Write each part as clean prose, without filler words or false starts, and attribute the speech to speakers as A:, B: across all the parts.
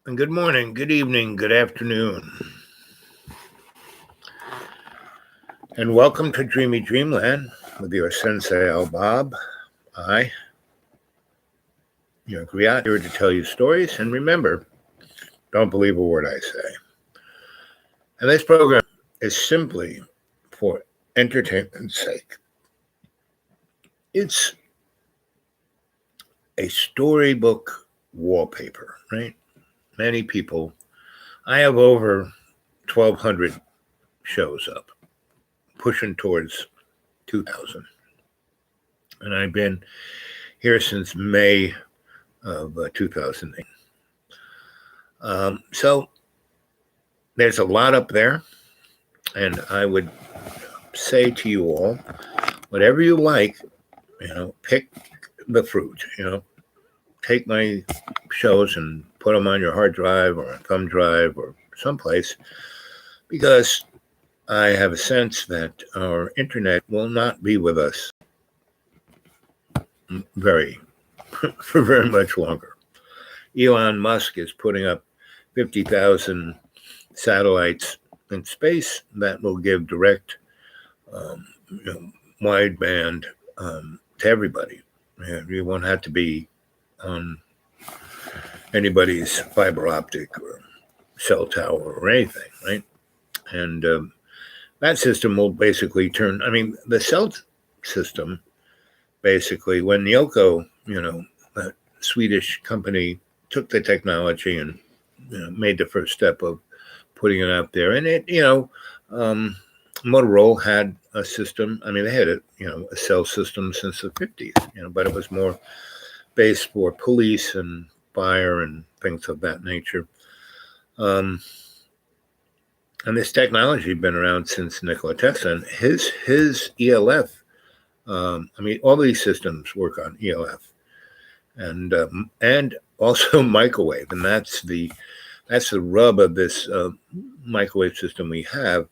A: And good morning, good evening, good afternoon. And welcome to Dreamy Dreamland with your Sensei Al Bob. I, your Griot, here to tell you stories. And remember, don't believe a word I say. And this program is simply for entertainment's sake. It's a storybook wallpaper, right? Many people, I have over 1,200 shows up, pushing towards 2,000. And I've been here since May of 2008. So there's a lot up there, and I would say to you all, whatever you like, pick the fruit. Take my shows and put them on your hard drive or a thumb drive or someplace, because I have a sense that our internet will not be with us for very much longer. Elon Musk is putting up 50,000 satellites in space that will give direct wideband to everybody. You won't have to be on anybody's fiber optic or cell tower or anything, right? And that system will basically the cell system, basically, when Yoko, that Swedish company, took the technology and made the first step of putting it out there. And Motorola had a system. They had a cell system since the 50s, but it was more based for police and fire and things of that nature. And this technology had been around since Nikola Tesla. And his ELF, all these systems work on ELF, and also microwave. And that's the rub of this microwave system we have,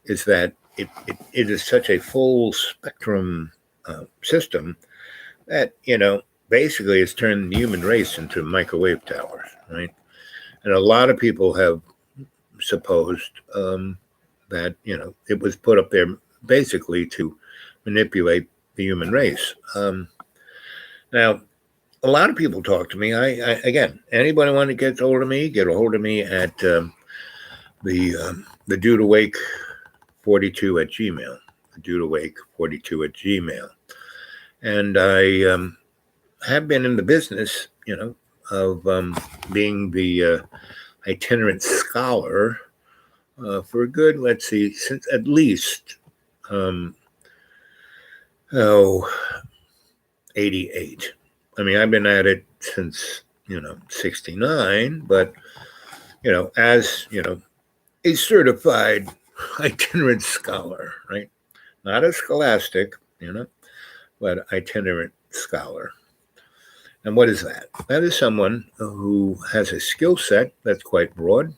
A: is that it is such a full spectrum system that, basically it's turned the human race into microwave towers, right? And a lot of people have supposed that, it was put up there basically to manipulate the human race. Now, a lot of people talk to me. I again, anybody want to get a hold of me at the Dude Awake 42 at Gmail. The Dude Awake 42 at Gmail. And I have been in the business, of being the itinerant scholar for a good, let's see, since at least 88. I've been at it since 69, but as a certified itinerant scholar, right? Not a scholastic, but itinerant scholar. And what is that? That is someone who has a skill set that's quite broad,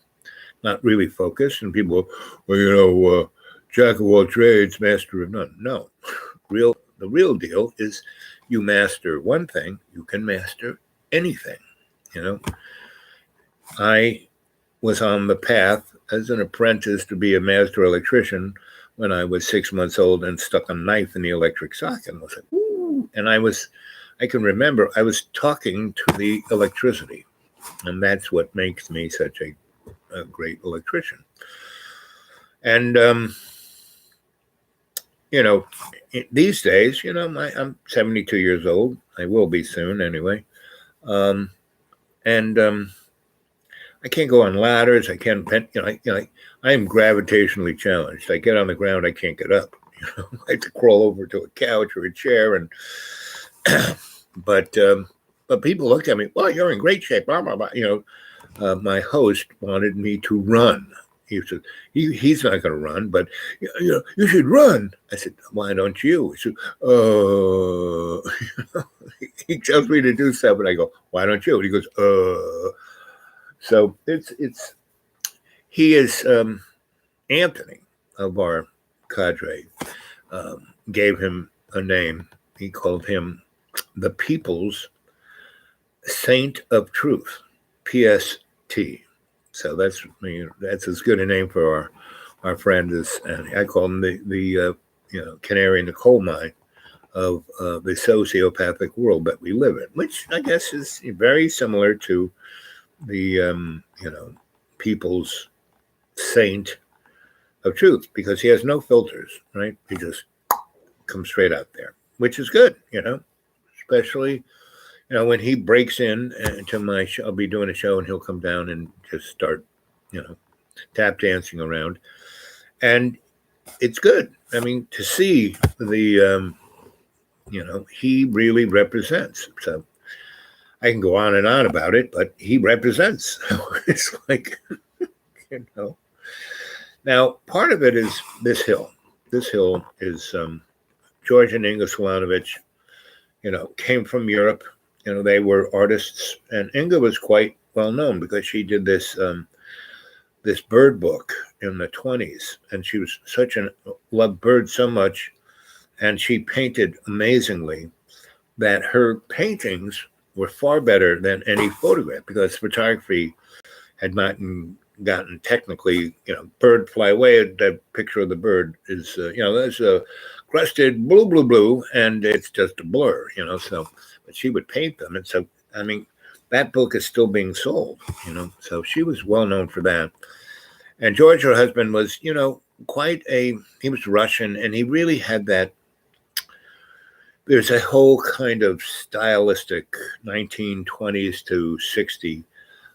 A: not really focused. And people go, well, jack of all trades, master of none. No, the real deal is you master one thing, you can master anything. I was on the path as an apprentice to be a master electrician when I was 6 months old and stuck a knife in the electric socket. And I was like, ooh. And I can remember I was talking to the electricity. And that's what makes me such a great electrician. And, these days, I'm 72 years old. I will be soon anyway. I can't go on ladders. I can't, I am gravitationally challenged. I get on the ground, I can't get up. I have to crawl over to a couch or a chair, and but people look at me. Well, you're in great shape. Blah, blah, blah. My host wanted me to run. He said he's not going to run, but you should run. I said, why don't you? He said, he tells me to do something. I go, why don't you? And he goes, So he is Anthony of our cadre, gave him a name. He called him the People's Saint of Truth. P.S. So that's as good a name for our friend as, and I call him the canary in the coal mine of the sociopathic world that we live in, which I guess is very similar to the people's saint of truth, because he has no filters, right? He just comes straight out there, which is good, especially when he breaks in to my show. I'll be doing a show and he'll come down and just start, tap dancing around, and it's good. I mean, to see the he really represents. So I can go on and on about it, but he represents. It's like, Now, part of it is this hill. This hill is George and Inga Swilanovich, came from Europe. They were artists, and Inga was quite well known because she did this this bird book in the 1920s, and she was loved birds so much, and she painted amazingly that her paintings were far better than any photograph, because photography had not gotten technically, bird fly away. The picture of the bird is, there's a crested blue, and it's just a blur, so, but she would paint them. And so, I mean, that book is still being sold, so she was well known for that. And George, her husband, was, he was Russian, and he really had that. There's a whole kind of stylistic 1920s to 60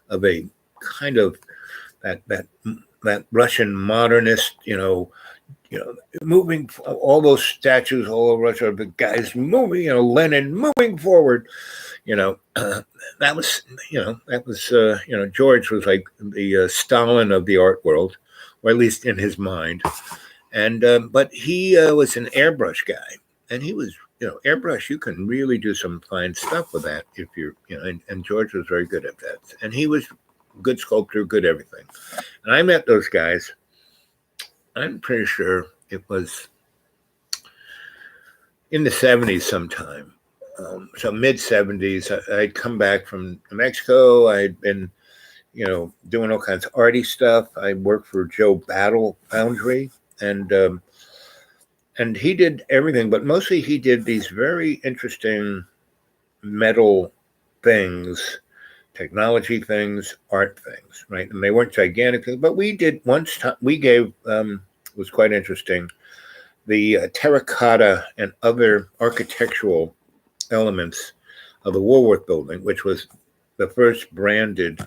A: of a kind of that Russian modernist, moving, all those statues all over Russia, the guys moving, Lenin moving forward, that was George was like the Stalin of the art world, or at least in his mind. And but he was an airbrush guy, and he was, airbrush, you can really do some fine stuff with that if you're, and George was very good at that. And he was good sculptor, good everything. And I met those guys. I'm pretty sure it was in the 70s sometime. So mid 70s, I'd come back from Mexico. I'd been, doing all kinds of arty stuff. I worked for Joe Battle Foundry, and he did everything, but mostly he did these very interesting metal things, technology things, art things, right? And they weren't gigantic things, but we did once. We gave was quite interesting, the terracotta and other architectural elements of the Woolworth Building, which was the first branded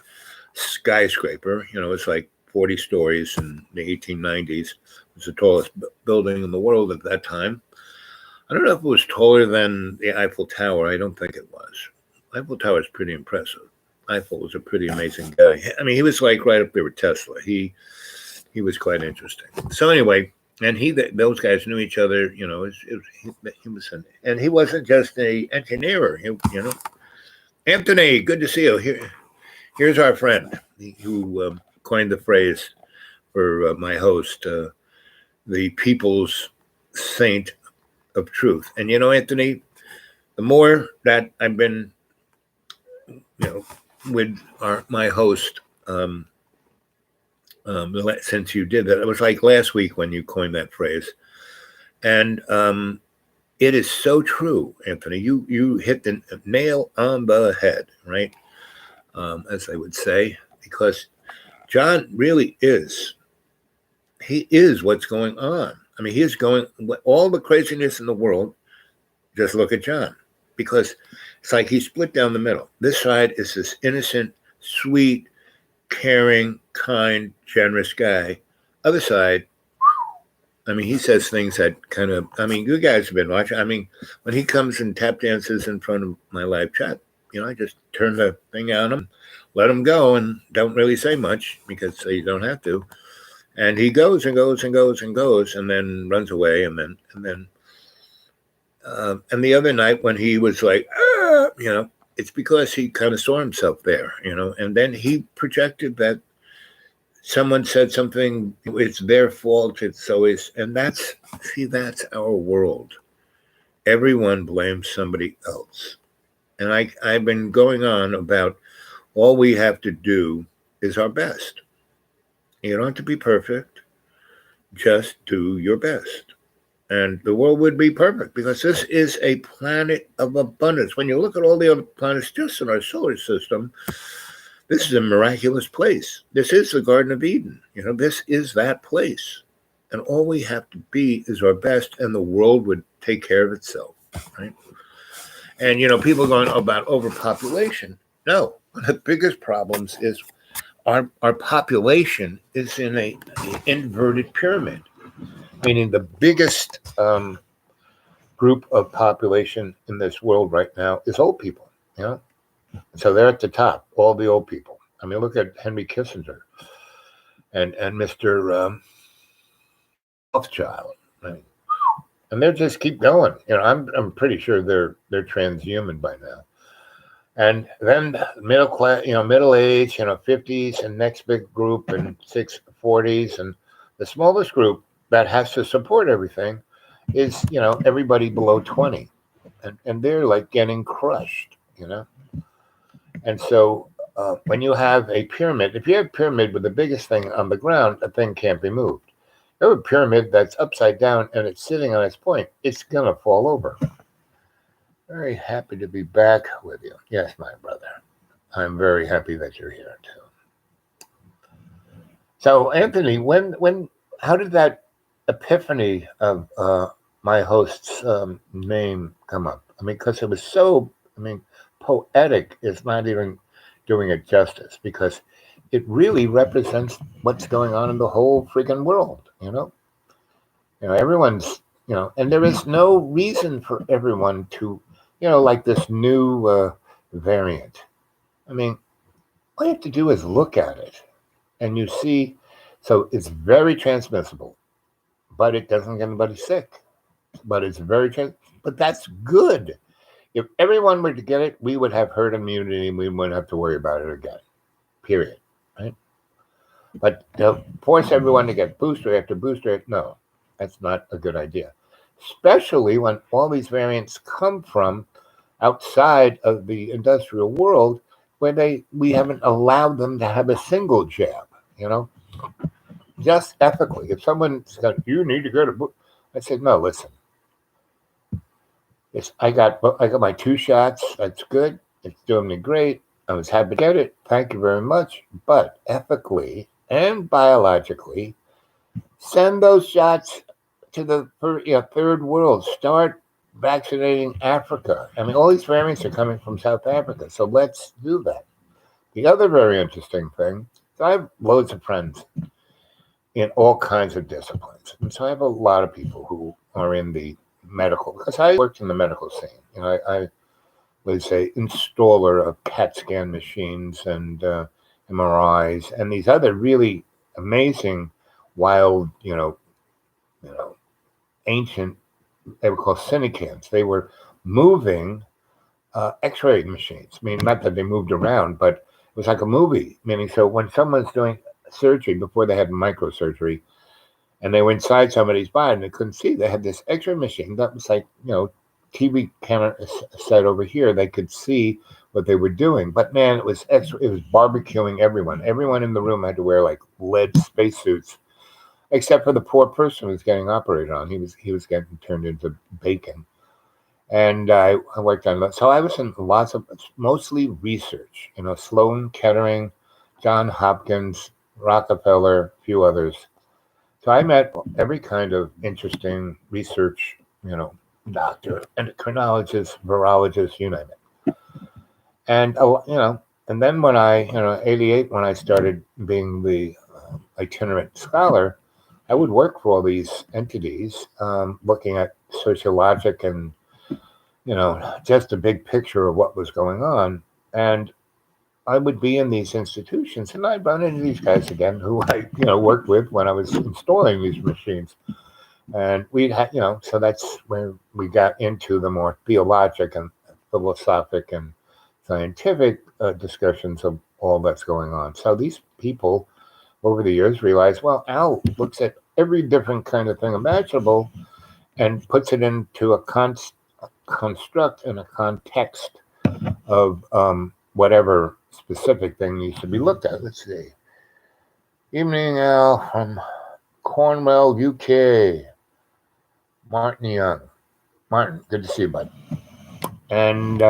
A: skyscraper. It's like 40 stories in the 1890s. It was the tallest building in the world at that time. I don't know if it was taller than the Eiffel Tower. I don't think it was. Eiffel Tower is pretty impressive. Eiffel was a pretty amazing guy. I mean, he was like right up there with Tesla. He was quite interesting. So anyway, and those guys knew each other. He was and he wasn't just an engineer. Anthony, good to see you. Here's our friend who coined the phrase for my host, the people's saint of truth. And Anthony, the more that I've been, with my host, since you did that, it was like last week when you coined that phrase, and it is so true, Anthony. You hit the nail on the head, right? As I would say, because John really is. He is what's going on. I mean, he is going all the craziness in the world. Just look at John, because it's like he's split down the middle. This side is this innocent, sweet, caring, kind, generous guy. Other side, I mean, he says things that kind of, I mean, you guys have been watching. I mean, when he comes and tap dances in front of my live chat, I just turn the thing on him, let him go, and don't really say much because you don't have to. And he goes and goes and goes and goes, and then runs away, and then and the other night when he was like, it's because he kind of saw himself there, and then he projected that someone said something, it's their fault, and that's our world. Everyone blames somebody else. And I've been going on about all we have to do is our best. You don't have to be perfect. Just do your best. And the world would be perfect because this is a planet of abundance. When you look at all the other planets just in our solar system, this is a miraculous place. This is the Garden of Eden. This is that place. And all we have to be is our best, and the world would take care of itself, right? And, people going about overpopulation. No, one of the biggest problems is our population is in an inverted pyramid, meaning the biggest group of population in this world right now is old people, So they're at the top, all the old people. I mean, look at Henry Kissinger and Mr. Rothschild, right? And they just keep going. I'm pretty sure they're transhuman by now. And then middle class, middle age, 50s, and next big group in 40s, and the smallest group that has to support everything is everybody below 20, and they're like getting crushed, And so when you have a pyramid, if you have a pyramid with the biggest thing on the ground, the thing can't be moved. You have a pyramid that's upside down and it's sitting on its point, it's going to fall over. Very happy to be back with you. Yes, my brother. I'm very happy that you're here too. So, Anthony, how did that epiphany of my host's name come up? I mean, because it was so, poetic is not even doing it justice, because it really represents what's going on in the whole freaking world, everyone's, and there is no reason for everyone to, like this new variant. I mean, all you have to do is look at it and you see, so it's very transmissible, but it doesn't get anybody sick, but it's but that's good. If everyone were to get it, we would have herd immunity and we wouldn't have to worry about it again, period, right? But to force everyone to get booster after booster, no, that's not a good idea. Especially when all these variants come from outside of the industrial world, where we haven't allowed them to have a single jab, just ethically. If someone said, you need to get a book, I said, no, listen. I got my 2 shots. That's good. It's doing me great. I was happy to get it. Thank you very much. But ethically and biologically, send those shots to the third world. Start vaccinating Africa. I mean, all these variants are coming from South Africa, so let's do that. The other very interesting thing, so I have loads of friends in all kinds of disciplines, and so I have a lot of people who are in the medical, because I worked in the medical scene. I was a installer of CAT scan machines and MRIs and these other really amazing, wild, ancient, they were called Cinecans. They were moving X-ray machines. I mean, not that they moved around, but it was like a movie. Meaning, so when someone's doing surgery, before they had microsurgery, and they were inside somebody's body and they couldn't see, they had this X-ray machine that was like, TV camera set over here. They could see what they were doing. But man, it was barbecuing everyone. Everyone in the room had to wear like lead spacesuits, except for the poor person who was getting operated on. He was getting turned into bacon. And I worked on that. So I was in lots of, mostly research, Sloan Kettering, John Hopkins, Rockefeller, a few others. So I met every kind of interesting research, doctor, endocrinologist, virologist, you name it. And, and then when 88, when I started being the itinerant scholar, I would work for all these entities, looking at sociologic and, just a big picture of what was going on. And I would be in these institutions and I'd run into these guys again who I, worked with when I was installing these machines. And we'd have, so that's when we got into the more theologic and philosophic and scientific discussions of all that's going on. So these people over the years realized, well, Al looks at every different kind of thing imaginable and puts it into a construct and a context of whatever specific thing needs to be looked at. Let's see. Evening, Al from Cornwall, UK. Martin Young. Martin, good to see you, bud. And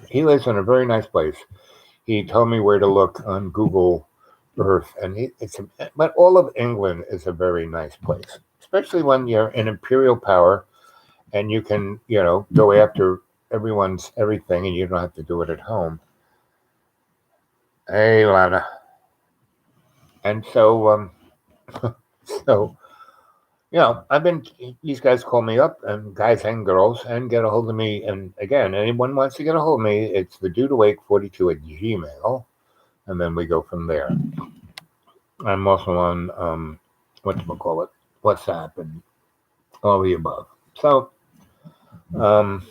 A: he lives in a very nice place. He told me where to look on Google Earth, and but all of England is a very nice place, especially when you're an imperial power and you can, go after everyone's everything, and you don't have to do it at home. Hey, Lana. And so, these guys call me up, and guys and girls, and get a hold of me. And again, anyone wants to get a hold of me, it's the dudeawake42@gmail, and then we go from there. I'm also on, WhatsApp and all the above. So, so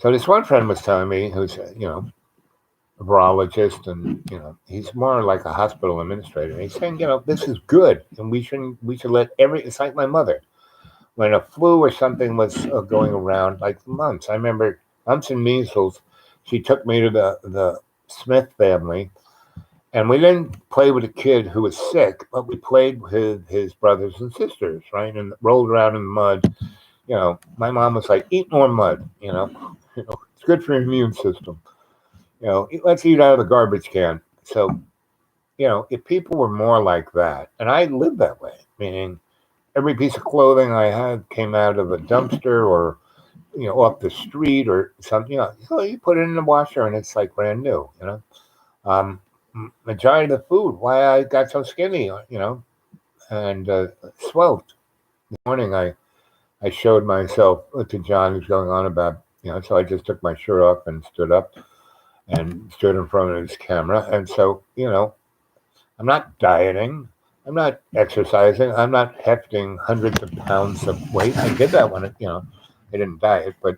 A: this one friend was telling me, who's, a virologist, and he's more like a hospital administrator. And he's saying, this is good, and we should let it's like my mother, when a flu or something was going around, like mumps. I remember mumps and measles. She took me to the Smith family, and we didn't play with a kid who was sick, but we played with his brothers and sisters, right? And rolled around in the mud. My mom was like, eat more mud. It's good for your immune system. Let's eat out of the garbage can. So, if people were more like that, and I lived that way, meaning every piece of clothing I had came out of a dumpster or, off the street or something, you put it in the washer and it's like brand new, majority of the food, why I got so skinny, and svelte. This morning I showed myself to John, who's going on about, so I just took my shirt off and stood up and stood in front of his camera. And so, I'm not dieting. I'm not exercising. I'm not hefting hundreds of pounds of weight. I did that when, I didn't diet. But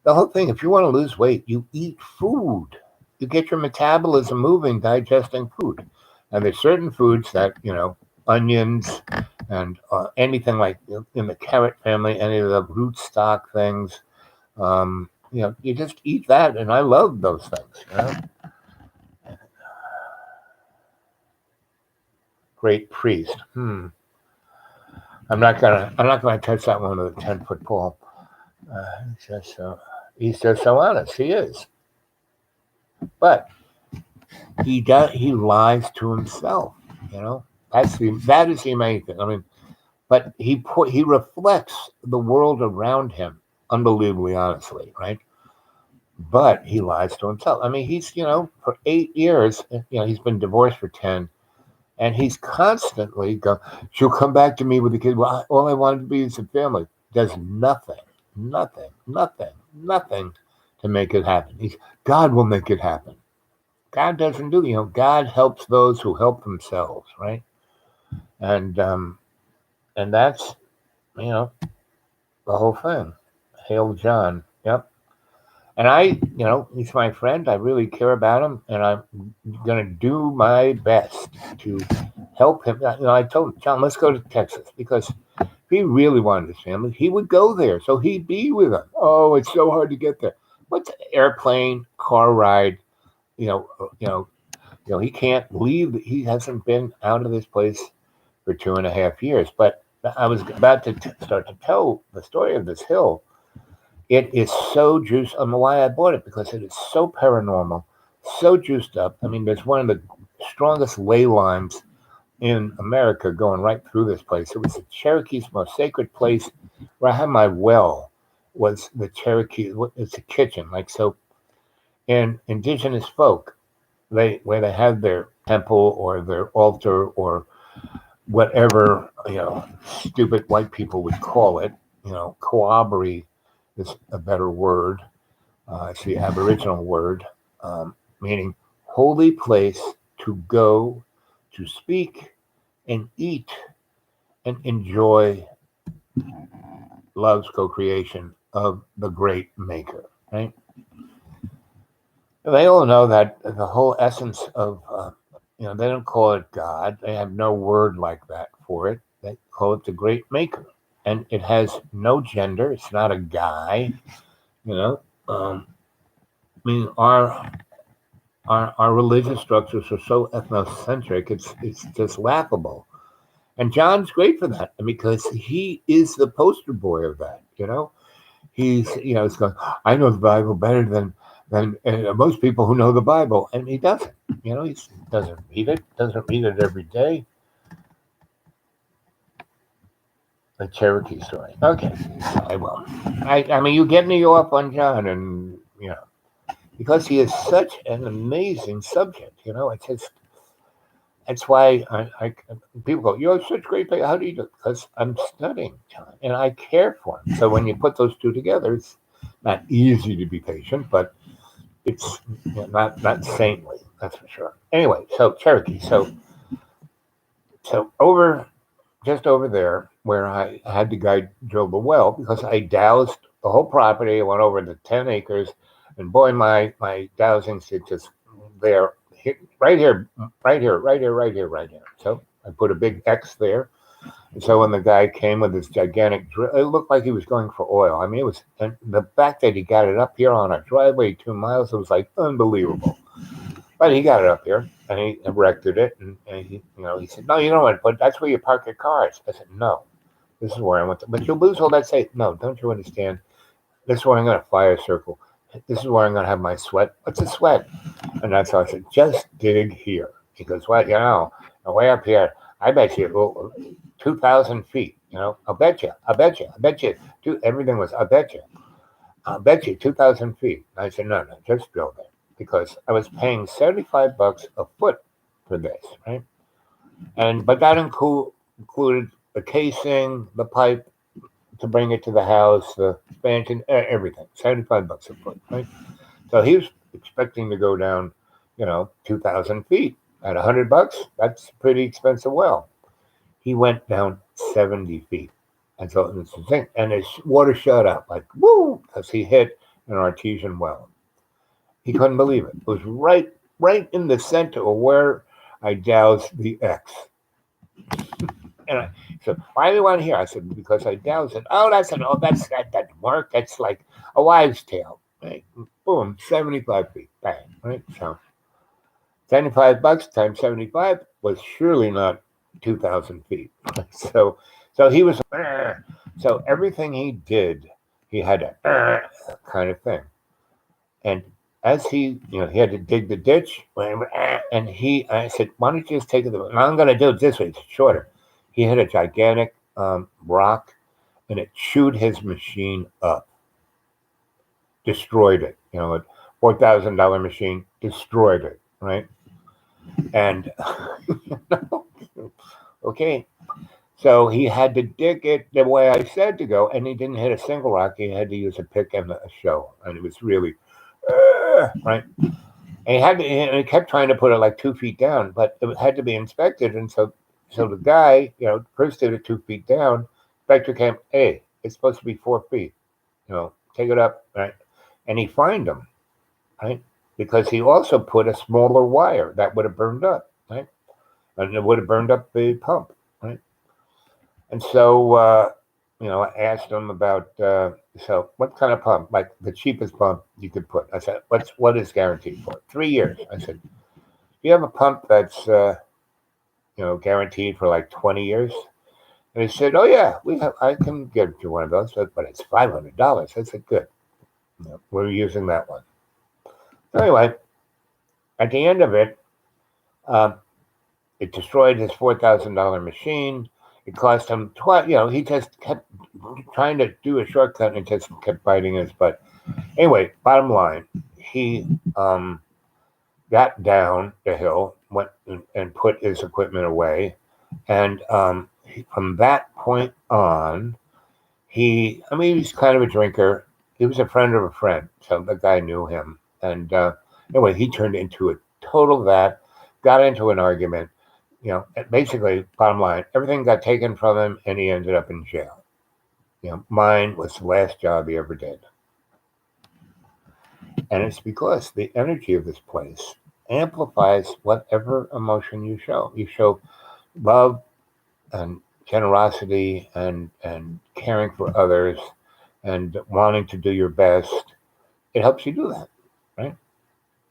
A: the whole thing, if you want to lose weight, you eat food. You get your metabolism moving, digesting food. And there's certain foods that, onions and anything like in the carrot family, any of the rootstock things, you just eat that, and I love those things. Great priest. I'm not gonna touch that one with a 10-foot pole. He's just so honest. He is, but he lies to himself. That is the amazing thing. I mean, but he reflects the world around him unbelievably honestly, right? But he lies to himself. I mean, he's, for 8 years, he's been divorced for 10, and he's constantly going, she'll come back to me with the kid. Well, all I wanted to be is a family. Does nothing to make it happen. God will make it happen. God doesn't do, God helps those who help themselves, right? And that's, the whole thing. Hail John. Yep. And I, he's my friend. I really care about him, and I'm going to do my best to help him. I told him, John, let's go to Texas, because if he really wanted his family, he would go there. So he'd be with them. Oh, it's so hard to get there. What's airplane, car ride? He can't leave. He hasn't been out of this place for 2.5 years. But I was about to start to tell the story of this hill. It is so juiced. I don't know why I bought it, because it is so paranormal, so juiced up. I mean, there's one of the strongest ley lines in America going right through this place. It was the Cherokee's most sacred place. Where I had my well was the Cherokee. It's a kitchen, like so. In indigenous folk, where they had their temple or their altar or whatever, stupid white people would call it, coabri is a better word. It's the Aboriginal word, meaning holy place to go to speak and eat and enjoy love's co-creation of the great maker, right? They all know that the whole essence of, they don't call it God. They have no word like that for it. They call it the great maker. And it has no gender. It's not a guy, I mean, our religious structures are so ethnocentric. It's just laughable. And John's great for that because he is the poster boy of that. He's going. I know the Bible better than most people who know the Bible, and he doesn't. He doesn't read it. Doesn't read it every day. The Cherokee story. Okay, I will. I mean, you get me off on John, and because he is such an amazing subject. It's just. That's why people go, "You're such great. How do you do it?" Because I'm studying John, and I care for him. So when you put those two together, it's not easy to be patient, but it's not saintly. That's for sure. Anyway, so Cherokee. So just over there where I had the guy drill the well because I doused the whole property. I went over the 10 acres, and boy, my dowsing stick just there, right here, right here, right here, right here, right here. So I put a big X there. And so when the guy came with this gigantic drill, it looked like he was going for oil. I mean, it was, and the fact that he got it up here on a driveway 2 miles, it was like unbelievable. But he got it up here and he erected it, and he said, "No, you don't want to put. That's where you park your cars." I said, "No, this is where I want to." But you'll lose all that safe. No, don't you understand? This is where I'm going to fire circle. This is where I'm going to have my sweat. What's a sweat? And that's how I said, "Just dig here." He goes, "What? Way up here. I bet you 2,000 feet. I'll bet you. Everything was. I bet you 2,000 feet." And I said, "No, just drill there." Because I was paying $75 a foot for this, right? But that included the casing, the pipe to bring it to the house, the expansion, everything. $75 a foot, right? So he was expecting to go down, 2,000 feet at $100. That's a pretty expensive well. He went down 70 feet, and so it's the thing, and his water shut up like woo, because he hit an artesian well. He couldn't believe it. It was right in the center of where I doused the X. And I said, "Why do you want to hear?" I said, "Because I doused it." "Oh, that doesn't work. That's like a wives' tale." Right? Boom, 75 feet. Bang. Right? So $75 times 75 was surely not 2,000 feet. So he was, so everything he did, he had a kind of thing. And as he had to dig the ditch, and I said, "Why don't you just take it? I'm going to do it this way. It's shorter." He had a gigantic rock, and it chewed his machine up, destroyed it. A $4,000 machine destroyed it, right? And okay, so he had to dig it the way I said to go, and he didn't hit a single rock. He had to use a pick and a shovel, and it was really right. And he kept trying to put it like 2 feet down, but it had to be inspected. And so the guy, first did it 2 feet down. Inspector came, "Hey, it's supposed to be 4 feet. Take it up," right? And he fined him, right? Because he also put a smaller wire that would have burned up, right? And it would have burned up the pump, right? And so, I asked him about, so what kind of pump, like the cheapest pump you could put? I said, what is guaranteed for? 3 years. I said, "Do you have a pump that's, guaranteed for like 20 years? And he said, "Oh yeah, I can give you one of those, but it's $500. I said, "Good. We're using that one." So anyway, at the end of it, it destroyed his $4,000 machine. It cost him he just kept trying to do a shortcut and just kept biting his butt. Anyway, bottom line, he got down the hill, went and put his equipment away, and from that point on, he's kind of a drinker. He was a friend of a friend, so the guy knew him. And anyway, he turned into a total that, got into an argument. Basically, bottom line, everything got taken from him, and he ended up in jail. Mine was the last job he ever did. And it's because the energy of this place amplifies whatever emotion you show. You show love and generosity and caring for others and wanting to do your best. it helps you do that, right?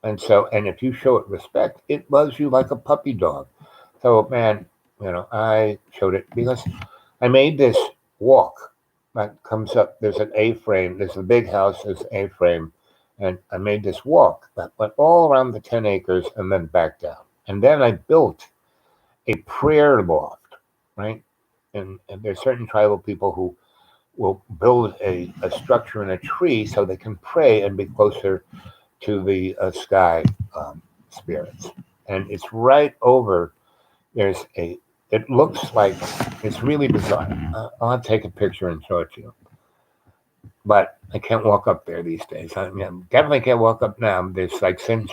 A: And if you show it respect, it loves you like a puppy dog. So, man, I showed it because I made this walk that comes up. There's an A-frame. There's a big house. There's an A-frame. And I made this walk that went all around the 10 acres and then back down. And then I built a prayer loft, right? And there's certain tribal people who will build a structure in a tree so they can pray and be closer to the sky spirits. And it's right over, it looks like, it's really bizarre. I'll take a picture and show it to you. But I can't walk up there these days. I definitely can't walk up now. There's like 6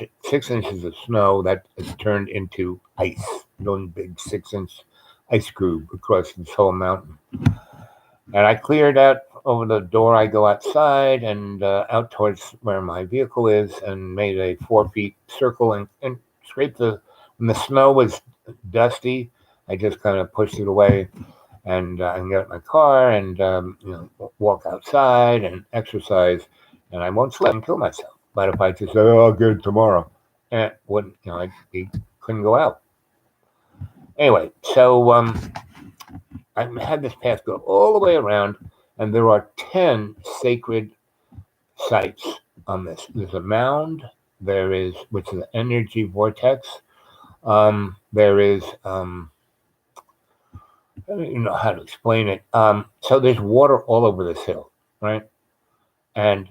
A: inches of snow that is turned into ice. One big 6-inch ice cube across this whole mountain. And I cleared out over the door. I go outside and out towards where my vehicle is and made a 4 feet circle and scraped when the snow was dusty, I just kind of pushed it away. And I can get in my car and walk outside and exercise, and I won't slip and kill myself. But if I just say, "Oh, I'll get it tomorrow," it wouldn't, I couldn't go out. Anyway, so I had this path go all the way around, and there are 10 sacred sites on this. There's a mound. There is, which is an energy vortex. There is. I don't even know how to explain it. So there's water all over this hill, right? And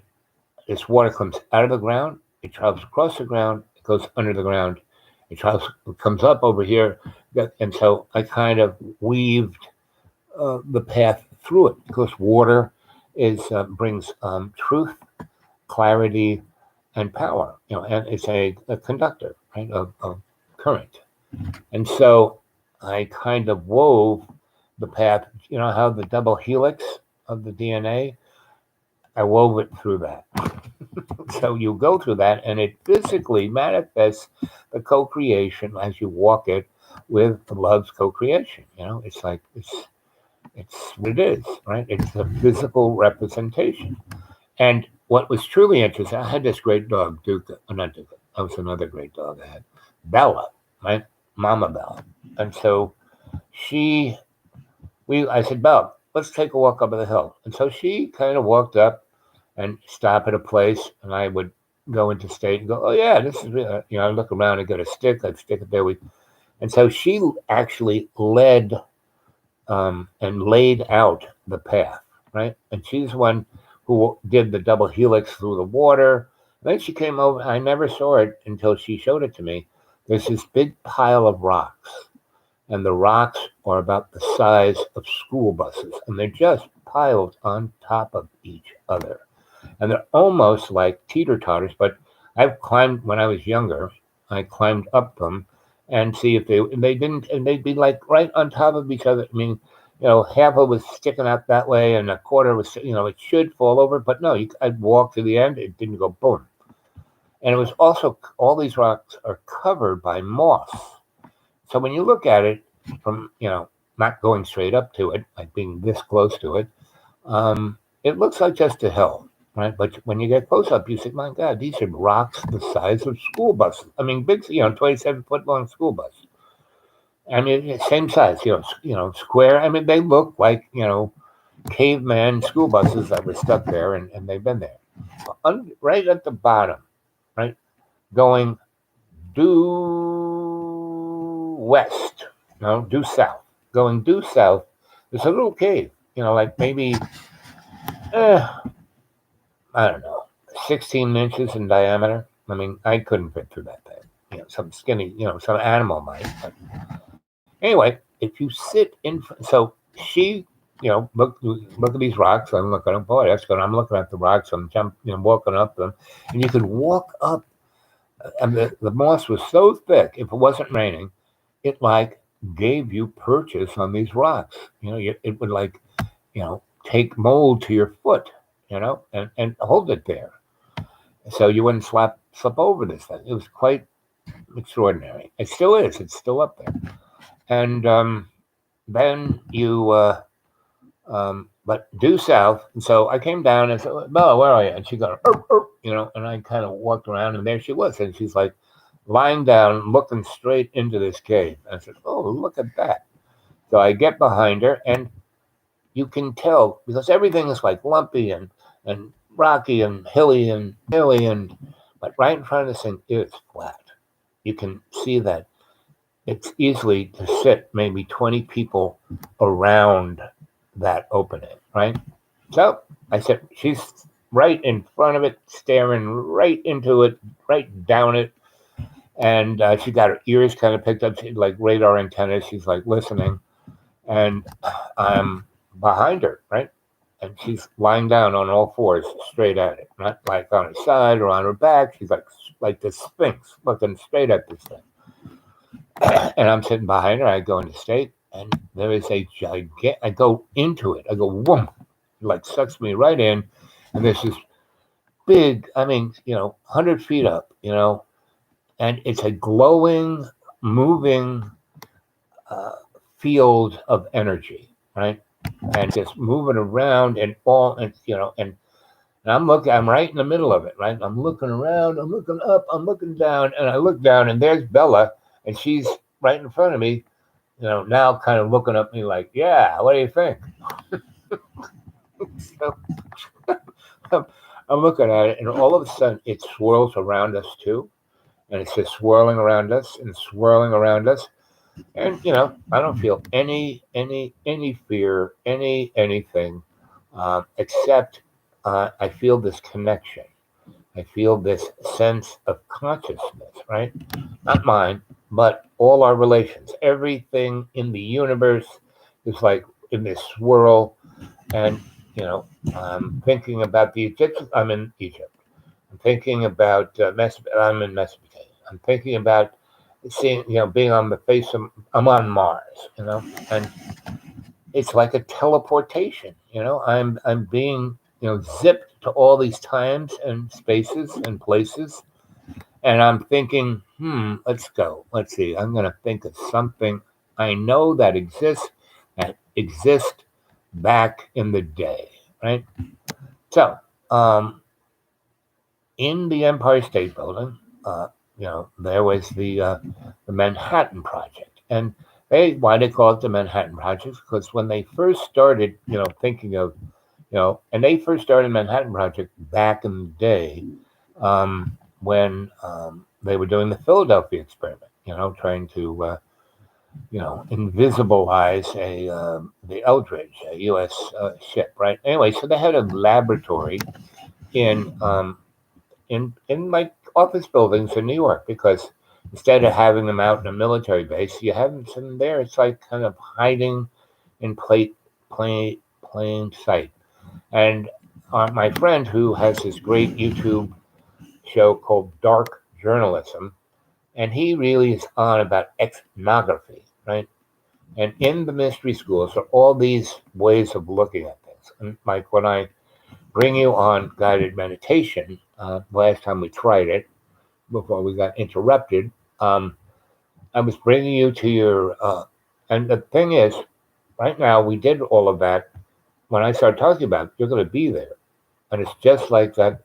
A: this water comes out of the ground, it travels across the ground, it goes under the ground, it comes up over here. And so I kind of weaved the path through it because water brings truth, clarity, and power, and it's a conductor, right, of current. And so I kind of wove the path, how the double helix of the DNA, I wove it through that. So you go through that and it physically manifests the co-creation as you walk it with love's co-creation. It's like, it's what it is, right? It's a physical representation. And what was truly interesting, I had this great dog, Duca, not Duca, that was another great dog I had, Bella, right? Mama Bella. And so I said, Belle, let's take a walk up the hill. And so she kind of walked up and stop at a place, and I would go into state and go, oh yeah, this is really, I look around and get a stick, I'd stick it there. And so she actually led and laid out the path, right? And she's the one who did the double helix through the water. And then she came over, I never saw it until she showed it to me. There's this big pile of rocks. And the rocks are about the size of school buses, and they're just piled on top of each other. And they're almost like teeter-totters, but I've climbed, when I was younger, I climbed up them and see if they didn't, and they'd be like right on top of each other. I mean, half of it was sticking out that way and a quarter was, it should fall over, but no, I'd walk to the end, it didn't go boom. And it was also, all these rocks are covered by moss. So when you look at it from, not going straight up to it, like being this close to it, it looks like just a hill, right? But when you get close up, you say, my God, these are rocks the size of school buses. I mean, big, 27-foot long school bus. I mean, same size, square. I mean, they look like, caveman school buses that were stuck there, and they've been there. Right at the bottom, right, going due west, due south. Going due south, there's a little cave, like maybe, I don't know, 16 inches in diameter. I mean, I couldn't fit through that thing. Some skinny, some animal might. But anyway, if you sit in, so she, look at these rocks. I'm looking at them. Boy, that's good. I'm looking at the rocks. I'm walking up them, and you could walk up. And the moss was so thick. If it wasn't raining, it like gave you purchase on these rocks. It would like, take mold to your foot, and hold it there. So you wouldn't slip over this thing. It was quite extraordinary. It still is. It's still up there. And then you
B: but due south. And so I came down and said, Bella, where are you? And she goes, and I kind of walked around and there she was. And she's like lying down, looking straight into this cave. And I said, oh, look at that. So I get behind her and you can tell because everything is like lumpy and rocky and hilly and but right in front of this thing is flat. You can see that it's easily to sit maybe 20 people around that opening, right? So I said, she's right in front of it, staring right into it, right down it. And she got her ears kind of picked up, like radar antennas. She's like listening. And I'm behind her, right? And she's lying down on all fours, straight at it, not like on her side or on her back. She's like the Sphinx, looking straight at this thing. And I'm sitting behind her. I go into state, and there is a gigantic. I go into it. I go, whoom, like sucks me right in, and there's this big. I mean, 100 feet up, and it's a glowing, moving uh, field of energy, right? And just moving around and all, and I'm looking. I'm right in the middle of it, right? I'm looking around. I'm looking up. I'm looking down, and I look down, and there's Bella, and she's right in front of me, now kind of looking at me like, yeah, what do you think? So I'm, I'm looking at it, and all of a sudden it swirls around us too. And it's just swirling around us and swirling around us. And, I don't feel any fear, anything, except I feel this connection. I feel this sense of consciousness, right? Not mine, but all our relations. Everything in the universe is like in this swirl. And, I'm thinking about the Egyptians. I'm in Egypt. I'm thinking about I'm in Mesopotamia. I'm thinking about seeing, being on the face of, I'm on Mars, and it's like a teleportation. I'm being, zipped to all these times and spaces and places, and I'm thinking, let's go. Let's see. I'm going to think of something I know that exist back in the day, right? So, in the Empire State Building, uh, there was the Manhattan Project, and why they call it the Manhattan Project because when they first started, thinking of, and they first started Manhattan Project back in the day, when they were doing the Philadelphia experiment, trying to invisibilize the Eldridge, a U.S. Ship, right? Anyway, so they had a laboratory in in like office buildings in New York because instead of having them out in a military base, you have them there. It's like kind of hiding in plain sight. And my friend who has this great YouTube show called Dark Journalism, and he really is on about ethnography, right? And in the mystery schools are all these ways of looking at things. And like when I bring you on guided meditation, last time we tried it before we got interrupted, um, I was bringing you to your, and the thing is, right now we did all of that. When I start talking about it, you're going to be there. And it's just like that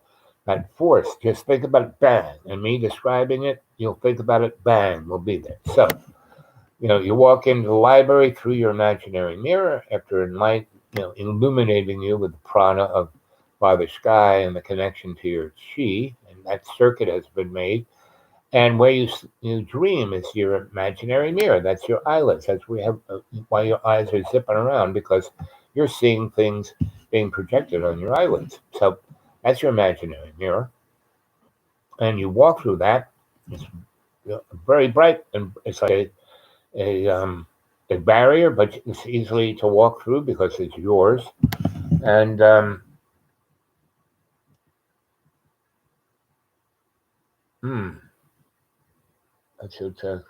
B: force. Just think about it, bang. And me describing it, you'll think about it, bang, we'll be there. So, you walk into the library through your imaginary mirror after illuminating you with the prana of Father Sky and the connection to your chi, and that circuit has been made. And where you dream is your imaginary mirror. That's your eyelids. That's why your eyes are zipping around because you're seeing things being projected on your eyelids. So that's your imaginary mirror, and you walk through that. It's very bright, and it's like a a barrier, but it's easily to walk through because it's yours. And hmm, it's the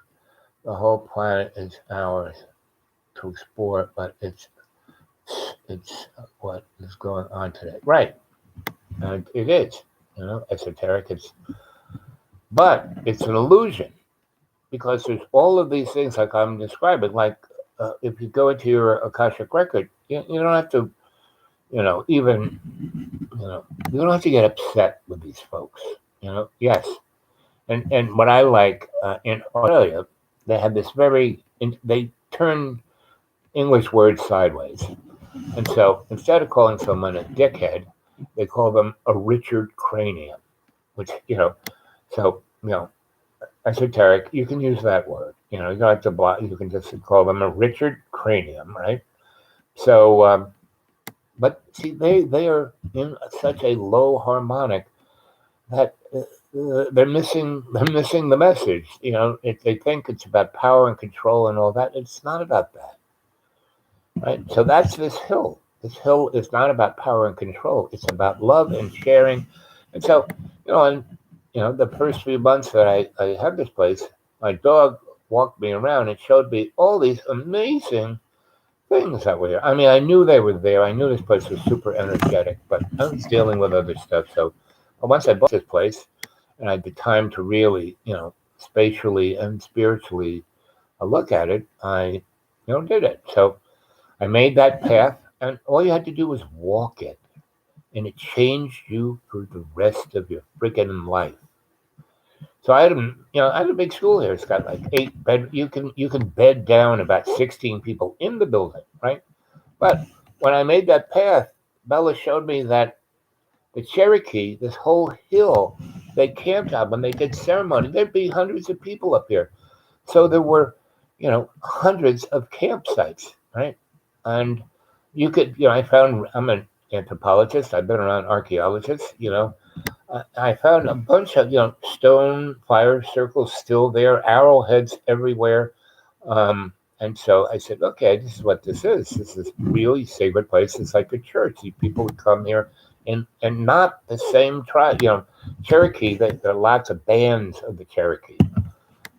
B: whole planet is ours to explore, but it's what is going on today, right? And it is, esoteric. But it's an illusion because there's all of these things like I'm describing, like if you go into your Akashic record, you don't have to, even, you don't have to get upset with these folks. Yes. And what I like in Australia, they have this they turn English words sideways. And so instead of calling someone a dickhead, they call them a Richard Cranium, which, so, esoteric, you can use that word. You don't have to block, you can just call them a Richard Cranium, right? So, but see, they are in such a low harmonic that they're missing the message. If they think it's about power and control and all that, it's not about that, right? So that's this hill. This hill is not about power and control. It's about love and sharing. And so, the first few months that I had this place, my dog walked me around and showed me all these amazing things that were there. I mean, I knew they were there. I knew this place was super energetic, but I was dealing with other stuff. So once I bought this place and I had the time to really, spatially and spiritually look at it, I, did it. So I made that path, and all you had to do was walk it, and it changed you for the rest of your freaking life. So I had a big school here. It's got like 8 bed. You can bed down about 16 people in the building, right? But when I made that path, Bella showed me that the Cherokee, this whole hill, they camped out when they did ceremony. There'd be hundreds of people up here. So there were, hundreds of campsites, right? And you could, I'm an anthropologist. I've been around archaeologists, I found a bunch of, stone fire circles still there, arrowheads everywhere. And so I said, okay, this is what this is. This is really sacred place. It's like a church. People would come here and not the same tribe. Cherokee, there are lots of bands of the Cherokee.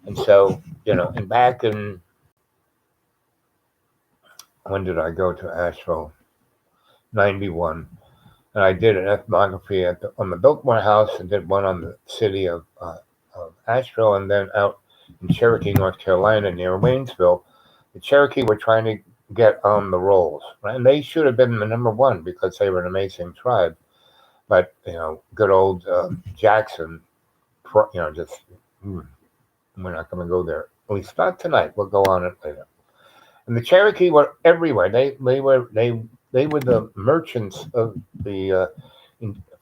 B: And so, and back in, when did I go to Asheville? 91. And I did an ethnography on the Biltmore House and did one on the city of Asheville, and then out in Cherokee, North Carolina, near Waynesville. The Cherokee were trying to get on the rolls, right? And they should have been the number one because they were an amazing tribe. But, good old Jackson, just, we're not going to go there. At least not tonight. We'll go on it later. And the Cherokee were everywhere. They were the merchants of the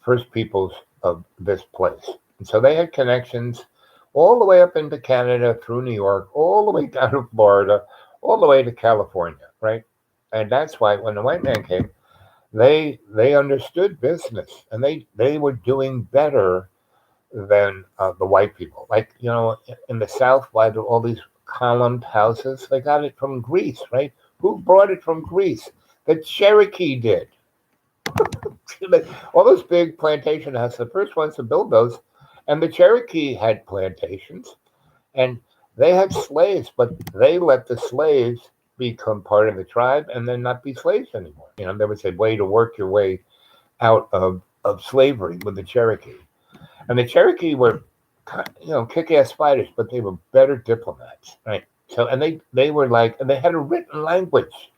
B: first peoples of this place. And so they had connections all the way up into Canada, through New York, all the way down to Florida, all the way to California, right? And that's why when the white man came, they understood business, and they were doing better than the white people. Like, in the South, why do all these columned houses? They got it from Greece, right? Who brought it from Greece? The Cherokee did. All those big plantation houses, the first ones to build those, and the Cherokee had plantations, and they had slaves, but they let the slaves become part of the tribe and then not be slaves anymore. There was a way to work your way out of slavery with the Cherokee. And the Cherokee were, kick-ass fighters, but they were better diplomats, right? So, and they were like, and they had a written language,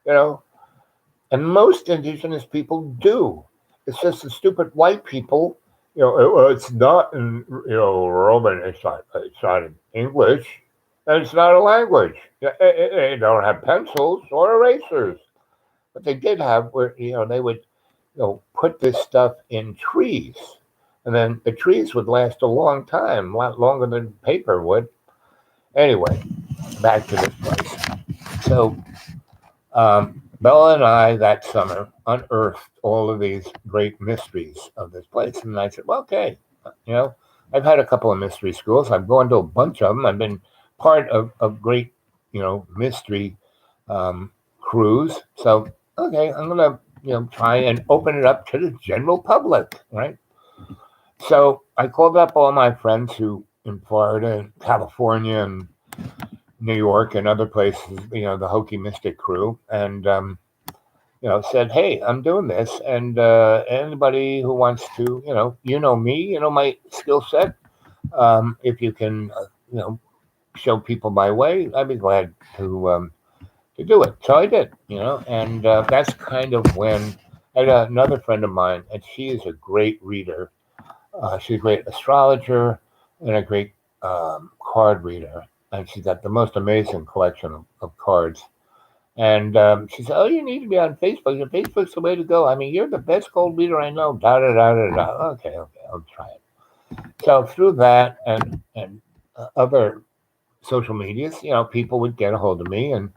B: and most indigenous people do. It's just the stupid white people, it's not in, Roman, it's not in English, and it's not a language. They don't have pencils or erasers. But they did have where, they would, put this stuff in trees. And then the trees would last a long time, a lot longer than paper would. Anyway, back to this place. So, Bella and I that summer unearthed all of these great mysteries of this place. And I said, well, okay, I've had a couple of mystery schools. I've gone to a bunch of them. I've been part of great, mystery crews. So, okay, I'm going to, try and open it up to the general public, right? So I called up all my friends who in Florida and California and New York and other places, the Hokey Mystic crew, and, said, hey, I'm doing this. And anybody who wants to, me, my skill set, if you can, show people my way, I'd be glad to to do it. So I did, and that's kind of when I had another friend of mine, and she is a great reader. She's a great astrologer and a great card reader, and she's got the most amazing collection of cards. And she said, "Oh, you need to be on Facebook. Your Facebook's the way to go. I mean, you're the best gold reader I know." Da da da da da. Okay, I'll try it. So through that and other social medias, people would get a hold of me, and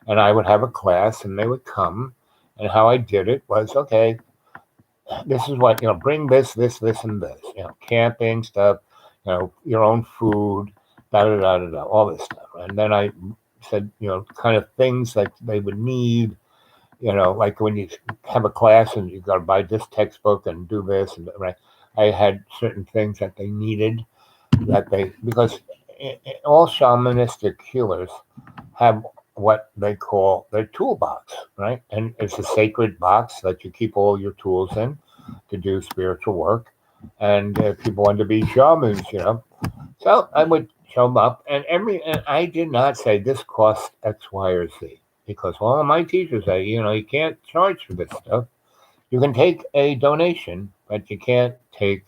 B: I would have a class, and they would come. And how I did it was, okay, this is what, bring this, and this, camping stuff, your own food, da da da da da, all this stuff. And then I said, kind of things like they would need, like when you have a class and you got to buy this textbook and do this, and right. I had certain things that they needed because all shamanistic healers have what they call their toolbox, right? And it's a sacred box that you keep all your tools in to do spiritual work. And people want to be shamans, So I would show them up, and I did not say this costs X, Y, or Z, because all of my teachers say, you can't charge for this stuff. You can take a donation, but you can't take,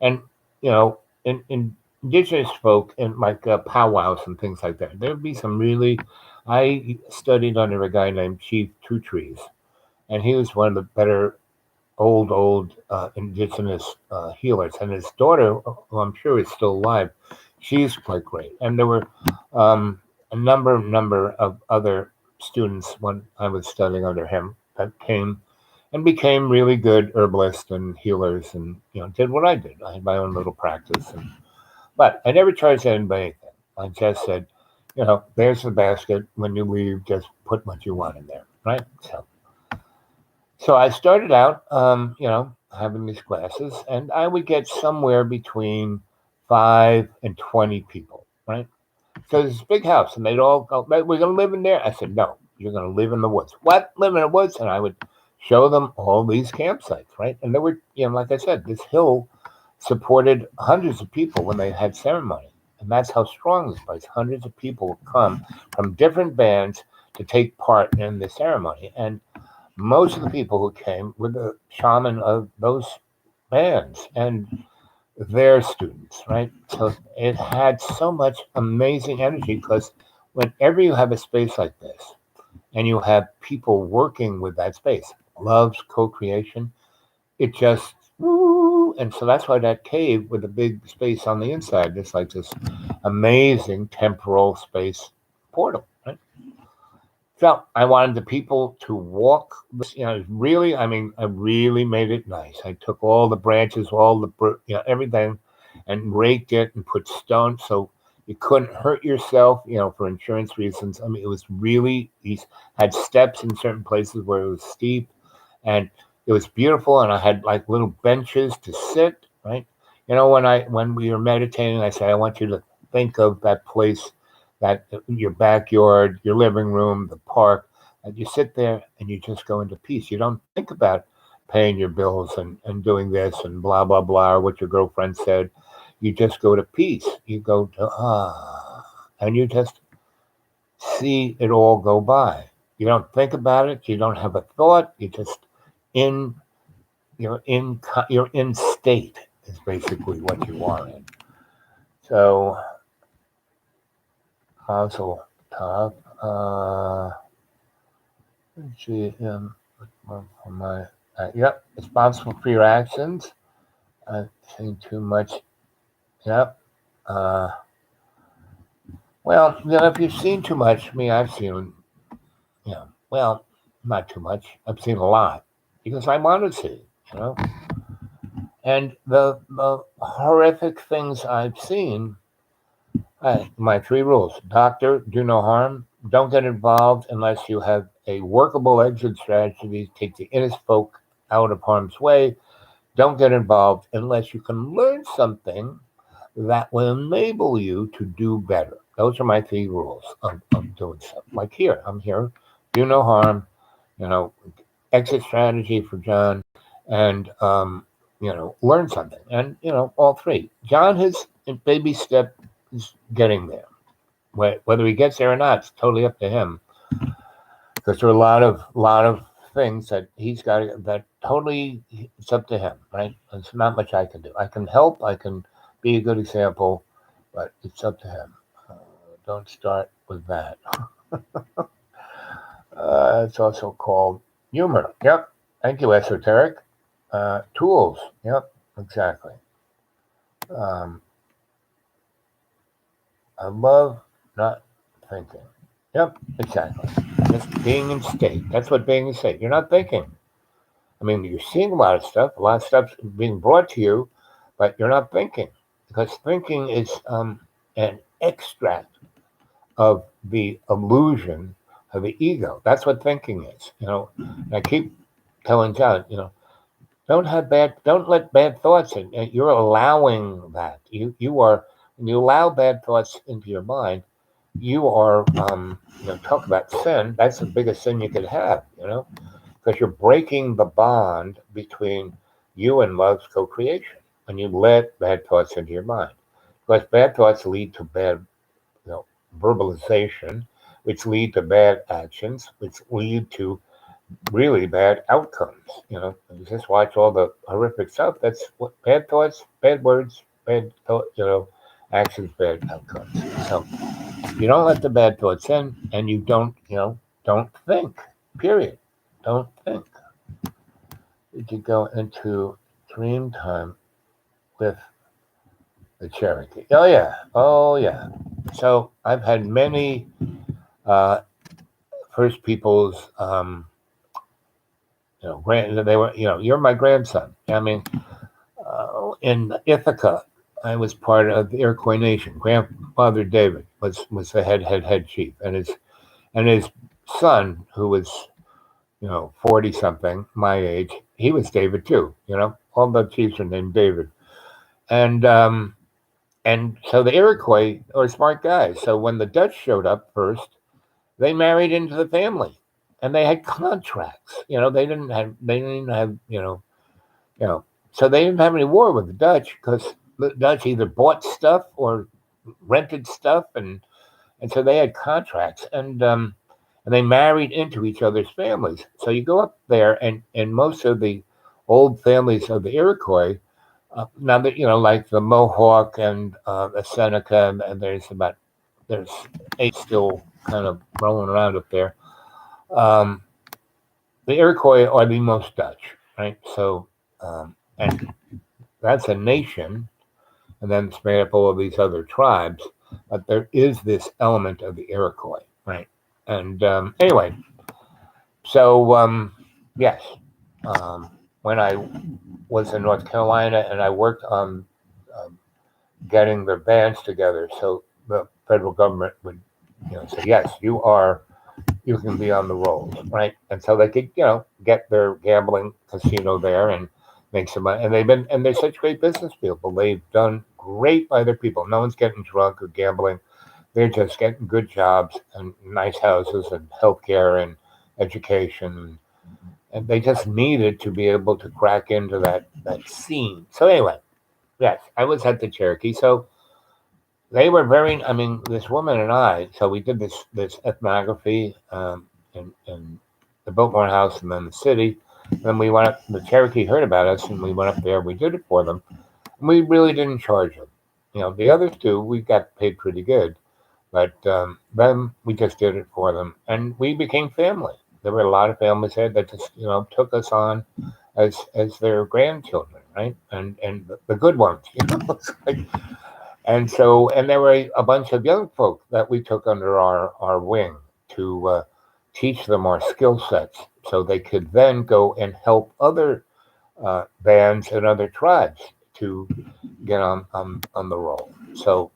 B: and in indigenous folk and like powwows and things like that, there'd be some really. I studied under a guy named Chief Two Trees, and he was one of the better old indigenous healers. And his daughter, who I'm sure is still alive, she's quite great. And there were a number of other students when I was studying under him that came and became really good herbalists and healers, and did what I did. I had my own little practice, but I never charged anybody anything. I just said, there's the basket. When you leave, just put what you want in there, right? So I started out, having these classes, and I would get somewhere between 5 and 20 people, right? So there's this big house, and they'd all go, "We're going to live in there." I said, "No, you're going to live in the woods." "What? Live in the woods?" And I would show them all these campsites, right? And there were, like I said, this hill supported hundreds of people when they had ceremony. And that's how strong this place. Hundreds of people would come from different bands to take part in the ceremony. And most of the people who came were the shaman of those bands and their students, right? So it had so much amazing energy, because whenever you have a space like this and you have people working with that space, love's co-creation, it just woo. And so that's why that cave with a big space on the inside, it's like this amazing temporal space portal, right? So I wanted the people to walk, really, I really made it nice. I took all the branches, all the, everything, and raked it and put stone so you couldn't hurt yourself, for insurance reasons. It was really, these had steps in certain places where it was steep, and it was beautiful. And I had like little benches to sit, right? When we were meditating, I said, I want you to think of that place, that your backyard, your living room, the park, and you sit there and you just go into peace. You don't think about paying your bills and doing this and blah, blah, blah, or what your girlfriend said. You just go to peace. You go to, and you just see it all go by. You don't think about it. You don't have a thought. You're in state is basically what you are in. So, Mazel Tov. Responsible for your actions. I've seen too much. Yep. Well, if you've seen too much, I've seen, well, not too much. I've seen a lot because I want to see, And the horrific things I've seen, my 3 rules: doctor, do no harm, don't get involved unless you have a workable exit strategy to take the innocent folk out of harm's way. Don't get involved unless you can learn something that will enable you to do better. Those are my 3 rules of doing stuff. Like here, I'm here, do no harm, exit strategy for John, and learn something. And all 3. John, his baby step is getting there. Whether he gets there or not, it's totally up to him. because there are a lot of things that he's got that totally it's up to him, right? There's not much I can do. I can help, I can be a good example, but it's up to him. Don't start with that. It's also called humor. Yep. Thank you, esoteric. Tools. Yep. Exactly. Um, I love not thinking. Yep. Exactly. Just being in state. That's what being in state. You're not thinking. I mean, you're seeing a lot of stuff. A lot of stuff's being brought to you, but you're not thinking because thinking is an extract of the illusion of the ego. That's what thinking is. And I keep telling John, don't let bad thoughts in. You're allowing that. You are when you allow bad thoughts into your mind, you are talk about sin. That's the biggest sin you could have. Because you're breaking the bond between you and love's co-creation when you let bad thoughts into your mind. Because bad thoughts lead to bad verbalization, which lead to bad actions, which lead to really bad outcomes. You just watch all the horrific stuff. That's what bad thoughts, bad words, bad actions, bad outcomes. So you don't let the bad thoughts in, and you don't think. Period. Don't think. You could go into dream time with the Cherokee. Oh yeah. So I've had many First Peoples. They were. You're my grandson. I mean, in Ithaca, I was part of the Iroquois Nation. Grandfather David was the head chief, and his son, who was 40 something, my age, he was David too. All the chiefs are named David, and so the Iroquois are smart guys. So when the Dutch showed up first, they married into the family, and they had contracts. They didn't have. So they didn't have any war with the Dutch because the Dutch either bought stuff or rented stuff, and so they had contracts, and they married into each other's families. So you go up there, and most of the old families of the Iroquois, now that like the Mohawk and the Seneca, and there's 8 still kind of rolling around up there. The Iroquois are the most Dutch, right? So, and that's a nation, and then it's made up of all these other tribes. But there is this element of the Iroquois, right? And anyway, so yes, when I was in North Carolina and I worked on getting their bands together, so the federal government would, say, yes, you can be on the rolls, right? And so they could, get their gambling casino there and make some money. And they're such great business people. They've done great by their people. No one's getting drunk or gambling. They're just getting good jobs and nice houses and healthcare and education. And they just needed to be able to crack into that scene. So anyway, yes, I was at the Cherokee. So they were I mean, this woman and I, so we did this ethnography in the Biltmore House and then the city. And then we went up, the Cherokee heard about us and we went up there, we did it for them. And we really didn't charge them. The other two, we got paid pretty good. But them, we just did it for them. And we became family. There were a lot of families there that just, took us on as their grandchildren, right? And the good ones, It's like, and there were a bunch of young folk that we took under our wing to teach them our skill sets so they could then go and help other bands and other tribes to get on the roll. So,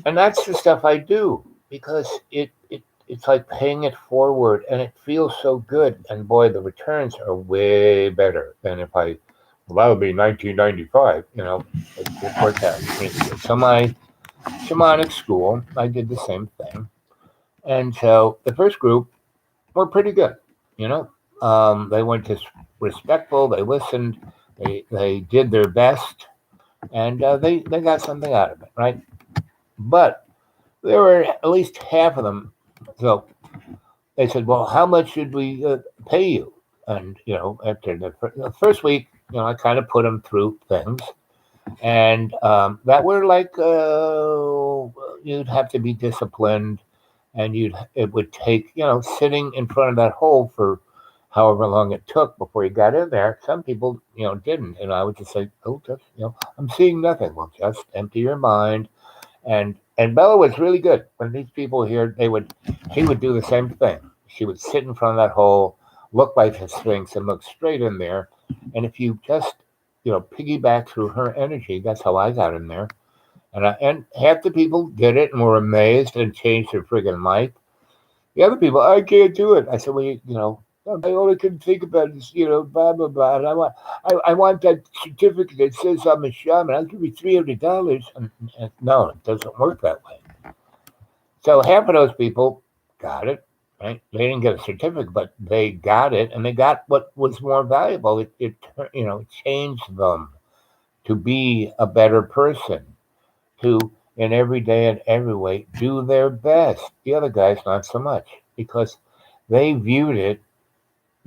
B: and that's the stuff I do because it's like paying it forward and it feels so good. And boy, the returns are way better than if well, that would be 1995, it worked out. So my shamanic school, I did the same thing. And so the first group were pretty good, They weren't just respectful, they listened, they did their best, and they got something out of it, right? But there were at least half of them. So they said, "Well, how much should we pay you?" And after the first week, I kind of put them through things, and that were like you'd have to be disciplined, and it would take sitting in front of that hole for however long it took before you got in there. Some people didn't, and I would just say, "Oh, just I'm seeing nothing." Well, just empty your mind. And Bella was really good. When these people here, she would do the same thing. She would sit in front of that hole, look like a sphinx, and look straight in there. And if you just piggyback through her energy, that's how I got in there. And half the people did it and were amazed and changed their friggin' life. The other people, I can't do it. I said, well, all I can think about is, blah blah blah. And I want that certificate that says I'm a shaman. I'll give you $300. And no, it doesn't work that way. So half of those people got it, right? They didn't get a certificate, but they got it, and they got what was more valuable. It changed them to be a better person, to in every day and every way do their best. The other guys not so much, because they viewed it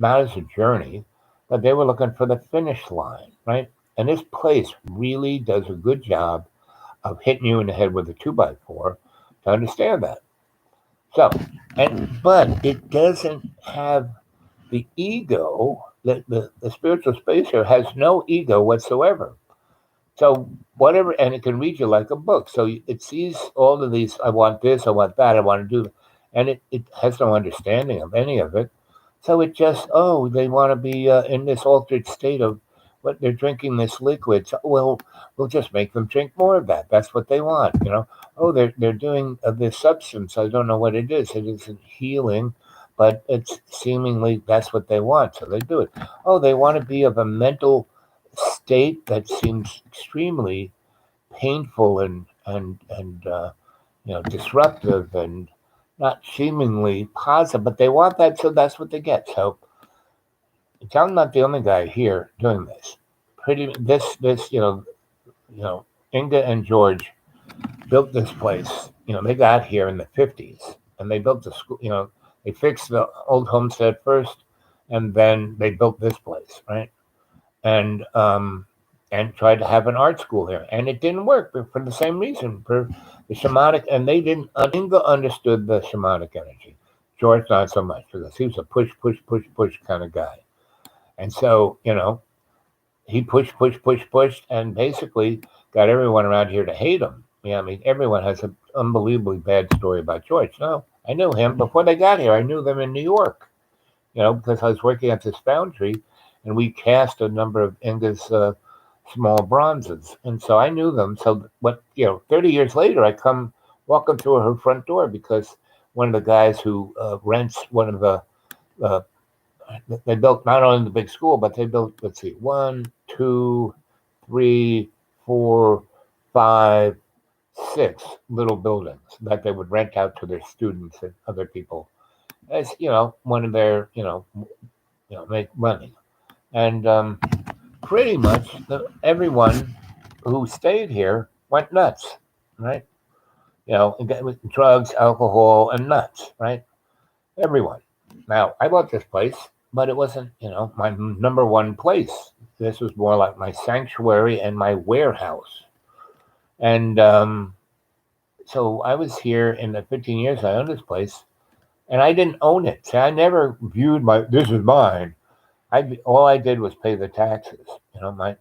B: not as a journey, but they were looking for the finish line, right? And this place really does a good job of hitting you in the head with a 2x4 to understand that. So, but it doesn't have the ego. The spiritual space here has no ego whatsoever. So whatever, and it can read you like a book. So it sees all of these. I want this. I want that. I want to do, and it has no understanding of any of it. So it just, they want to be in this altered state of what they're drinking this liquid. So, well, we'll just make them drink more of that. That's what they want, Oh, they're doing this substance. I don't know what it is. It isn't healing, but it's seemingly that's what they want. So they do it. Oh, they want to be of a mental state that seems extremely painful and disruptive and not seemingly positive, but they want that, so that's what they get. So I'm not the only guy here doing this. Inga and George built this place. They got here in the 50s, and they built the school. They fixed the old homestead first, and then they built this place, right? And tried to have an art school here, and it didn't work for the same reason, for the shamanic, and they didn't. Inga understood the shamanic energy. George not so much, because he was a push, push, push, push kind of guy, and so he pushed, and basically got everyone around here to hate him. I mean, everyone has an unbelievably bad story about George. No, I knew him before they got here. I knew them in New York, because I was working at this foundry, and we cast a number of Inga's small bronzes, and so I knew them. So, 30 years later, I come walking through her front door because one of the guys who rents one of the they built not only the big school, but they built, let's see, 1, 2, 3, 4, 5, 6 little buildings that they would rent out to their students and other people as one of their make money. And pretty much everyone who stayed here went nuts, right? With drugs, alcohol, and nuts, right? Everyone. Now, I bought this place, but it wasn't, my number one place. This was more like my sanctuary and my warehouse. And so I was here in the 15 years I owned this place, and I didn't own it. So I never viewed this is mine. All I did was pay the taxes.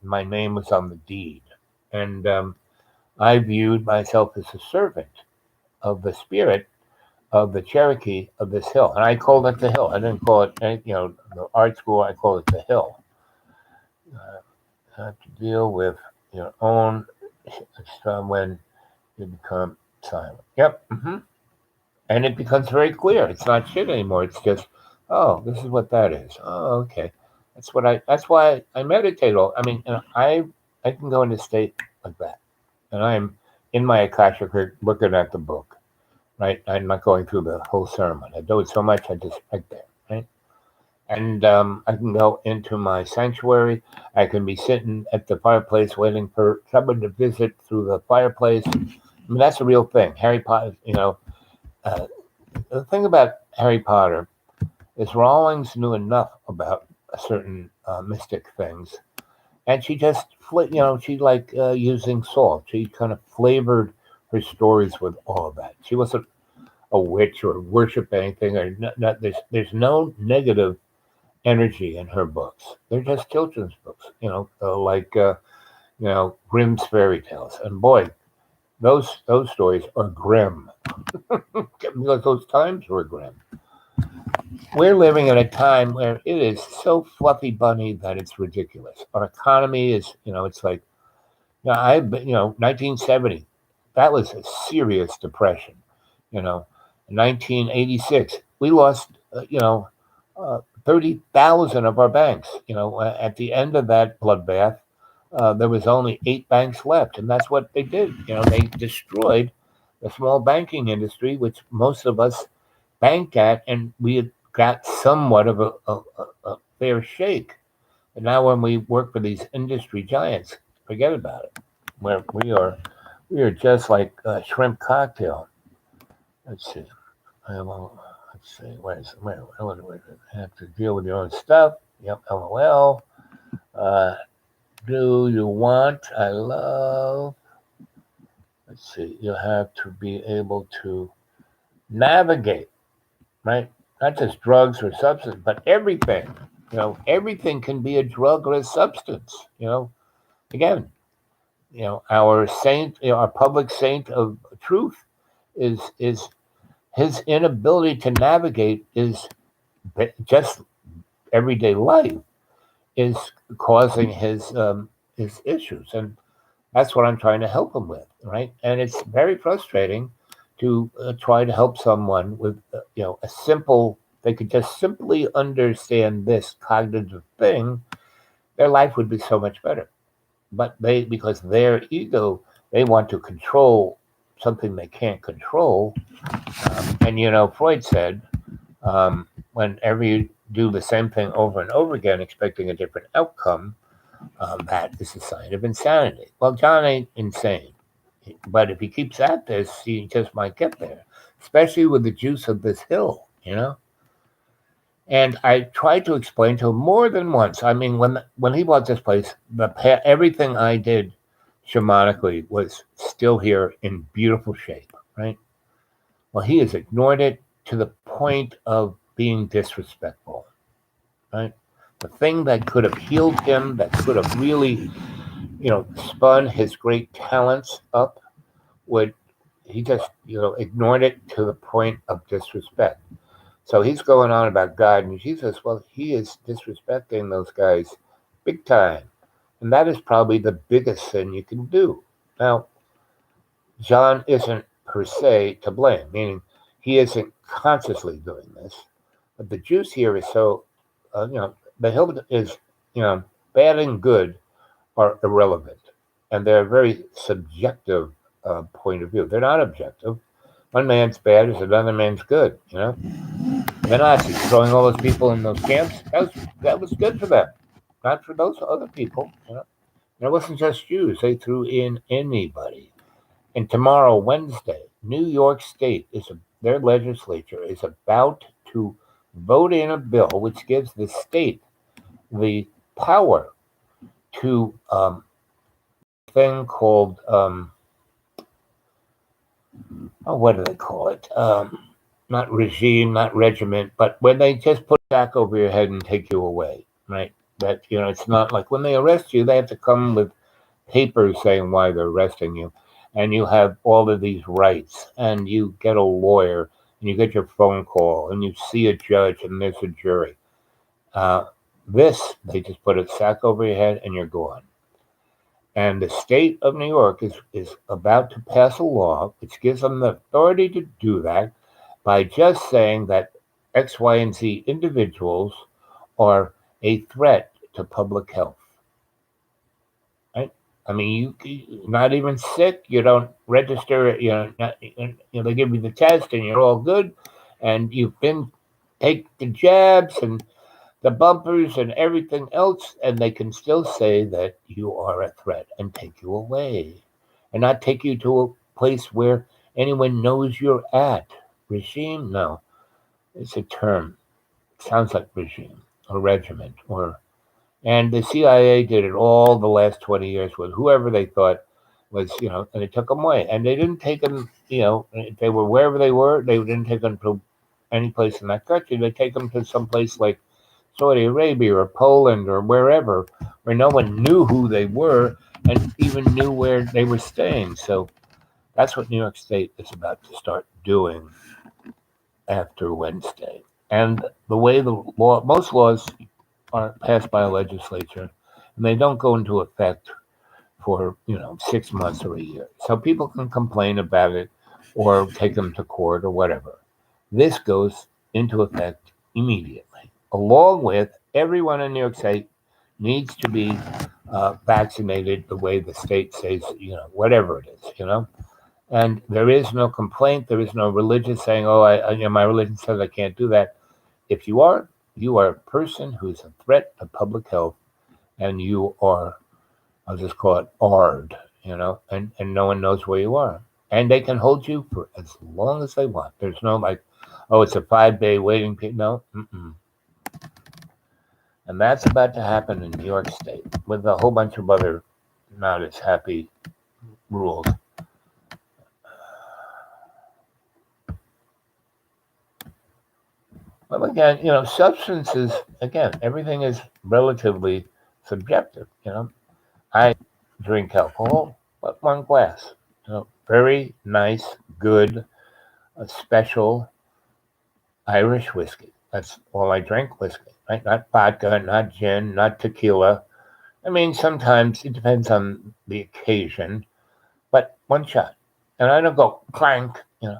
B: My name was on the deed, and I viewed myself as a servant of the spirit of the Cherokee of this hill, and I called it the hill. I didn't call it, the art school. I called it the hill. Have to deal with your own when you become silent. Yep. Mm-hmm. And it becomes very clear. It's not shit anymore. It's just, oh, this is what that is. Oh, okay. That's why I meditate I mean, I can go into state like that. And I'm in my Akashic looking at the book, right? I'm not going through the whole ceremony. I do it so much, I just right there, right? And I can go into my sanctuary. I can be sitting at the fireplace waiting for someone to visit through the fireplace. I mean, that's a real thing. Harry Potter, the thing about Harry Potter is Rawlings knew enough about certain mystic things, and she just, she like using salt. She kind of flavored her stories with all of that. She wasn't a witch or worship anything, or there's no negative energy in her books. They're just children's books, like Grimm's fairy tales. And boy, those stories are grim because those times were grim. We're living in a time where it is so fluffy bunny that it's ridiculous. Our economy is, it's like, 1970, that was a serious depression. You know, 1986, we lost, 30,000 of our banks. At the end of that bloodbath, there was only 8 banks left, and that's what they did. They destroyed the small banking industry, which most of us banked at, and we had got somewhat of a fair shake. And now, when we work for these industry giants, forget about it. Where we are just like a shrimp cocktail. Let's see. Let's see. Where have to deal with your own stuff? Yep. LOL. Do you want? I love. Let's see. You have to be able to navigate, right? Not just drugs or substance, but everything. Everything can be a drug or a substance. Again, our saint, our public saint of truth, is his inability to navigate is just everyday life is causing his issues, and that's what I'm trying to help him with, right? And it's very frustrating to try to help someone with a simple. They could just simply understand this cognitive thing, their life would be so much better. But because their ego, they want to control something they can't control. And Freud said, whenever you do the same thing over and over again, expecting a different outcome, that is a sign of insanity. Well, John ain't insane, but if he keeps at this, he just might get there, especially with the juice of this hill. And I tried to explain to him more than once. I mean, when he bought this place, everything I did shamanically was still here in beautiful shape, right? Well, he has ignored it to the point of being disrespectful, right? The thing that could have healed him, that could have really, spun his great talents up, would he just, ignored it to the point of disrespect. So he's going on about God and Jesus. Well, he is disrespecting those guys big time. And that is probably the biggest sin you can do. Now, John isn't per se to blame, meaning he isn't consciously doing this. But the juice here is so, the hill is, bad and good are irrelevant. And they're a very subjective point of view. They're not objective. One man's bad is another man's good, The Nazis throwing all those people in those camps, that was good for them, not for those other people. And it wasn't just Jews; they threw in anybody. And tomorrow, Wednesday, New York State their legislature is about to vote in a bill which gives the state the power to thing called what do they call it? Not regime, not regiment, but when they just put a sack over your head and take you away, right? That it's not like when they arrest you, they have to come with papers saying why they're arresting you, and you have all of these rights, and you get a lawyer, and you get your phone call, and you see a judge, and there's a jury. They just put a sack over your head, and you're gone. And the state of New York is about to pass a law which gives them the authority to do that by just saying that X, Y, and Z individuals are a threat to public health. Right? I mean, you're not even sick. You don't register. They give you the test, and you're all good. And you've take the jabs and the bumpers and everything else, and they can still say that you are a threat and take you away, and not take you to a place where anyone knows you're at. Regime? No, it's a term. sounds like regime or regiment and the CIA did it all the last 20 years with whoever they thought was, and they took them away. And they didn't take them, if they were wherever they were, they didn't take them to any place in that country. They take them to some place like Saudi Arabia or Poland or wherever, where no one knew who they were and even knew where they were staying. So that's what New York State is about to start doing after Wednesday. And the way most laws are passed by a legislature, and they don't go into effect for 6 months or a year. So people can complain about it or take them to court or whatever. This goes into effect immediately, along with everyone in New York State needs to be vaccinated the way the state says, whatever it is, And there is no complaint. There is no religious saying, "Oh, my religion says I can't do that." If you are a person who's a threat to public health, and you are, I'll just call it ARD, and no one knows where you are. And they can hold you for as long as they want. There's no it's a 5-day waiting period. No. Mm-mm. And that's about to happen in New York State with a whole bunch of other not as happy rules. Well, again, substances, again, everything is relatively subjective. I drink alcohol, but one glass. Very nice, good, special Irish whiskey. That's all I drink, whiskey, right? Not vodka, not gin, not tequila. I mean, sometimes it depends on the occasion, but one shot. And I don't go clank,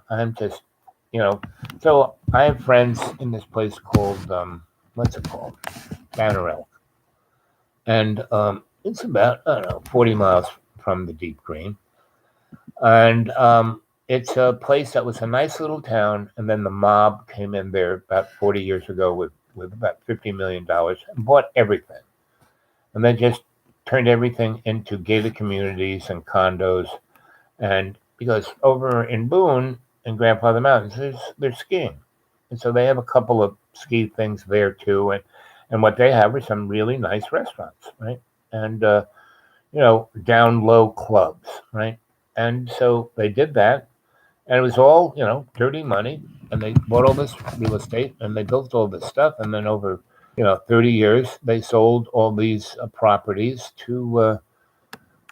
B: I'm just, so I have friends in this place called, what's it called? Banner Elk. And it's about, 40 miles from the Deep Green. And it's a place that was a nice little town. And then the mob came in there about 40 years ago with about $50 million and bought everything. And then just turned everything into gated communities and condos. And because over in Boone and Grandfather Mountains, there's skiing. And so they have a couple of ski things there too. And what they have are some really nice restaurants, right? And, down low clubs, right? And so they did that. And it was all, dirty money. And they bought all this real estate and they built all this stuff. And then over, 30 years, they sold all these properties to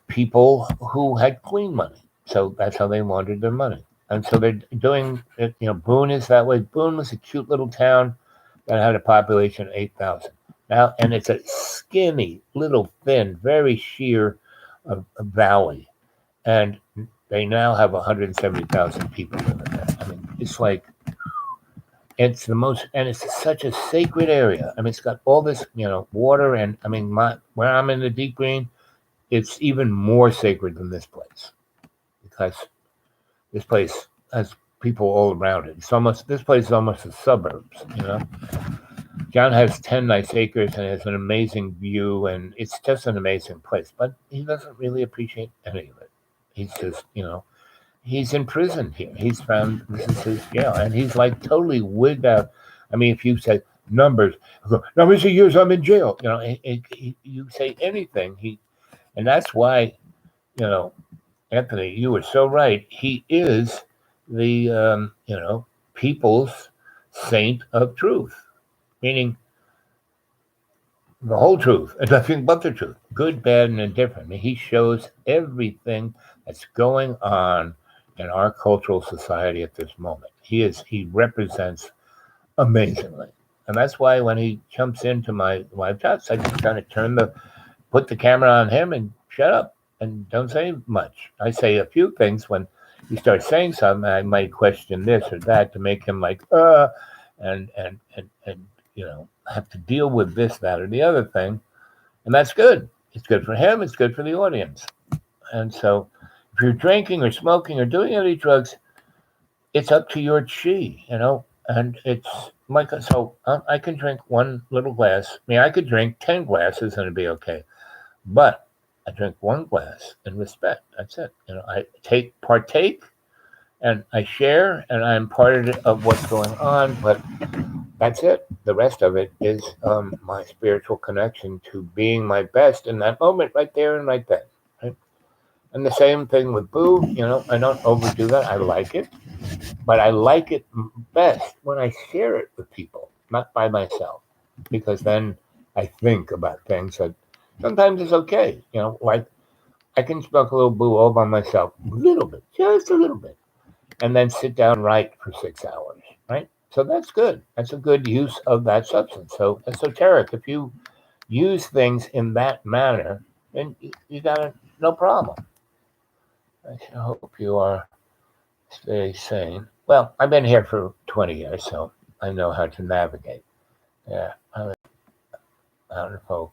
B: people who had clean money. So that's how they laundered their money. And so they're doing it, Boone is that way. Boone was a cute little town that had a population of 8,000. Now, and it's a skinny, little, thin, very sheer valley. And they now have 170,000 people living there. I mean, it's like, it's the most, and it's such a sacred area. I mean, it's got all this, water. And I mean, where I'm in the Deep Green, it's even more sacred than this place because this place has people all around it. This place is almost the suburbs, John has 10 nice acres and has an amazing view, and it's just an amazing place. But he doesn't really appreciate any of it. He's just, he's in prison here. He's found this is his jail, and he's like totally wigged out. I mean, if you say numbers of years I'm in jail, you say anything, and that's why, Anthony, you were so right. He is the, people's saint of truth. Meaning the whole truth and nothing but the truth, good, bad, and indifferent. I mean, he shows everything that's going on in our cultural society at this moment. He represents amazingly. And that's why when he jumps into my shots, I just kind of put the camera on him and shut up and don't say much. I say a few things when he starts saying something, I might question this or that to make him like, and have to deal with this, that, or the other thing. And that's good. It's good for him. It's good for the audience. And so if you're drinking or smoking or doing any drugs, it's up to your chi, and it's like, so I can drink one little glass. I mean, I could drink 10 glasses and it'd be okay. But I drink one glass in respect. That's it. I partake and I share and I'm part of what's going on, but that's it. The rest of it is my spiritual connection to being my best in that moment, right there and right then. Right? And the same thing with Boo. I don't overdo that. I like it, but I like it best when I share it with people, not by myself, because then I think about things that sometimes it's okay. Like I can smoke a little Boo all by myself, a little bit, just a little bit, and then sit down and write for 6 hours, right? So that's good. That's a good use of that substance. So esoteric, if you use things in that manner, then you got no problem. I should hope you are stay sane. Well, I've been here for 20 years, so I know how to navigate. Yeah, other folk,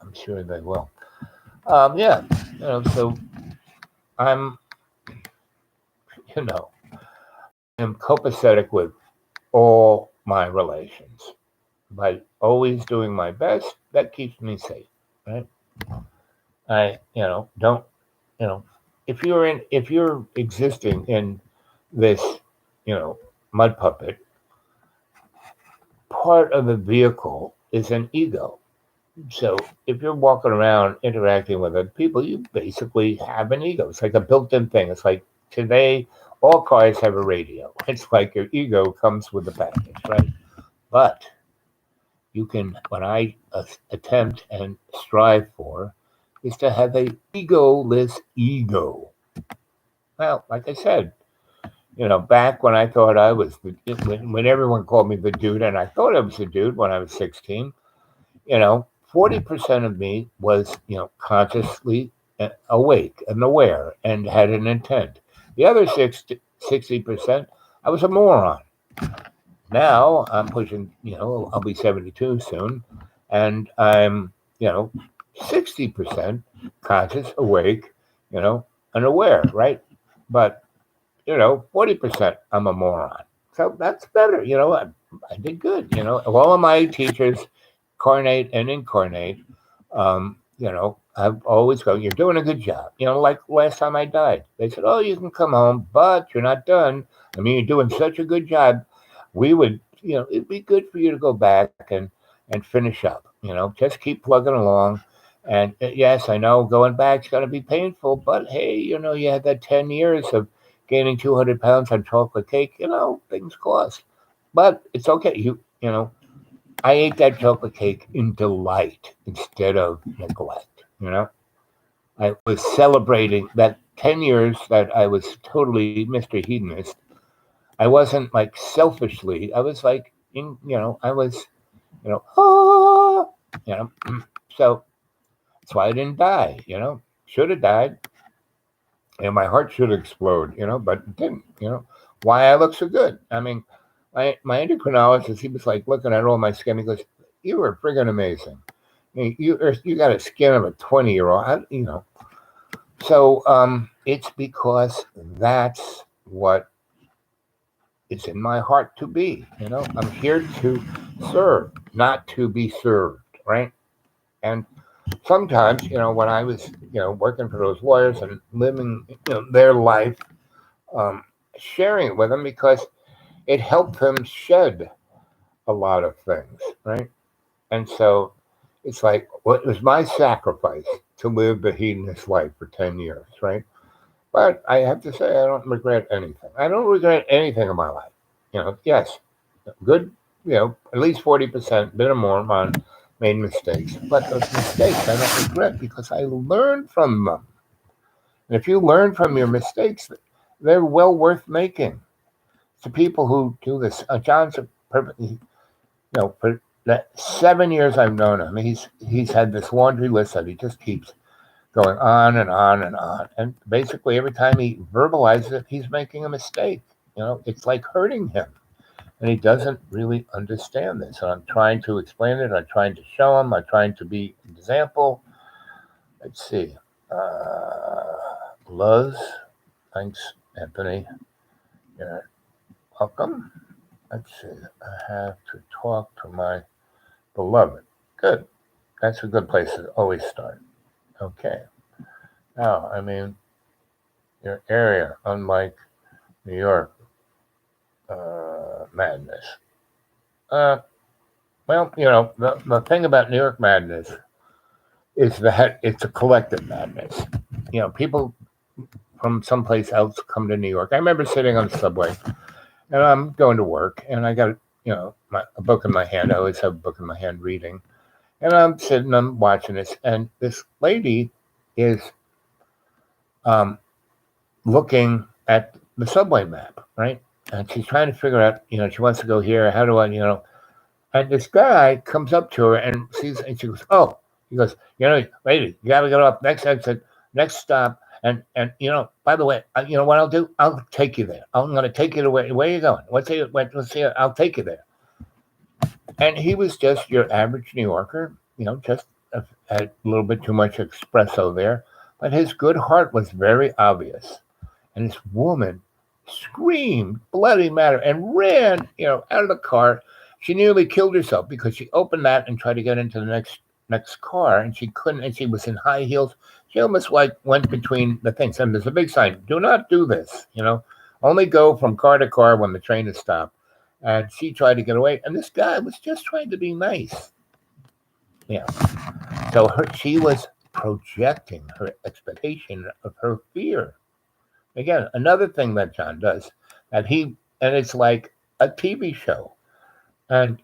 B: I'm sure they will. Yeah, so I'm, you know, I'm copacetic with all my relations. By always doing my best, that keeps me safe, right? Don't, you know, if you're existing in this, you know, mud puppet, part of the vehicle is an ego. So if you're walking around interacting with other people, you basically have an ego. It's like a built-in thing. It's like today, all cars have a radio. It's like your ego comes with the package, right? But you can, what I attempt and strive for, is to have a egoless ego. Well, like I said, back when I thought I was when everyone called me the dude, and I thought I was the dude when I was 16, 40% of me was, consciously awake and aware and had an intent. The other 60%, I was a moron. Now I'm pushing, I'll be 72 soon, and I'm, 60% conscious, awake, and aware, right? But 40% I'm a moron. So that's better. I did good. All of my teachers, carnate and incarnate, I've always go, you're doing a good job. Like last time I died, they said, oh, you can come home, but you're not done. I mean, you're doing such a good job. We would, it'd be good for you to go back and finish up. Just keep plugging along. And yes, I know going back's going to be painful, but hey, you had that 10 years of gaining 200 pounds on chocolate cake. Things cost, but it's okay. I ate that chocolate cake in delight instead of neglect. I was celebrating that 10 years that I was totally Mr. Hedonist. I wasn't like selfishly. I was like, I was, ah, you know. So that's why I didn't die. Should have died. My heart should explode. But it didn't. Why I look so good. I mean, my endocrinologist, he was like looking at all my skin. He goes, "You were friggin' amazing. You got a skin of a 20-year-old." So it's because that's what is in my heart to be. I'm here to serve, not to be served, right? And sometimes, when I was, working for those lawyers and living, their life, um, sharing it with them because it helped them shed a lot of things, right? And so it's like, what was my sacrifice to live the hedonist life for 10 years, right? But I have to say, I don't regret anything. I don't regret anything in my life. Yes, good, at least 40%, bit or more, on made mistakes. But those mistakes I don't regret because I learned from them. And if you learn from your mistakes, they're well worth making. To people who do this, John's a perfect, for the 7 years I've known him, he's had this laundry list that he just keeps going on and on and on. And basically, every time he verbalizes it, he's making a mistake. It's like hurting him. And he doesn't really understand this. And I'm trying to explain it. I'm trying to show him. I'm trying to be an example. Let's see. Luz, thanks, Anthony. You're welcome. Let's see. I have to talk to my beloved. Good. That's a good place to always start. Okay. Now, I mean, your area, unlike New York, madness. Well, the thing about New York Madness is that it's a collective madness. People from someplace else come to New York. I remember sitting on the subway, and I'm going to work, and I got a book in my hand. I always have a book in my hand reading, and I'm sitting, I'm watching this, and this lady is um, looking at the subway map, right? And she's trying to figure out, she wants to go here. How do I. And this guy comes up to her and sees, and she goes, "Oh," he goes, "Lady, you got to get off next exit, next stop, and by the way, what I'll do? I'll take you there. I'm going to take you to where are you going? Let's see. I'll take you there." And he was just your average New Yorker, just had a little bit too much espresso there, but his good heart was very obvious. And this woman screamed bloody matter and ran, out of the car. She nearly killed herself because she opened that and tried to get into the next car, and she couldn't, and she was in high heels. She almost went between the things. And there's a big sign, "Do not do this," only go from car to car when the train is stopped. And she tried to get away, and this guy was just trying to be nice. Yeah. So she was projecting her expectation of her fear. Again, another thing that John does, and it's like a TV show. And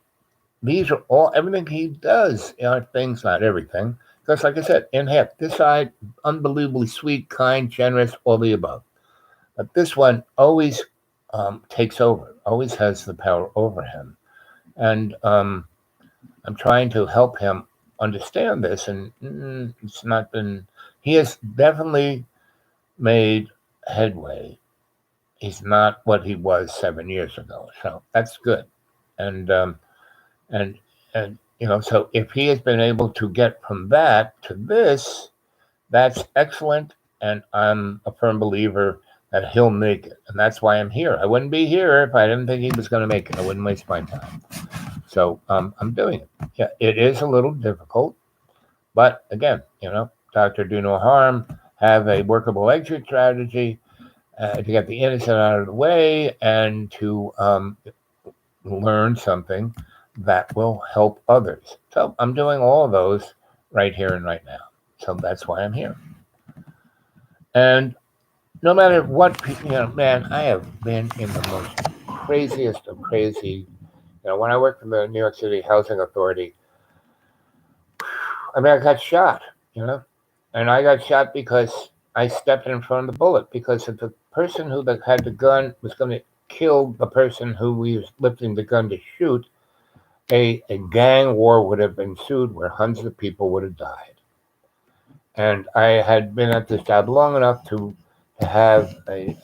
B: these are everything he does are things, not everything. Because, like I said, in half, this side, unbelievably sweet, kind, generous, all the above. But this one always takes over, always has the power over him. And I'm trying to help him understand this. And it's not been, he has definitely made headway. He's not what he was 7 years ago. So that's good. And so if he has been able to get from that to this, that's excellent. And I'm a firm believer that he'll make it. And that's why I'm here. I wouldn't be here if I didn't think he was going to make it. I wouldn't waste my time. So I'm doing it. Yeah, it is a little difficult. But again, doctor do no harm, have a workable exit strategy to get the innocent out of the way and to learn something that will help others. So I'm doing all of those right here and right now. So that's why I'm here. And no matter what, man, I have been in the most craziest of crazy. When I worked for the New York City Housing Authority, I got shot, and I got shot because I stepped in front of the bullet, because if the person who had the gun was going to kill the person who was lifting the gun to shoot, a gang war would have ensued where hundreds of people would have died. And I had been at this job long enough to have a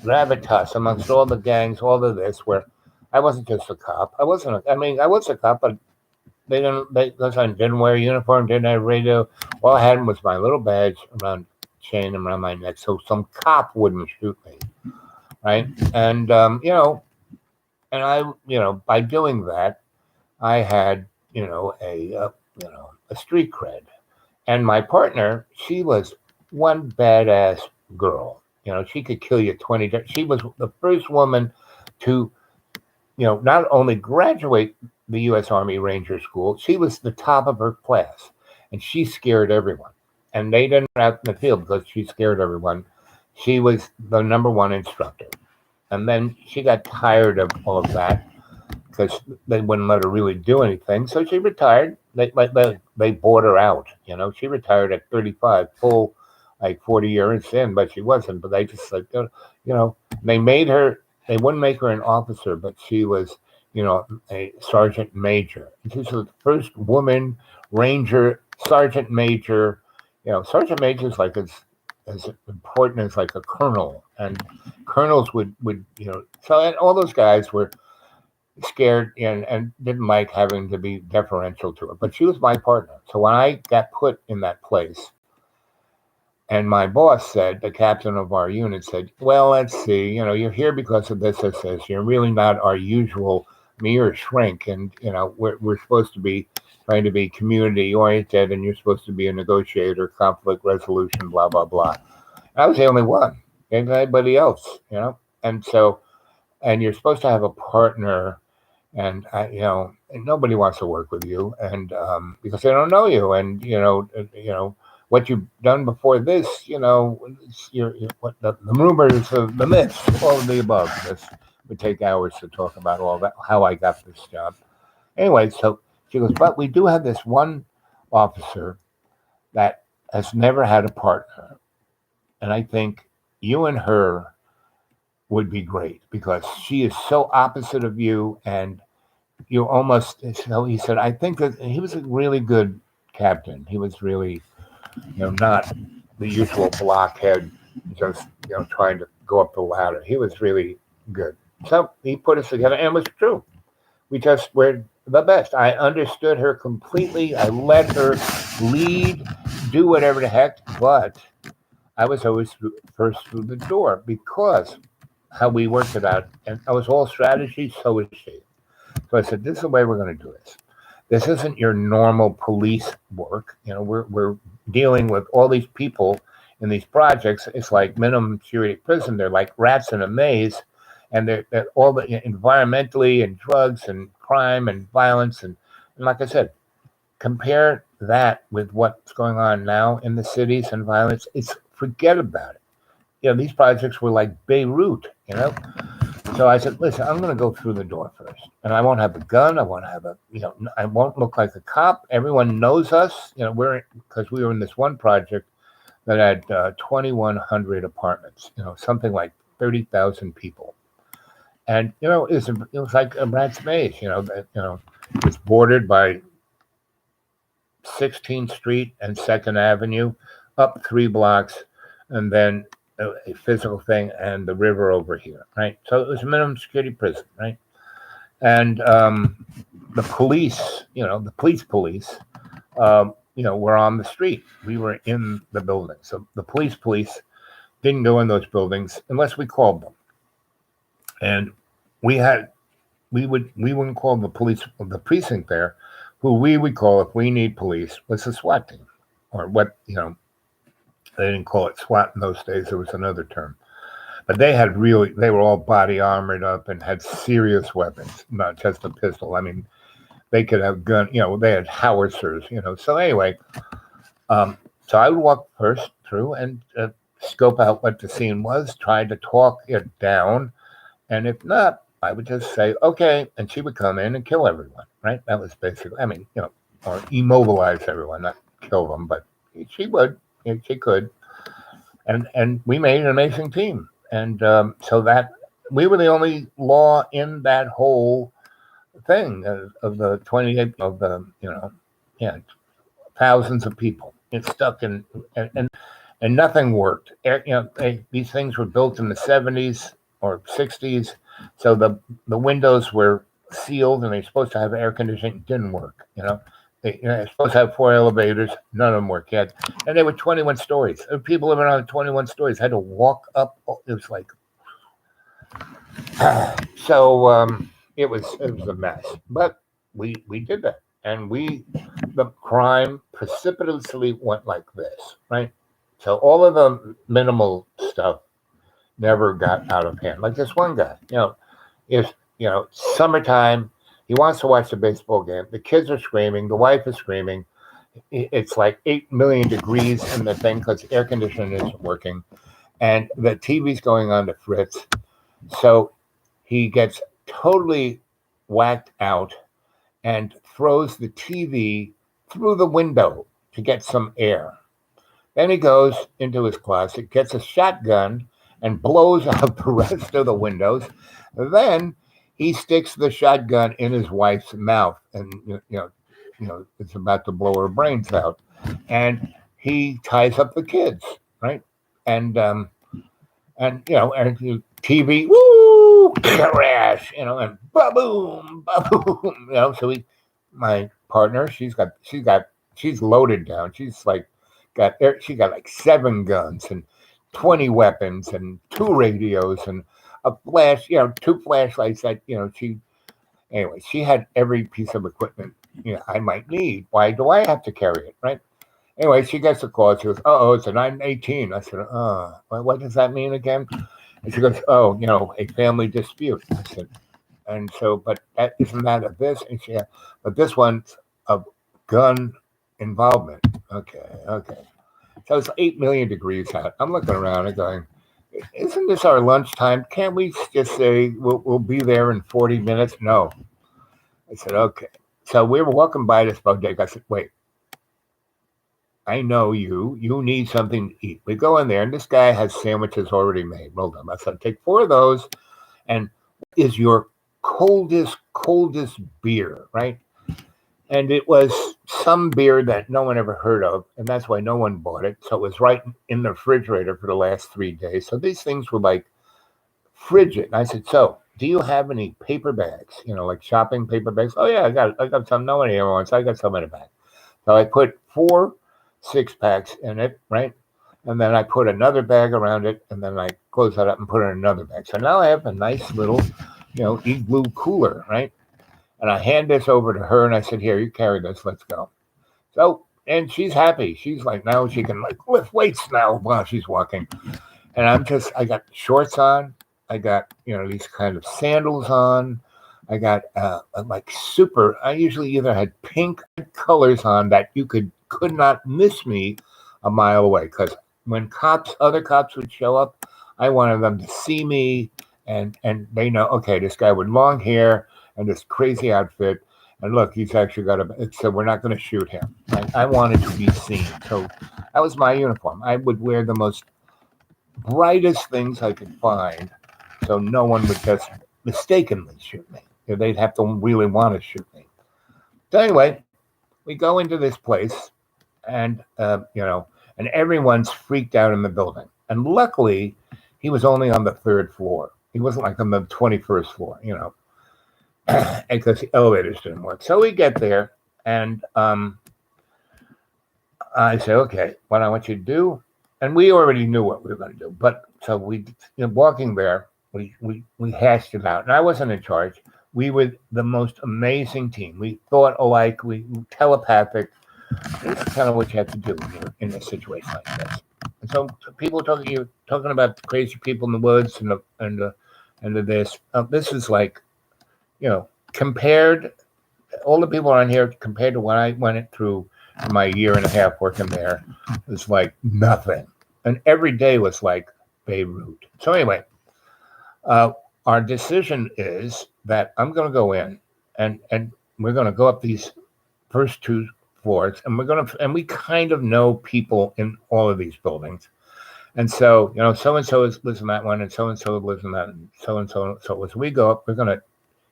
B: gravitas amongst all the gangs, all of this, where I wasn't just a cop. I was a cop, but because I didn't wear a uniform, didn't have radio. All I had was my little badge chain around my neck, so some cop wouldn't shoot me, right? And and I, by doing that, I had, a street cred. And my partner, she was one badass girl. She could kill you 20 times. She was the first woman to, not only graduate the U.S. Army Ranger School, she was the top of her class. And she scared everyone. And they didn't out in the field because she scared everyone. She was the number one instructor. And then she got tired of all of that because they wouldn't let her really do anything. So she retired. They bought her out. She retired at 35, full, like 40 years in, but she wasn't. But they just they made her. They wouldn't make her an officer, but she was, a sergeant major. And she was the first woman ranger, sergeant major. Sergeant major is like as important as like a colonel, and colonels would so, and all those guys were scared and didn't like having to be deferential to her, but she was my partner. So when I got put in that place, and my boss said, the captain of our unit said, "Well, let's see, you're here because of this. You're really not our usual mere shrink, and we're supposed to be trying to be community oriented, and you're supposed to be a negotiator, conflict resolution, blah blah blah." I was the only one. Anybody else, and so, and you're supposed to have a partner and and nobody wants to work with you, and because they don't know you, and what you've done before this, you're what the rumors of the myths, all of the above. This would take hours to talk about all that, how I got this job. Anyway, so she goes, but we do have this one officer that has never had a partner, and I think you and her would be great because she is so opposite of you, and you almost. So he said, I think that he was a really good captain. He was really, not the usual blockhead, just trying to go up the ladder. He was really good. So he put us together, and it was true. We just were the best. I understood her completely. I let her lead, do whatever the heck, but I was always first through the door because how we worked it out, and I was all strategy, so was she. So I said, this is the way we're going to do this. This isn't your normal police work. We're dealing with all these people in these projects. It's like minimum security prison. They're like rats in a maze, and they're all the environmentally and drugs and crime and violence and like I said, compare that with what's going on now in the cities and violence. It's forget about it. These projects were like Beirut. So I said, listen, I'm going to go through the door first. And I won't have a gun. I won't have I won't look like a cop. Everyone knows us. Because we were in this one project that had 2,100 apartments, something like 30,000 people. And, it was like a rat's maze, it's bordered by 16th Street and 2nd Avenue, up 3 blocks, and then a physical thing and the river over here, right? So it was a minimum security prison, right? And the police, the police, were on the street. We were in the building. So the police didn't go in those buildings unless we called them. And we wouldn't call the precinct there. Who we would call if we need police was the SWAT team, or what, they didn't call it SWAT in those days. There was another term. But they were all body armored up and had serious weapons, not just a pistol. I mean, they could have gun, they had howitzers, So anyway, so I would walk first through and scope out what the scene was, try to talk it down. And if not, I would just say, okay. And she would come in and kill everyone, right? That was basically, or immobilize everyone, not kill them, but she would. She could, and we made an amazing team, and so that we were the only law in that whole thing of the 28 of the thousands of people. It stuck in, and nothing worked. These things were built in the 70s or 60s, so the windows were sealed, and they're supposed to have air conditioning. Didn't work. They're supposed to have 4 elevators. None of them worked yet. And they were 21 stories. People living on 21 stories had to walk up. It was like, so it was a mess. But we did that. And the crime precipitously went like this, right? So all of the minimal stuff never got out of hand. Like this one guy, summertime, he wants to watch the baseball game. The kids are screaming. The wife is screaming. It's like 8 million degrees in the thing because air conditioning isn't working. And the TV's going on to Fritz. So he gets totally whacked out and throws the TV through the window to get some air. Then he goes into his closet, gets a shotgun, and blows out the rest of the windows. Then he sticks the shotgun in his wife's mouth, and it's about to blow her brains out. And he ties up the kids, right? And and TV, woo, crash, and ba-boom, ba-boom, So my partner, she's loaded down. She's like she got like 7 guns and 20 weapons and 2 radios and a flash, 2 flashlights that, she had every piece of equipment, I might need. Why do I have to carry it, right? Anyway, she gets a call. She goes, it's a 918. I said, what does that mean again? And she goes, a family dispute. I said, And so, but that isn't that of this? And she, but this one's of gun involvement. Okay. So it's 8 million degrees out. I'm looking around and going, isn't this our lunchtime? Can't we just say we'll be there in 40 minutes? No. I said, okay. So we were walking by this bodega. I said, wait, I know you. You need something to eat. We go in there, and this guy has sandwiches already made. Rolled them. I said, take 4 of those. And what is your coldest beer, right? And it was some beer that no one ever heard of, and that's why no one bought it. So it was right in the refrigerator for the last 3 days. So these things were like frigid. And I said, so do you have any paper bags? Like shopping paper bags? Oh yeah, I got some. No one here wants. I got some in the bag. So I put 4 6-packs in it, right? And then I put another bag around it, and then I close that up and put it in another bag. So now I have a nice little, igloo cooler, right? And I hand this over to her, and I said, here, you carry this. Let's go. So, and she's happy. She's like, now she can lift weights now while she's walking. And I got shorts on. I got, these kind of sandals on. I got I usually either had pink colors on that you could not miss me a mile away. Because when other cops would show up, I wanted them to see me and they know, okay, this guy with long hair and this crazy outfit. And look, he's actually so we're not going to shoot him. I wanted to be seen. So that was my uniform. I would wear the most brightest things I could find so no one would just mistakenly shoot me. They'd have to really want to shoot me. So anyway, we go into this place and, and everyone's freaked out in the building. And luckily, he was only on the 3rd floor. He wasn't like on the 21st floor, because the elevators didn't work. So we get there, and I say, okay, what I want you to do, and we already knew what we were going to do. But so we, walking there, we hashed it out. And I wasn't in charge. We were the most amazing team. We thought alike. We telepathic. This is kind of what you have to do in a situation like this. And so people talking about crazy people in the woods and the this. This is like, compared, all the people on here compared to what I went through in my 1.5 years working there, was like nothing. And every day was like Beirut. So anyway, our decision is that I'm going to go in and we're going to go up these first 2 floors, and we kind of know people in all of these buildings. And so, so-and-so lives in that one, and so-and-so lives in that, and so-and-so. So as we go up, we're going to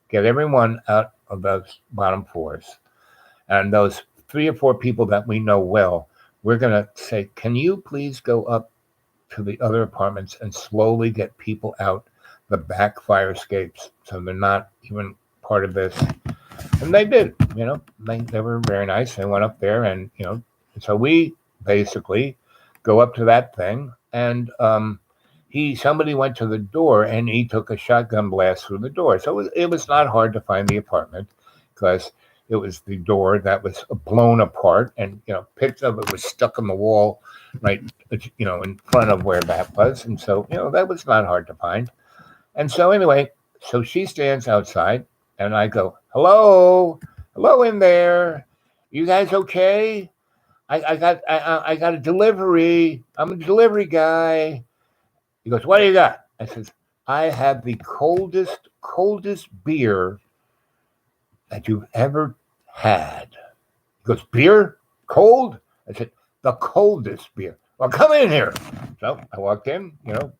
B: get everyone out of those bottom floors. And those 3 or 4 people that we know well, we're going to say, can you please go up to the other apartments and slowly get people out the back fire escapes so they're not even part of this? And they did, they were very nice. They went up there and, so we basically go up to that thing, and somebody went to the door and he took a shotgun blast through the door. So it was not hard to find the apartment because it was the door that was blown apart, and picture of it was stuck on the wall right in front of where that was. And so that was not hard to find. And so anyway, so she stands outside, and I go, hello in there, you guys okay? I got a delivery. I'm a delivery guy. He goes, what do you got? I says, I have the coldest beer that you've ever had. He goes, beer? Cold? I said, the coldest beer. Well, come in here. So I walked in,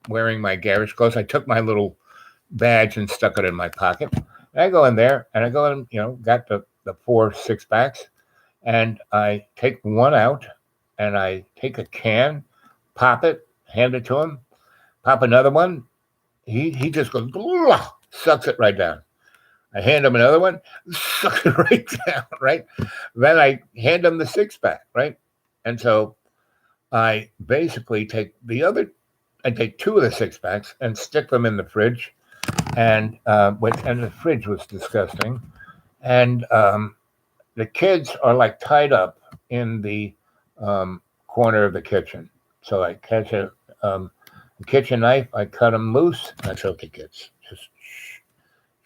B: wearing my garish clothes. I took my little badge and stuck it in my pocket. And I go in there, and I go and, got the 4 6-packs, and I take one out, and I take a can, pop it, hand it to him, pop another one. He just goes, sucks it right down. I hand him another one, sucks it right down, right? Then I hand him the 6-pack, right? And so I basically take 2 of the 6-packs and stick them in the fridge. And the fridge was disgusting. And the kids are like tied up in the corner of the kitchen. So I catch a kitchen knife, I cut them loose. That's okay, kids.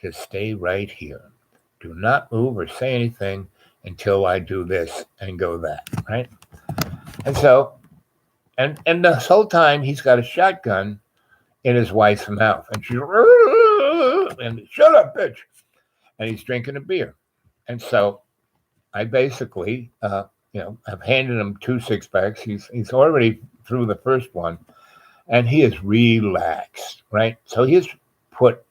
B: just stay right here. Do not move or say anything until I do this and go that, right? And so, and this whole time he's got a shotgun in his wife's mouth, and she's and shut up, bitch, and he's drinking a beer, and so I basically, I've handed him 2 6-packs. He's already through the first one, and he is relaxed, right? So he's put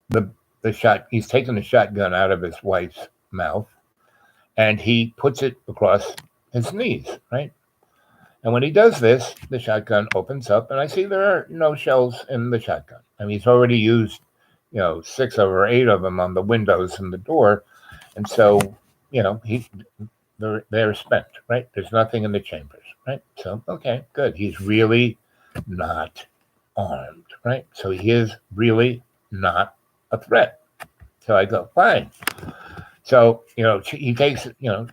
B: the shot. He's taken the shotgun out of his wife's mouth, and he puts it across his knees, right? And when he does this, the shotgun opens up, and I see there are no shells in the shotgun. I mean, he's already used, 6 or 8 of them on the windows and the door, and so they're spent, right? There's nothing in the chambers, right? So okay, good. He's really not armed, right? So he is really not a threat. So I go, fine. So he takes,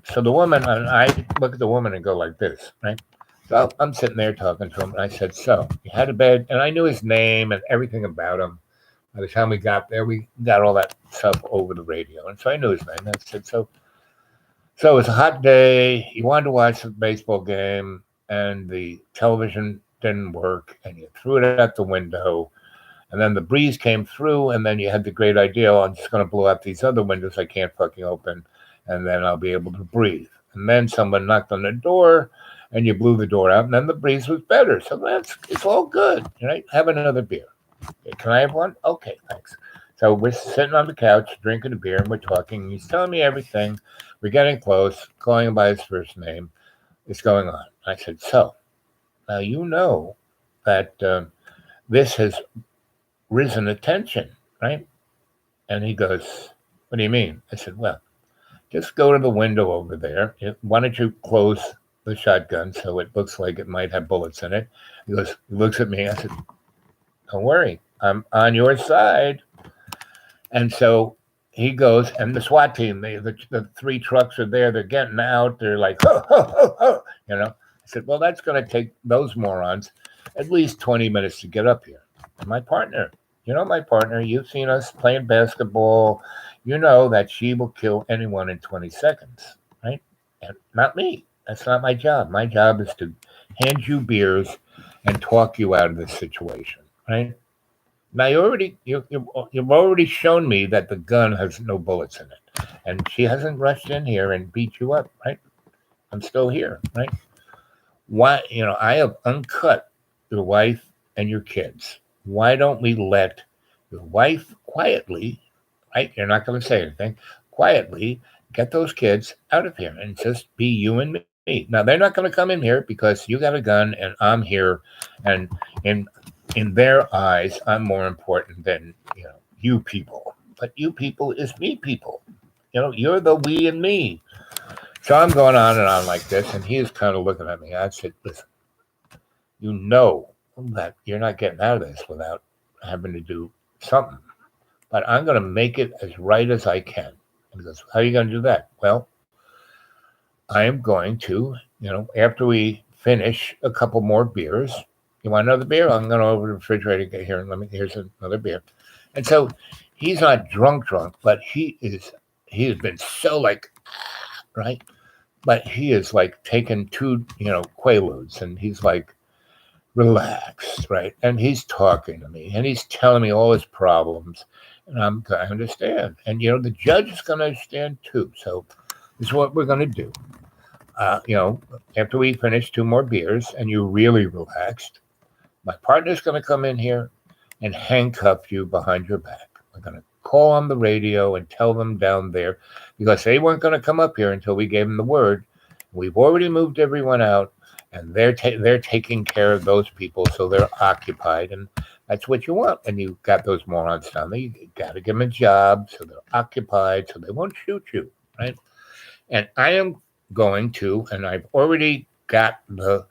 B: so the woman, and I look at the woman and go like this, right? So I'm sitting there talking to him, and I said, so you had a bed, and I knew his name and everything about him. By the time we got there, we got all that stuff over the radio, and so I knew his name. I said, so it's a hot day. You wanted to watch the baseball game, and the television didn't work, and you threw it out the window, and then the breeze came through, and then you had the great idea, I'm just going to blow out these other windows I can't fucking open, and then I'll be able to breathe. And then someone knocked on the door, and you blew the door out, and then the breeze was better. So it's all good, right? Have another beer. Can I have one? Okay, thanks. So we're sitting on the couch, drinking a beer, and we're talking. He's telling me everything. We're getting close, calling him by his first name. It's going on. I said, so now you know that this has risen attention, right? And he goes, what do you mean? I said, well, just go to the window over there. Why don't you close the shotgun so it looks like it might have bullets in it? He looks at me. I said, don't worry, I'm on your side. And so he goes, and the SWAT team, the 3 trucks are there. They're getting out. They're like, ho, ho, ho, ho. I said, well, that's going to take those morons at least 20 minutes to get up here. And my partner, you've seen us playing basketball. You know that she will kill anyone in 20 seconds, right? And not me. That's not my job. My job is to hand you beers and talk you out of this situation, right? Now you've already shown me that the gun has no bullets in it, and she hasn't rushed in here and beat you up, right? I'm still here, right? Why? I have uncut your wife and your kids. Why don't we let your wife quietly, right? You're not going to say anything. Quietly get those kids out of here and just be you and me. Now they're not going to come in here because you got a gun and I'm here, and in their eyes, I'm more important than you people. But you people is me people. You're the we and me. So I'm going on and on like this, and he is kind of looking at me. I said, listen, you know that you're not getting out of this without having to do something. But I'm going to make it as right as I can. And he goes, how are you going to do that? Well, I am going to, after we finish a couple more beers. You want another beer? I'm going over to the refrigerator, get here, and here's another beer. And so he's not drunk, but he has been so like, right? But he is like taking 2, Quaaludes, and he's like relaxed, right? And he's talking to me, and he's telling me all his problems, and I understand. And, the judge is going to understand too. So this is what we're going to do. After we finish 2 more beers and you're really relaxed, my partner's going to come in here and handcuff you behind your back. We're going to call on the radio and tell them down there, because they weren't going to come up here until we gave them the word. We've already moved everyone out, and they're taking care of those people, so they're occupied, and that's what you want. And you got those morons down there. You got to give them a job, so they're occupied, so they won't shoot you, right? And I am going to, and I've already got the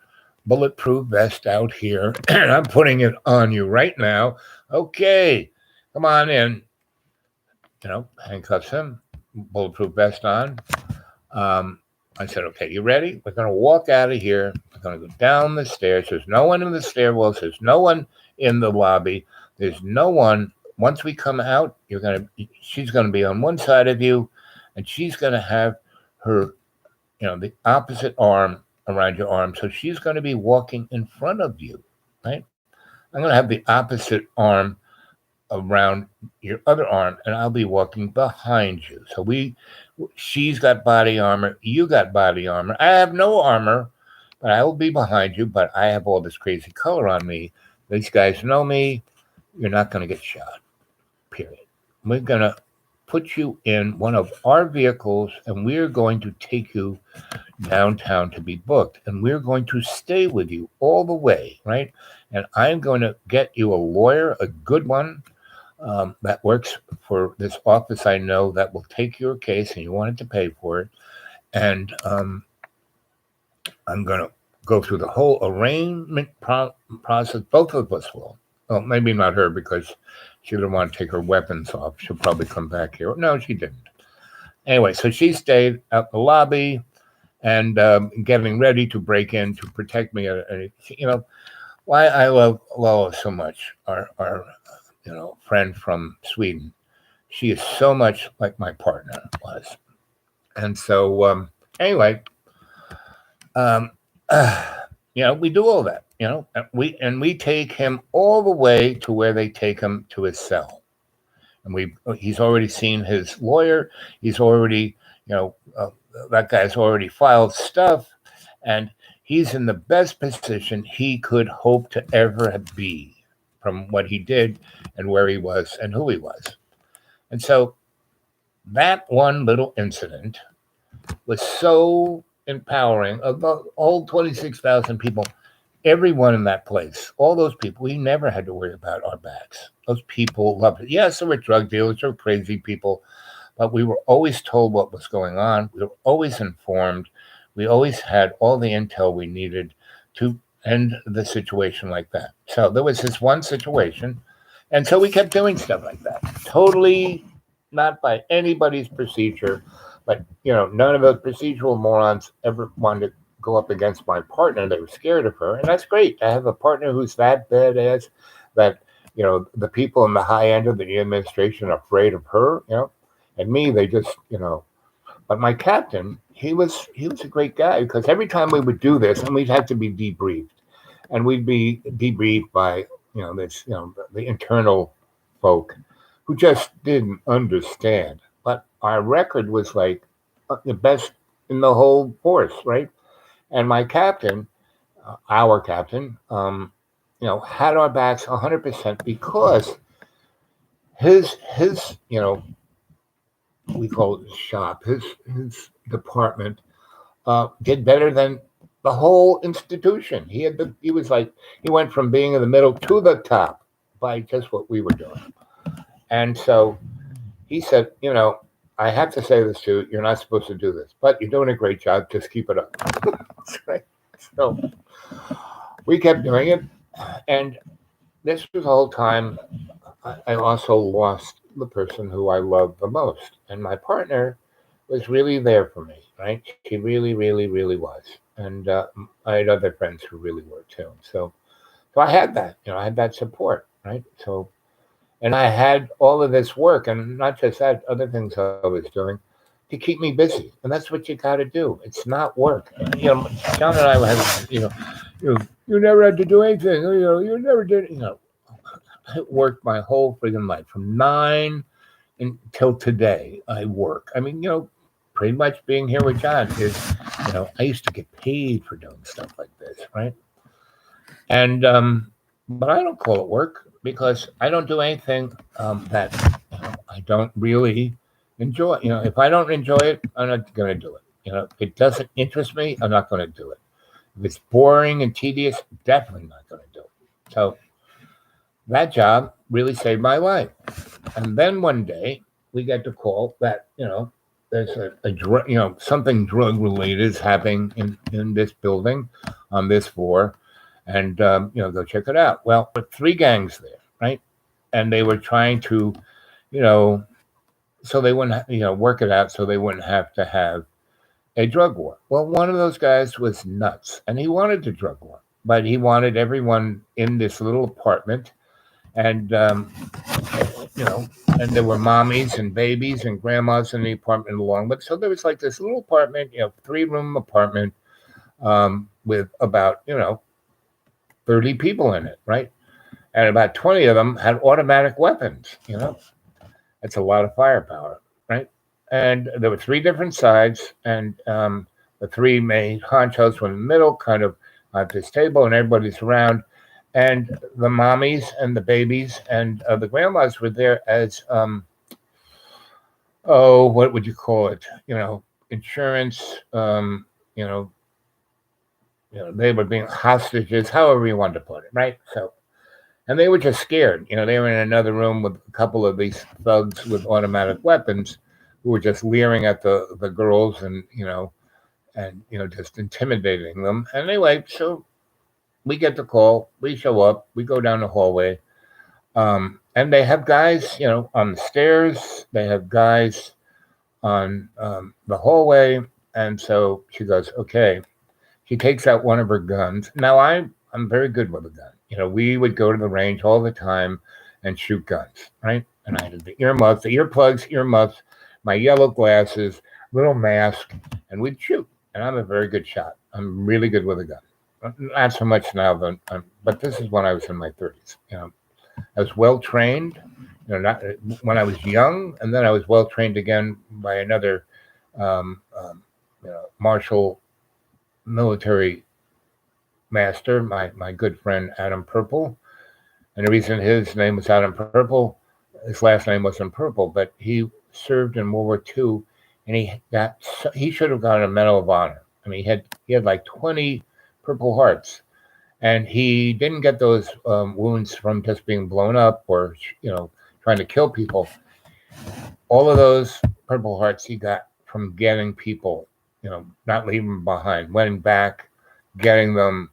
B: bulletproof vest out here, and I'm putting it on you right now. Okay, come on in. Handcuffs him, bulletproof vest on. I said, okay, you ready? We're going to walk out of here. We're going to go down the stairs. There's no one in the stairwells. There's no one in the lobby. There's no one once we come out, she's gonna be on one side of you, and she's gonna have her, the opposite arm around your arm. So she's gonna be walking in front of you, right? I'm gonna have the opposite arm around your other arm, and I'll be walking behind you. So she's got body armor, you got body armor. I have no armor, but I will be behind you, but I have all this crazy color on me. These guys know me. You're not going to get shot, period. We're going to put you in one of our vehicles, and we're going to take you downtown to be booked, and we're going to stay with you all the way, right? And I'm going to get you a lawyer, a good one, that works for this office I know that will take your case, and you wanted to pay for it. And I'm going to go through the whole arraignment process. Both of us will. Well, maybe not her, because she didn't want to take her weapons off. She'll probably come back here. No, she didn't. Anyway, so she stayed at the lobby and getting ready to break in to protect me. Why I love Lola so much, our friend from Sweden. She is so much like my partner was. And so, anyway, we do all that, and we take him all the way to where they take him to his cell. And he's already seen his lawyer. He's already, that guy's already filed stuff, and he's in the best position he could hope to ever be from what he did and where he was and who he was. And so that one little incident was so empowering of the whole 26,000 people, everyone in that place, all those people. We never had to worry about our backs. Those people loved it. Yes, there were drug dealers, there were crazy people, but we were always told what was going on. We were always informed. We always had all the intel we needed to end the situation like that. So there was this one situation, and so we kept doing stuff like that. Totally not by anybody's procedure, but none of those procedural morons ever wanted to go up against my partner. They were scared of her, and that's great. I have a partner who's that badass that the people in the high end of the administration are afraid of her, and me, they just But my captain, he was a great guy, because every time we would do this, and we'd have to be debriefed, and we'd be debriefed by the internal folk who just didn't understand. But our record was like the best in the whole force, right? And my captain, our captain, had our backs 100% because his we call it shop, his department did better than the whole institution. He went from being in the middle to the top by just what we were doing. And so he said, I have to say this to you, you're not supposed to do this, but you're doing a great job, just keep it up. Right? So we kept doing it, and this was the whole time I also lost the person who I loved the most. And my partner was really there for me, right? She really, really, really was. And I had other friends who really were too. So I had that, I had that support, right? So, and I had all of this work, and not just that, other things I was doing to keep me busy. And that's what you got to do. It's not work. John and I had, you never had to do anything. You never did, I worked my whole freaking life from 9 until today. I work. I mean, pretty much being here with John is, I used to get paid for doing stuff like this, right? And but I don't call it work, because I don't do anything that I don't really enjoy. If I don't enjoy it, I'm not going to do it. If it doesn't interest me, I'm not going to do it. If it's boring and tedious, definitely not going to do it. So that job really saved my life. And then one day we get the call that, there's a drug, something drug related is happening in this building on this floor, and, go check it out. Well, there were 3 gangs there, right? And they were trying to, so they wouldn't, work it out so they wouldn't have to have a drug war. Well, one of those guys was nuts, and he wanted a drug war, but he wanted everyone in this little apartment. And and there were mommies and babies and grandmas in the apartment along with. So there was like this little apartment, 3-room apartment with about, 30 people in it, right? And about 20 of them had automatic weapons, That's a lot of firepower, right? And there were 3 different sides, and the 3 main honchos were in the middle, kind of at this table, and everybody's around. And the mommies and the babies and the grandmas were there as, what would you call it? Insurance, they were being hostages, however you wanted to put it, right? So, and they were just scared. They were in another room with a couple of these thugs with automatic weapons who were just leering at the girls and just intimidating them. And anyway, so we get the call, we show up, we go down the hallway, and they have guys, on the stairs, they have guys on the hallway. And so she goes, okay. She takes out one of her guns. Now, I'm very good with a gun. We would go to the range all the time and shoot guns, right? And I had the earmuffs, my yellow glasses, little mask, and we'd shoot. And I'm a very good shot. I'm really good with a gun. Not so much now, but this is when I was in my 30s. I was well trained. Not when I was young, and then I was well trained again by another martial military master, my good friend Adam Purple. And the reason his name was Adam Purple, his last name wasn't Purple, but he served in World War II, and he should have gotten a Medal of Honor. I mean, he had like 20 Purple Hearts, and he didn't get those wounds from just being blown up or trying to kill people. All of those Purple Hearts he got from getting people, not leaving them behind, went back, getting them,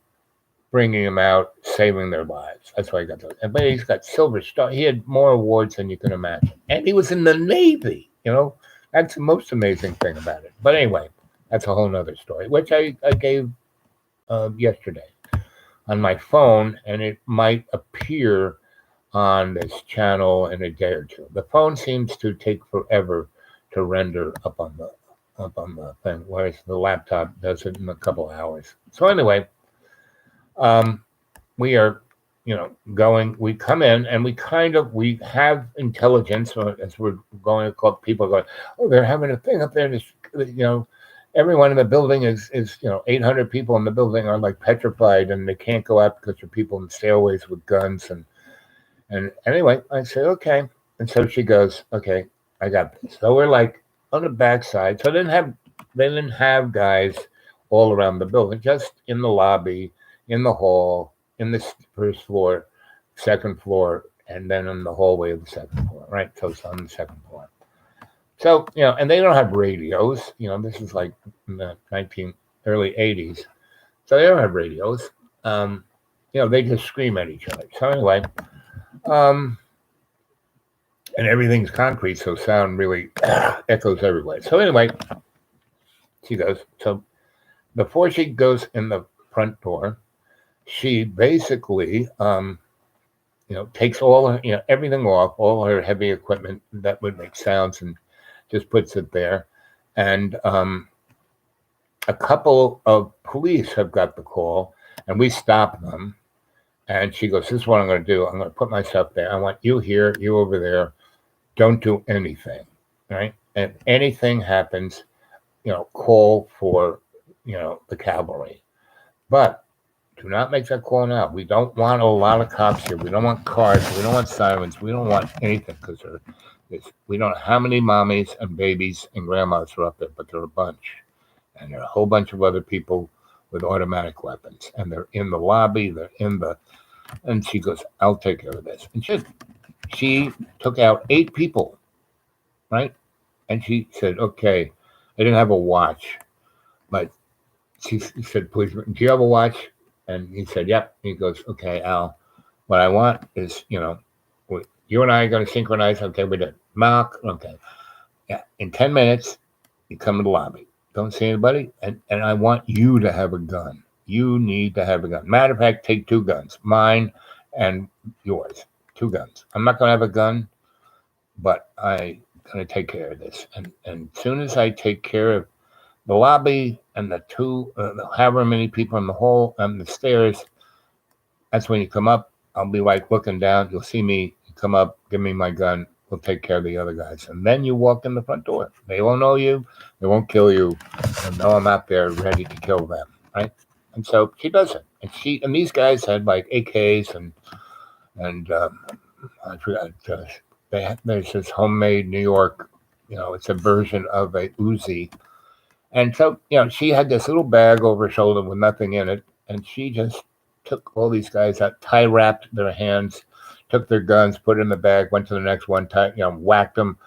B: bringing them out, saving their lives. That's why he got those. But he's got Silver Star. He had more awards than you can imagine. And he was in the Navy, That's the most amazing thing about it. But anyway, that's a whole nother story, which I gave yesterday on my phone, and it might appear on this channel in a day or two. The phone seems to take forever to render up on the thing, whereas the laptop does it in a couple of hours. So anyway, we are, going. We come in and we have intelligence as we're going. People are going, oh, they're having a thing up there. Everyone in the building is 800 people in the building are like petrified, and they can't go out because there are people in stairways with guns. And anyway, I say, okay. And so she goes, okay, I got this. So we're like on the backside. So they didn't have guys all around the building, just in the lobby, in the hall, in the first floor, second floor, and then in the hallway of the second floor, right? So it's on the second floor. So, and they don't have radios. This is like in the early 80s. So they don't have radios. They just scream at each other. So anyway, and everything's concrete, so sound really echoes everywhere. So anyway, she goes, so before she goes in the front door, she basically, takes all her, everything off, all her heavy equipment that would make sounds, and just puts it there. And a couple of police have got the call, and we stop them. And she goes, this is what I'm going to do. I'm going to put myself there. I want you here, you over there. Don't do anything, right? And if anything happens, call for, the cavalry. But do not make that call now. We don't want a lot of cops here. We don't want cars. We don't want sirens. We don't want anything, because we don't know how many mommies and babies and grandmas are up there, but there are a bunch. And there are a whole bunch of other people with automatic weapons. And they're in the lobby. And she goes, I'll take care of this. And she took out 8 people, right? And she said, okay. I didn't have a watch, but she said, please, do you have a watch? And he said, yep. He goes, okay, Al, what I want is, you and I are going to synchronize. Okay, we did. Mark, okay. Yeah, in 10 minutes, you come to the lobby. Don't see anybody. And I want you to have a gun. You need to have a gun. Matter of fact, take 2 guns, mine and yours. 2 guns. I'm not going to have a gun. but I gonna take care of this. And as soon as I take care of the lobby and the two, however many people in the hall and the stairs, that's when you come up. I'll be like looking down. You'll see me. You come up, give me my gun. We'll take care of the other guys. And then you walk in the front door. They won't know you. They won't kill you. And know I'm out there ready to kill them, right? And so she does it. And these guys had like AKs and I forgot. There's this homemade New York. It's a version of a Uzi. And so, she had this little bag over her shoulder with nothing in it, and she just took all these guys out, tie wrapped their hands, took their guns, put it in the bag, went to the next one, whacked them,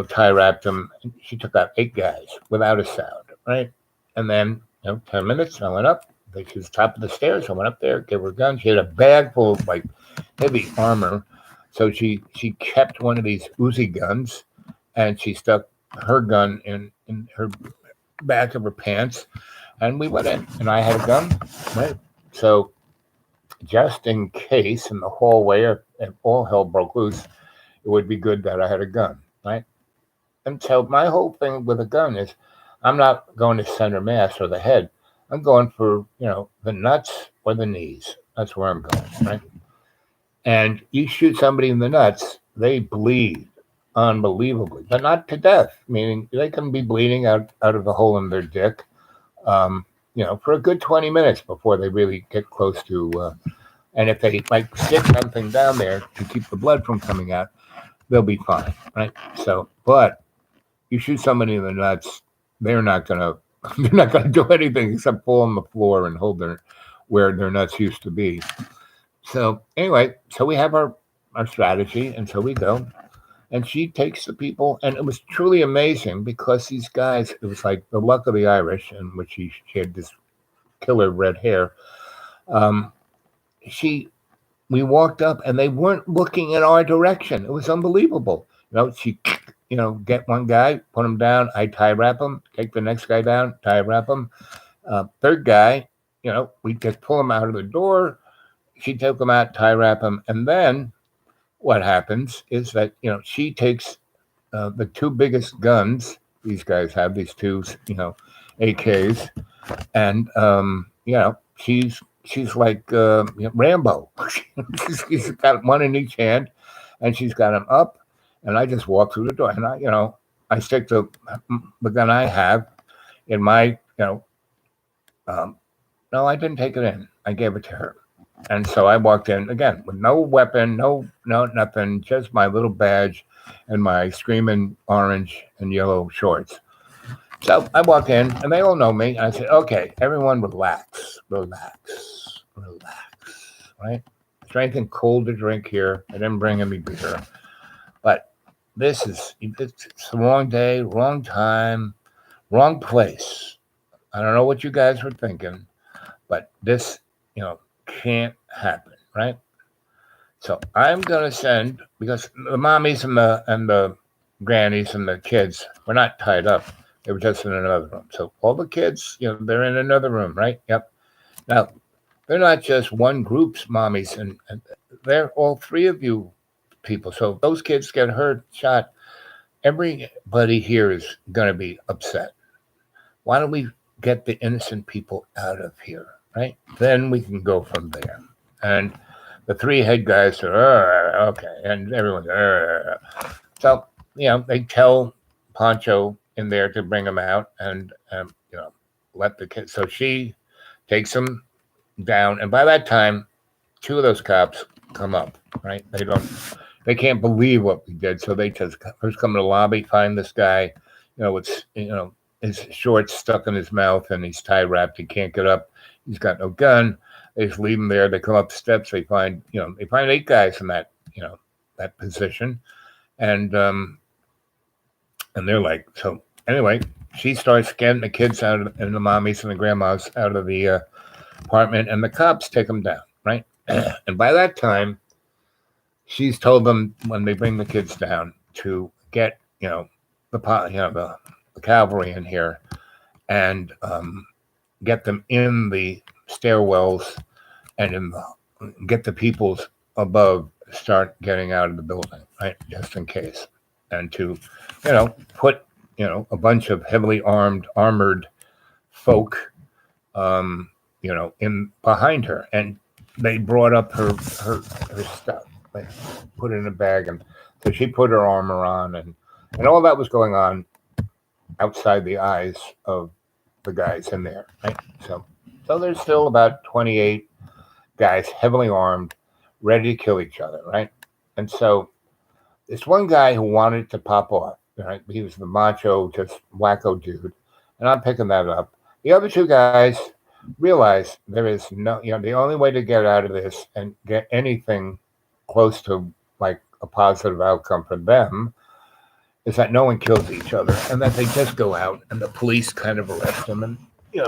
B: tie wrapped them. And she took out 8 guys without a sound, right? And then, 10 minutes, I went up. She was top of the stairs. I went up there, gave her a gun. She had a bag full of like heavy armor. So she kept one of these Uzi guns, and she stuck her gun in her back of her pants, and we went in, and I had a gun, right? So just in case in the hallway if all hell broke loose, it would be good that I had a gun, right? And so my whole thing with a gun is I'm not going to center mass or the head. I'm going for, the nuts or the knees. That's where I'm going, right? And you shoot somebody in the nuts, they bleed unbelievably, but not to death, meaning they can be bleeding out of the hole in their dick, for a good 20 minutes before they really get close to, and if they like stick something down there to keep the blood from coming out, they'll be fine, right? So, but you shoot somebody in the nuts, they're not gonna do anything except fall on the floor and hold where their nuts used to be. So anyway, so we have our strategy, and so we go. And she takes the people, and it was truly amazing because these guys, it was like the luck of the Irish, in which she had this killer red hair. We walked up, and they weren't looking in our direction. It was unbelievable. She, get one guy, put him down, I tie wrap him, take the next guy down, tie wrap him. Third guy, we just pull him out of the door. She took him out, tie wrap him, and then what happens is that she takes the 2 biggest guns these guys have, these 2 AKs, and she's like Rambo. She's got one in each hand, and she's got them up, and I just walk through the door, and I stick the gun I have in my no, I didn't take it in. I gave it to her. And so I walked in again with no weapon, no nothing, just my little badge and my screaming orange and yellow shorts. So I walk in, and they all know me. I said, "Okay, everyone, relax, right? Is there anything cold to drink here? I didn't bring any beer, but it's the wrong day, wrong time, wrong place. I don't know what you guys were thinking, but this, can't happen, right? So I'm gonna send, because the mommies and the grannies and the kids were not tied up; they were just in another room. So all the kids, they're in another room, right? Yep. Now they're not just one group's mommies, and they're all 3 of you people. So if those kids get hurt, shot, everybody here is gonna be upset. Why don't we get the innocent people out of here? Right? Then we can go from there. And the 3 head guys are, okay. And everyone's, so, they tell Pancho in there to bring them out and, let the kids. So she takes them down. And by that time, 2 of those cops come up, right? They can't believe what we did. So they just first come to the lobby, find this guy, with, his shorts stuck in his mouth, and he's tie wrapped. He can't get up. He's got no gun. They just leave him there. They come up steps. They find 8 guys in that, that position. And they're like, so anyway, she starts getting the kids out of, and the mommies and the grandmas out of the apartment, and the cops take them down, right? And by that time, she's told them when they bring the kids down to get, the cavalry in here and get them in the stairwells and get the peoples above start getting out of the building, right? Just in case. And to, put, a bunch of heavily armored folk, in behind her. And they brought up her stuff. They put it in a bag. And so she put her armor on, and all that was going on outside the eyes of the guys in there, right? So there's still about 28 guys, heavily armed, ready to kill each other, right? And so this one guy who wanted to pop off, right? He was the macho, just wacko dude, and I'm picking that up. The other two guys realize there is no, the only way to get out of this and get anything close to like a positive outcome for them is that no one kills each other, and that they just go out and the police kind of arrest them, and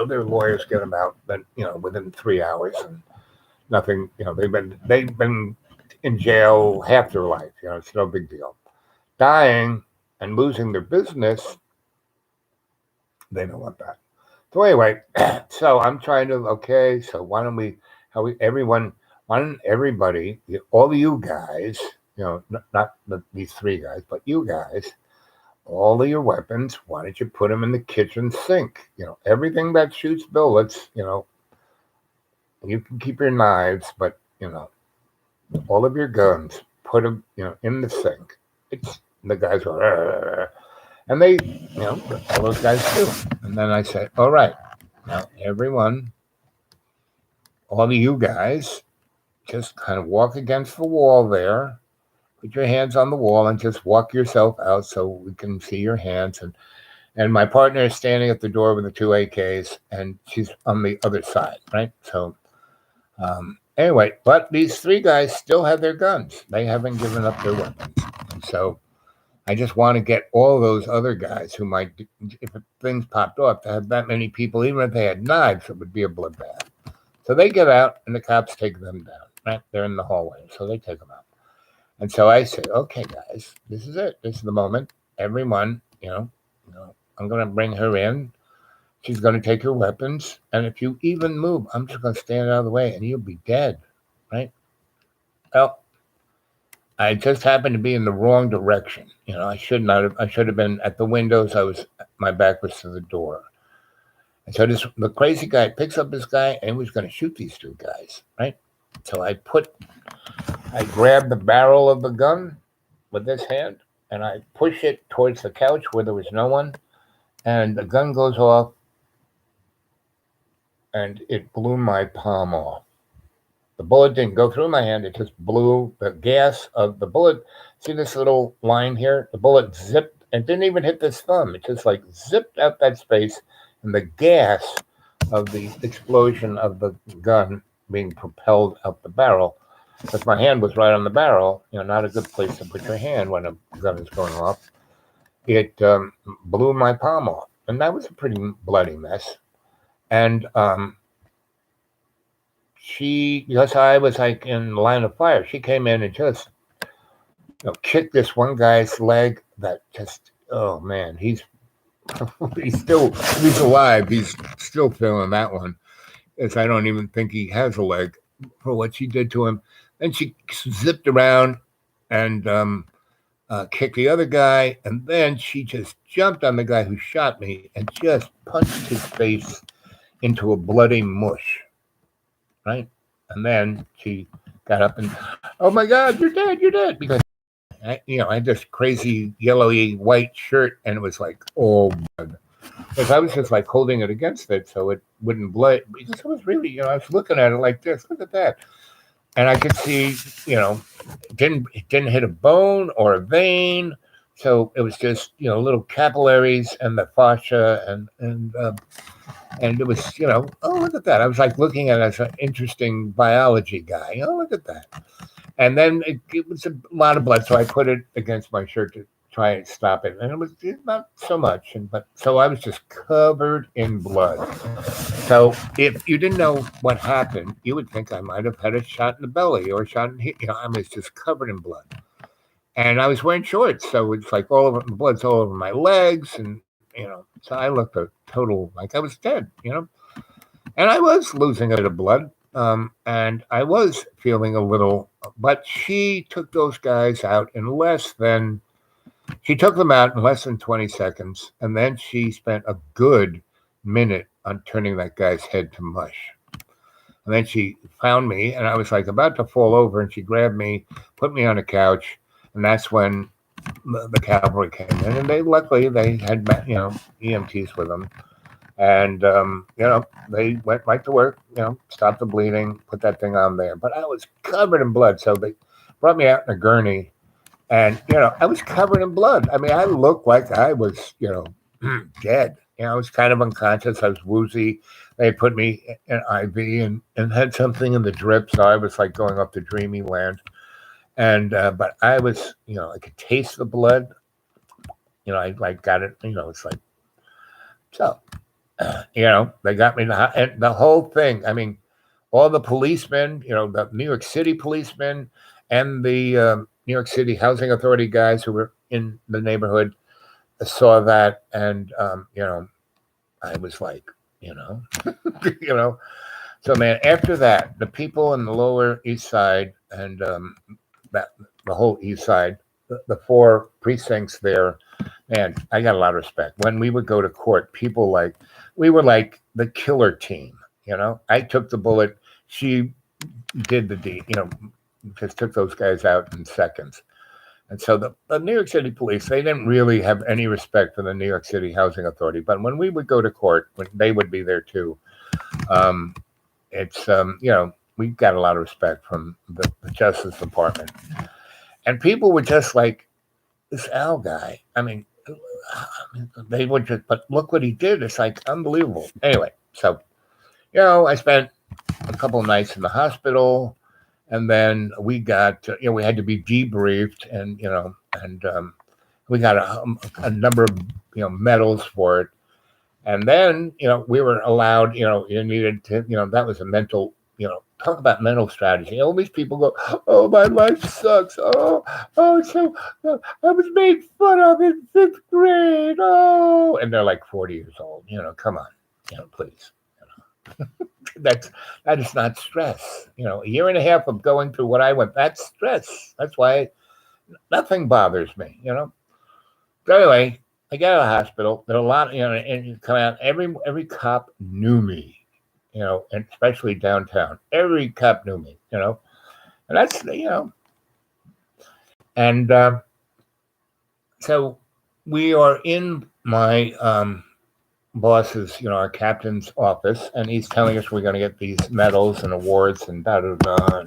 B: their lawyers get them out, but within 3 hours, and nothing. They've been in jail half their life. It's no big deal. Dying and losing their business, they don't want that. So anyway, so I'm trying to. So why don't everybody, all of you guys, not these three guys, but you guys, all of your weapons, why don't you put them in the kitchen sink? Everything that shoots bullets, you can keep your knives, but, all of your guns, put them, in the sink. The guys go, and they, all those guys do. And then I say, all right, now everyone, all of you guys, just kind of walk against the wall there. Put your hands on the wall and just walk yourself out so we can see your hands. And my partner is standing at the door with the 2 AKs, and she's on the other side, right? So anyway, but these three guys still have their guns. They haven't given up their weapons. And so I just want to get all those other guys who might, if things popped off, to have that many people, even if they had knives, it would be a bloodbath. So they get out, and the cops take them down, right? They're in the hallway, so they take them out. And so I say, okay, guys, this is it. This is the moment. Everyone, I'm going to bring her in. She's going to take her weapons. And if you even move, I'm just going to stand out of the way and you'll be dead, right? Well, I just happened to be in the wrong direction. I should have been at the windows. My back was to the door. And so the crazy guy picks up this guy and was going to shoot these two guys, right? So I grabbed the barrel of the gun with this hand and I push it towards the couch where there was no one, and the gun goes off and it blew my palm off. The bullet didn't go through my hand, it just blew the gas of the bullet. See this little line here? The bullet zipped and didn't even hit this thumb. It just like zipped out that space, and the gas of the explosion of the gun being propelled out the barrel, because my hand was right on the barrel, not a good place to put your hand when a gun is going off. It blew my palm off, and that was a pretty bloody mess. And because I was like in the line of fire, she came in and just kicked this one guy's leg that just, oh man, he's alive. He's still feeling that one. As I don't even think he has a leg for what she did to him. Then she zipped around and kicked the other guy, and then she just jumped on the guy who shot me and just punched his face into a bloody mush, right? And then she got up and, oh my God, you're dead, because I had this crazy yellowy white shirt, and it was like, oh, blood. Because I was just like holding it against it so it wouldn't blood, because it was really, I was looking at it like this, look at that. And I could see, it didn't hit a bone or a vein. So it was just, little capillaries and the fascia and it was, oh, look at that. I was like looking at it as an interesting biology guy. Oh, look at that. And then it was a lot of blood. So I put it against my shirt to try and stop it. And it was not so much. So I was just covered in blood. So if you didn't know what happened, you would think I might have had a shot in the belly or a shot in, I was just covered in blood. And I was wearing shorts. So it's like the blood's all over my legs. And, so I looked a total, like I was dead, And I was losing a bit of blood. And I was feeling a little, but she took those guys out in less than, she took them out in less than 20 seconds. And then she spent a good minute on turning that guy's head to mush. And then she found me, and I was like about to fall over, and she grabbed me, put me on a couch, and that's when the cavalry came in. And they luckily they had EMTs with them, and they went right to work. Stopped the bleeding, put that thing on there. But I was covered in blood, so they brought me out in a gurney, and I was covered in blood. I mean, I looked like I was dead. I was kind of unconscious. I was woozy. They put me in IV and had something in the drip, so I was like going up to dreamy land. And but I was, I could taste the blood. I like got it. It's like so. They got me and the whole thing. I mean, all the policemen, the New York City policemen, and the New York City Housing Authority guys who were in the neighborhood saw that, and I was like, So man, after that, the people in the Lower East Side and that the whole East Side, the 4 precincts there, man, I got a lot of respect. When we would go to court, people we were like the killer team. I took the bullet. She did the deed. Just took those guys out in seconds. And so the New York City police, they didn't really have any respect for the New York City Housing Authority. But when we would go to court, they would be there too. It's we got a lot of respect from the Justice Department, and people were just like this Al guy. I mean, they would just, but look what he did. It's like unbelievable. Anyway, so I spent a couple of nights in the hospital, and then we got we had to be debriefed, and we got a number of medals for it. And then, we were allowed, you needed to, that was a mental, talk about mental strategy. All these people go, oh, my life sucks. So I was made fun of in 5th grade. Oh, and they're like 40 years old. Come on, please. That is not stress. A year and a half of going through what I went, that's stress. That's why nothing bothers me, So anyway, I got out of the hospital. There are a lot, and you come out. Every cop knew me, and especially downtown. Every cop knew me, and that's and so we are in my boss's, our captain's office, and he's telling us we're going to get these medals and awards and da da da,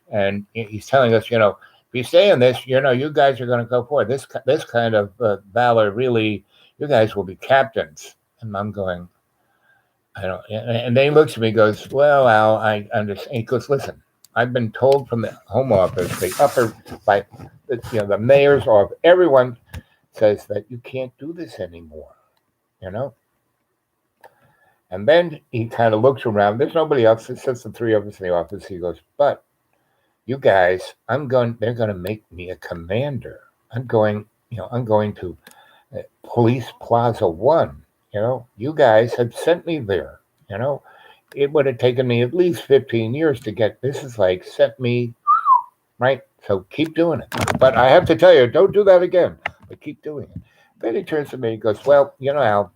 B: and he's telling us, if you stay in this, you guys are going to go forward. This kind of valor, really, you guys will be captains. And I'm going, I don't. And then he looks at me, and goes, "Well, Al, I understand." He goes, "Listen, I've been told from the Home Office, the mayor's office, everyone says that you can't do this anymore, And then he kind of looks around. There's nobody else. It's just the 3 of us in the office. He goes, but you guys, they're going to make me a commander. I'm going to Police Plaza 1. You guys have sent me there. It would have taken me at least 15 years to get, this is like, set me right. So keep doing it. But I have to tell you, don't do that again, but keep doing it. Then he turns to me and goes, well, Al,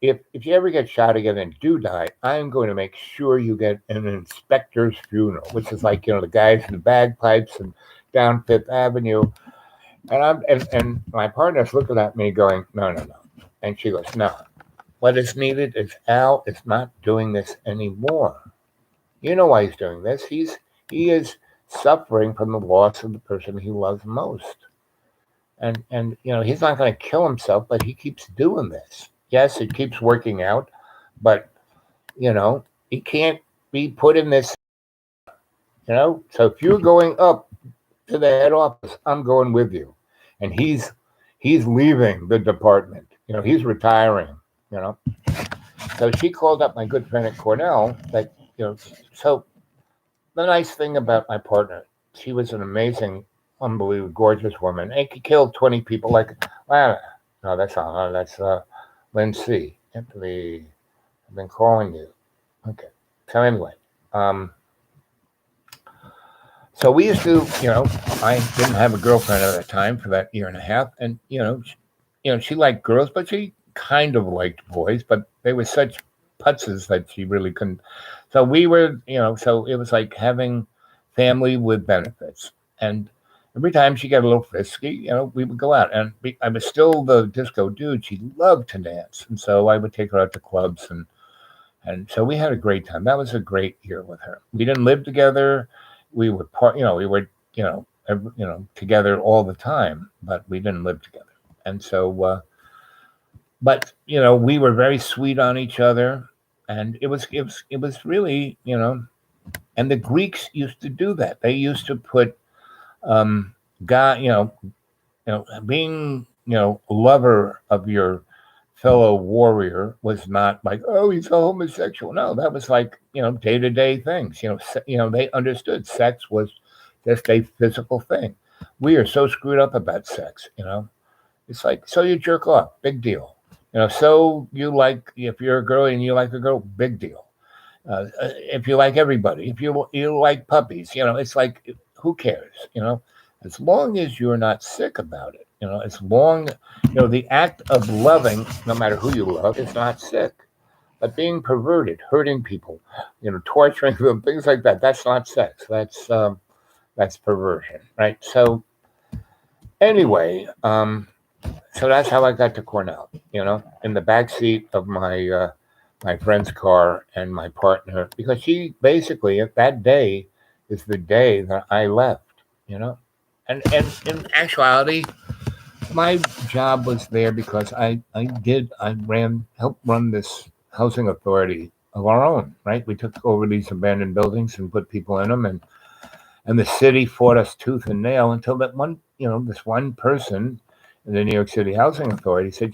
B: if you ever get shot again and do die, I'm going to make sure you get an inspector's funeral, which is like, the guys in the bagpipes and down 5th Avenue. And my partner's looking at me going, no. And she goes, no. What is needed is Al is not doing this anymore. You know why he's doing this. He is suffering from the loss of the person he loves most. And he's not going to kill himself, but he keeps doing this. Yes, it keeps working out, but, he can't be put in this, So if you're going up to the head office, I'm going with you. And he's leaving the department. He's retiring, So she called up my good friend at Cornell. So the nice thing about my partner, she was an amazing, unbelievable, gorgeous woman. And she killed 20 people. No, that's not. That's Lindsay. Anthony, I've been calling you. Okay. So anyway, Um, so we used to, I didn't have a girlfriend at the time for that year and a half, and she liked girls, but she kind of liked boys, but they were such putzes that she really couldn't. So we were, so it was like having family with benefits, and every time she got a little frisky, we would go out, and I was still the disco dude. She loved to dance, and so I would take her out to clubs, and so we had a great time. That was a great year with her. We didn't live together. We were we were, together all the time, but we didn't live together. And so, but we were very sweet on each other, and it was really, and the Greeks used to do that. They used to put, God, being, lover of your fellow warrior was not like, oh, he's a homosexual. No, that was like, day to day things. They understood sex was just a physical thing. We are so screwed up about sex. It's like, so you jerk off, big deal. So you like, if you're a girl and you like a girl, big deal. If you like everybody, if you like puppies, it's like, who cares? As long as you're not sick about it, as long, the act of loving, no matter who you love, is not sick. But being perverted, hurting people, torturing them, things like that, that's not sex. That's perversion, right? So anyway, so that's how I got to Cornell, in the back seat of my friend's car and my partner, because she basically, that day is the day that I left, and in actuality, my job was there because helped run this housing authority of our own, right? We took over these abandoned buildings and put people in them, and the city fought us tooth and nail until this one person in the New York City Housing Authority said,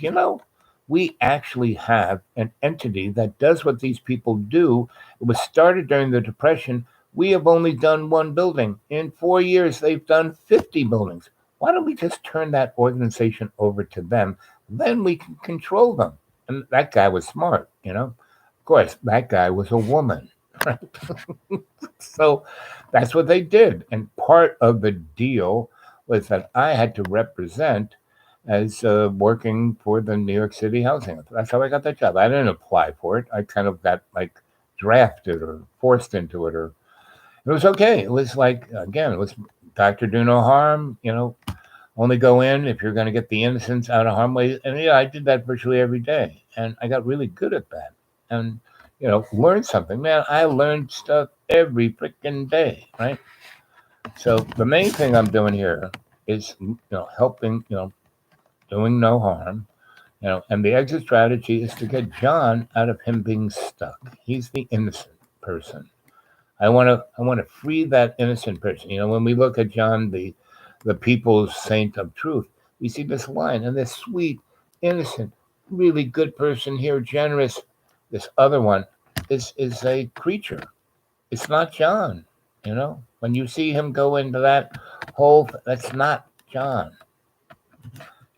B: we actually have an entity that does what these people do. It was started during the Depression. We have only done one building. In 4 years, they've done 50 buildings. Why don't we just turn that organization over to them? Then we can control them. And that guy was smart, Of course, that guy was a woman. Right? So that's what they did. And part of the deal was that I had to represent as working for the New York City Housing. That's how I got that job. I didn't apply for it. I kind of got like drafted or forced into it, or it was okay. It was like, again, it was doctor do no harm. Only go in if you're going to get the innocents out of harm way. And I did that virtually every day, and I got really good at that. And learned something, man. I learned stuff every freaking day, right? So the main thing I'm doing here is, helping, doing no harm, and the exit strategy is to get John out of him being stuck. He's the innocent person. I want to free that innocent person. When we look at John, the people's saint of truth, we see this line, and this sweet, innocent, really good person here, generous. This other one is a creature. It's not John. When you see him go into that hole, that's not John.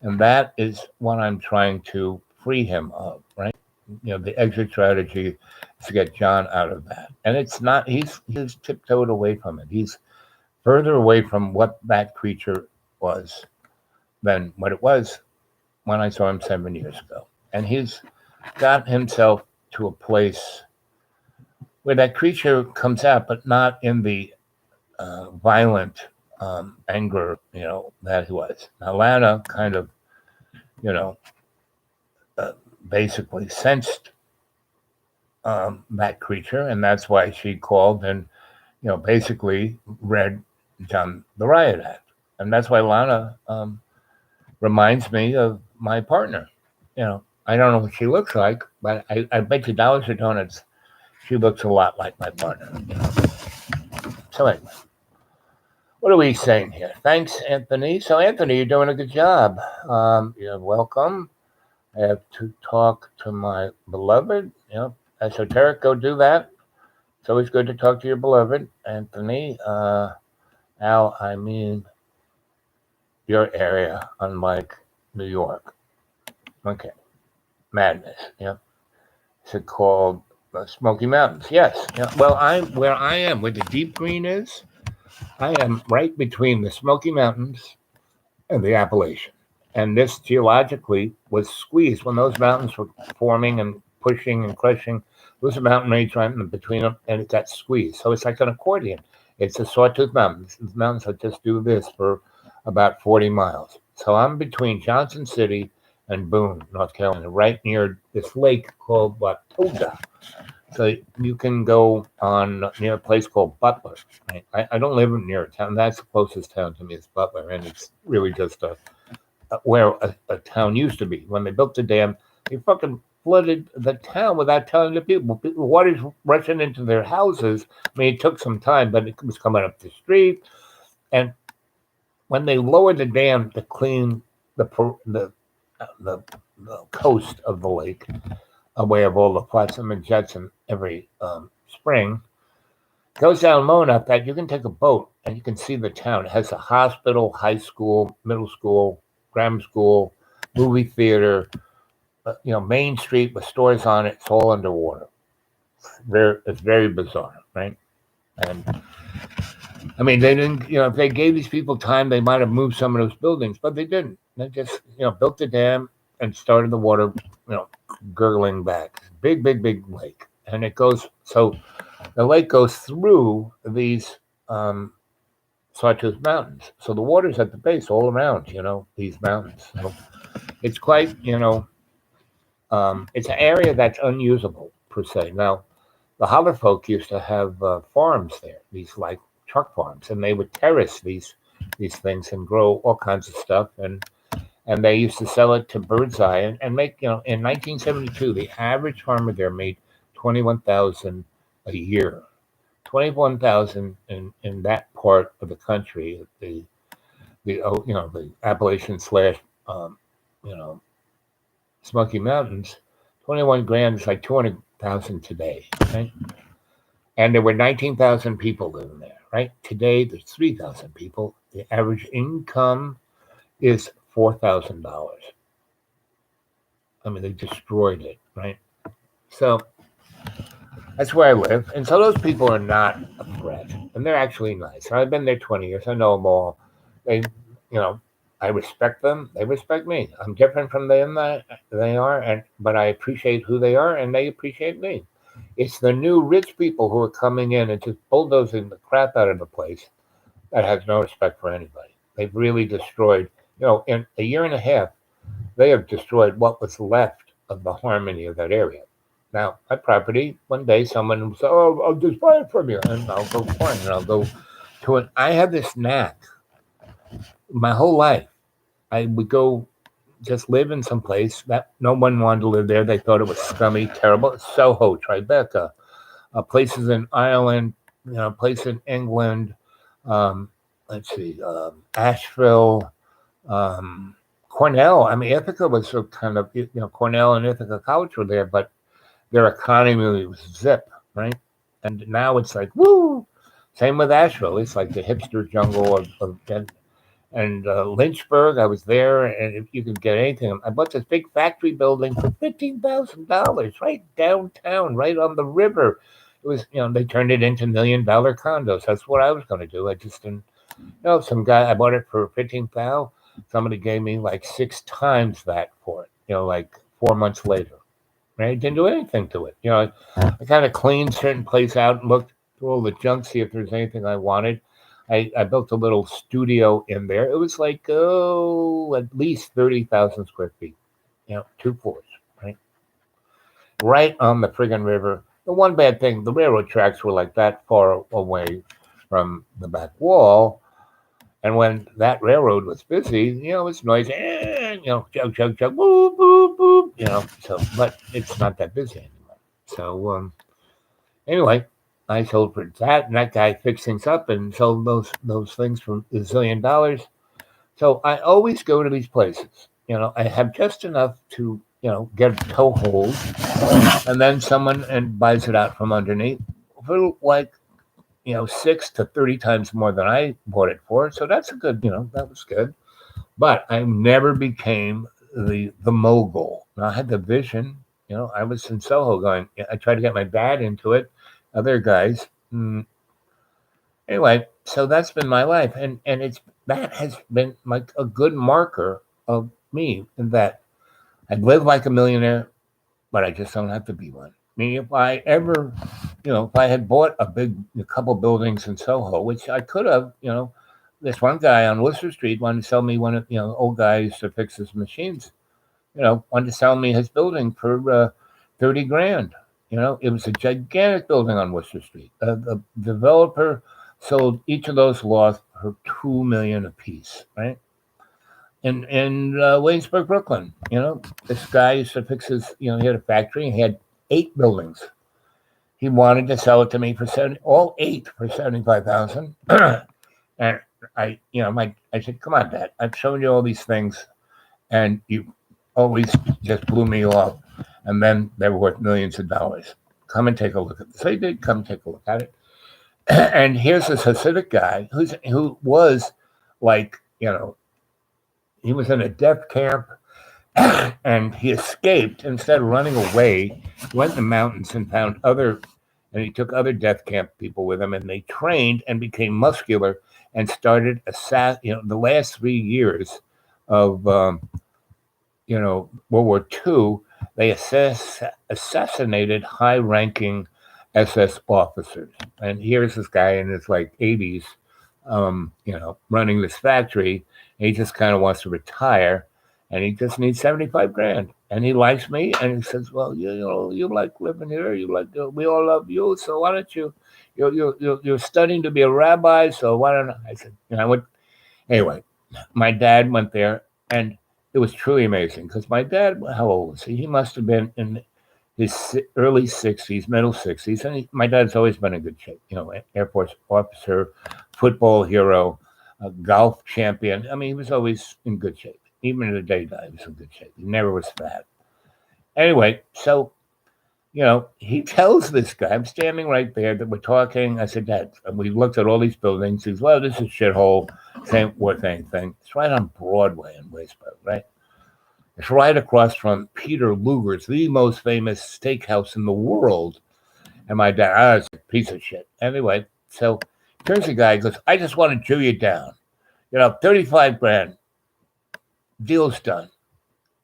B: And that is what I'm trying to free him of, right? The exit strategy is to get John out of that. And it's not, he's tiptoed away from it. He's further away from what that creature was than what it was when I saw him 7 years ago. And he's got himself to a place where that creature comes out, but not in the violent anger, that he was. Now, Lana kind of, basically sensed that creature, and that's why she called and, basically read John the Riot Act. And that's why Lana reminds me of my partner. I don't know what she looks like, but I bet you dollars or donuts she looks a lot like my partner. So anyway, what are we saying here? Thanks, Anthony. So Anthony, you're doing a good job. You're welcome. I have to talk to my beloved. Esoteric, go do that. It's always good to talk to your beloved, Anthony. Al, I mean your area, unlike New York. Okay. Madness. It's called Smoky Mountains. Yes. Yeah. Well, where I am, where the deep green is. I am right between the Smoky Mountains and the Appalachian. And this geologically was squeezed when those mountains were forming and pushing and crushing. There was a mountain range right in between them, and it got squeezed. So it's like an accordion. It's a sawtooth mountain. The mountains that just do this for about 40 miles. So I'm between Johnson City and Boone, North Carolina, right near this lake called Watoga. So you can go on near a place called Butler. Right? I don't live near a town. That's the closest town to me is Butler, and it's really just where a town used to be. When they built the dam, they fucking flooded the town without telling the people. The water's rushing into their houses. I mean, it took some time, but it was coming up the street. And when they lowered the dam to clean the coast of the lake, away of all the flotsam and jetsam every spring, goes down low enough that you can take a boat and you can see the town. It has a hospital, high school, middle school, grammar school, movie theater, Main Street with stores on it. It's all underwater. It's very bizarre, right? And I mean, they didn't, if they gave these people time, they might have moved some of those buildings, but they didn't. They just, built the dam and started the water, gurgling back. Big, big, big lake. And it goes, so the lake goes through these Sawtooth Mountains. So the water's at the base all around, these mountains. So it's quite, it's an area that's unusable per se. Now, the Holler folk used to have farms there, these like truck farms, and they would terrace these things and grow all kinds of stuff. And they used to sell it to Birdseye and make, in 1972, the average farmer there made $21,000 a year. $21,000 in that part of the country, the Appalachian / Smoky Mountains. 21 grand is like 200,000 today, right? And there were 19,000 people living there, right? Today there's 3,000 people. The average income is $4,000. I mean, they destroyed it, right? So that's where I live. And so those people are not a threat. And they're actually nice. I've been there 20 years. I know them all. They, I respect them. They respect me. I'm different from them that they are, but I appreciate who they are, and they appreciate me. It's the new rich people who are coming in and just bulldozing the crap out of the place that has no respect for anybody. They've really destroyed, in a year and a half, they have destroyed what was left of the harmony of that area. Now, my property, one day someone will say, "Oh, I'll just buy it from you," and I'll go fine, and I'll go to it. I have this knack. My whole life, I would go just live in some place that no one wanted to live there. They thought it was scummy, terrible. Soho, Tribeca, places in Ireland, place in England. Asheville, Cornell. I mean, Ithaca was so kind of, Cornell and Ithaca College were there, but their economy was zip, right? And now it's like, woo! Same with Asheville. It's like the hipster jungle and Lynchburg. I was there, and if you could get anything, I bought this big factory building for $15,000 right downtown, right on the river. It was, they turned it into $1 million condos. That's what I was going to do. I just didn't, some guy, I bought it for $15,000. Somebody gave me like 6 times that for it, like 4 months later. Right? I didn't do anything to it. I kind of cleaned certain place out and looked through all the junk, see if there's anything I wanted. I built a little studio in there. It was like, at least 30,000 square feet, 2 floors, right? Right on the friggin' river. The one bad thing, the railroad tracks were like that far away from the back wall. And when that railroad was busy, it's noisy, chug, chug, chug, boop, boop, boop, so, but it's not that busy anymore. So, anyway, I sold for that, and that guy fixed things up and sold those things for $1 zillion. So I always go to these places. I have just enough to, get a toehold, and then someone buys it out from underneath for like, 6 to 30 times more than I bought it for. So that's a good, that was good. But I never became the mogul. Now, I had the vision, I was in Soho going. I tried to get my dad into it. Other guys. Anyway, so that's been my life, and that has been like a good marker of me in that I live like a millionaire, but I just don't have to be one. I mean, if I ever, if I had bought a couple buildings in Soho, which I could have, this one guy on Worcester Street wanted to sell me one of, old guy used to fix his machines, wanted to sell me his building for 30 grand. It was a gigantic building on Worcester Street. The developer sold each of those lots for $2 million a piece, right? In Waynesburg, Brooklyn, this guy used to fix his, he had a factory. He had 8 buildings. He wanted to sell it to me for all 8 for 75,000. And I said, come on, Dad, I've shown you all these things, and you always just blew me off. And then they were worth millions of dollars. Come and take a look at it. So he did come take a look at it. And here's this Hasidic guy who was like, he was in a death camp, and he escaped. Instead of running away, he went in the mountains and he took other death camp people with him, and they trained and became muscular and started the last 3 years of World War II. They assassinated high-ranking SS officers, and here's this guy in his 80s, running this factory. He just kind of wants to retire, and he just needs 75 grand. And he likes me, and he says, "Well, you like living here. We all love you. So why don't you're studying to be a rabbi? So why don't I?" said, Anyway, my dad went there, and it was truly amazing because my dad, how old was he? He must have been in his early 60s, middle 60s. And my dad's always been in good shape, Air Force officer, football hero, a golf champion. I mean, he was always in good shape. Even in the day he was in good shape. He never was fat. Anyway, so, he tells this guy, I'm standing right there, that we're talking. I said, Dad, we looked at all these buildings. He says, well, this is a shithole. Same worth anything. It's right on Broadway in Waysburg, right? It's right across from Peter Luger's, the most famous steakhouse in the world. And my dad, it's a piece of shit. Anyway, so turns the guy, goes, I just want to chew you down. 35 grand. Deal's done.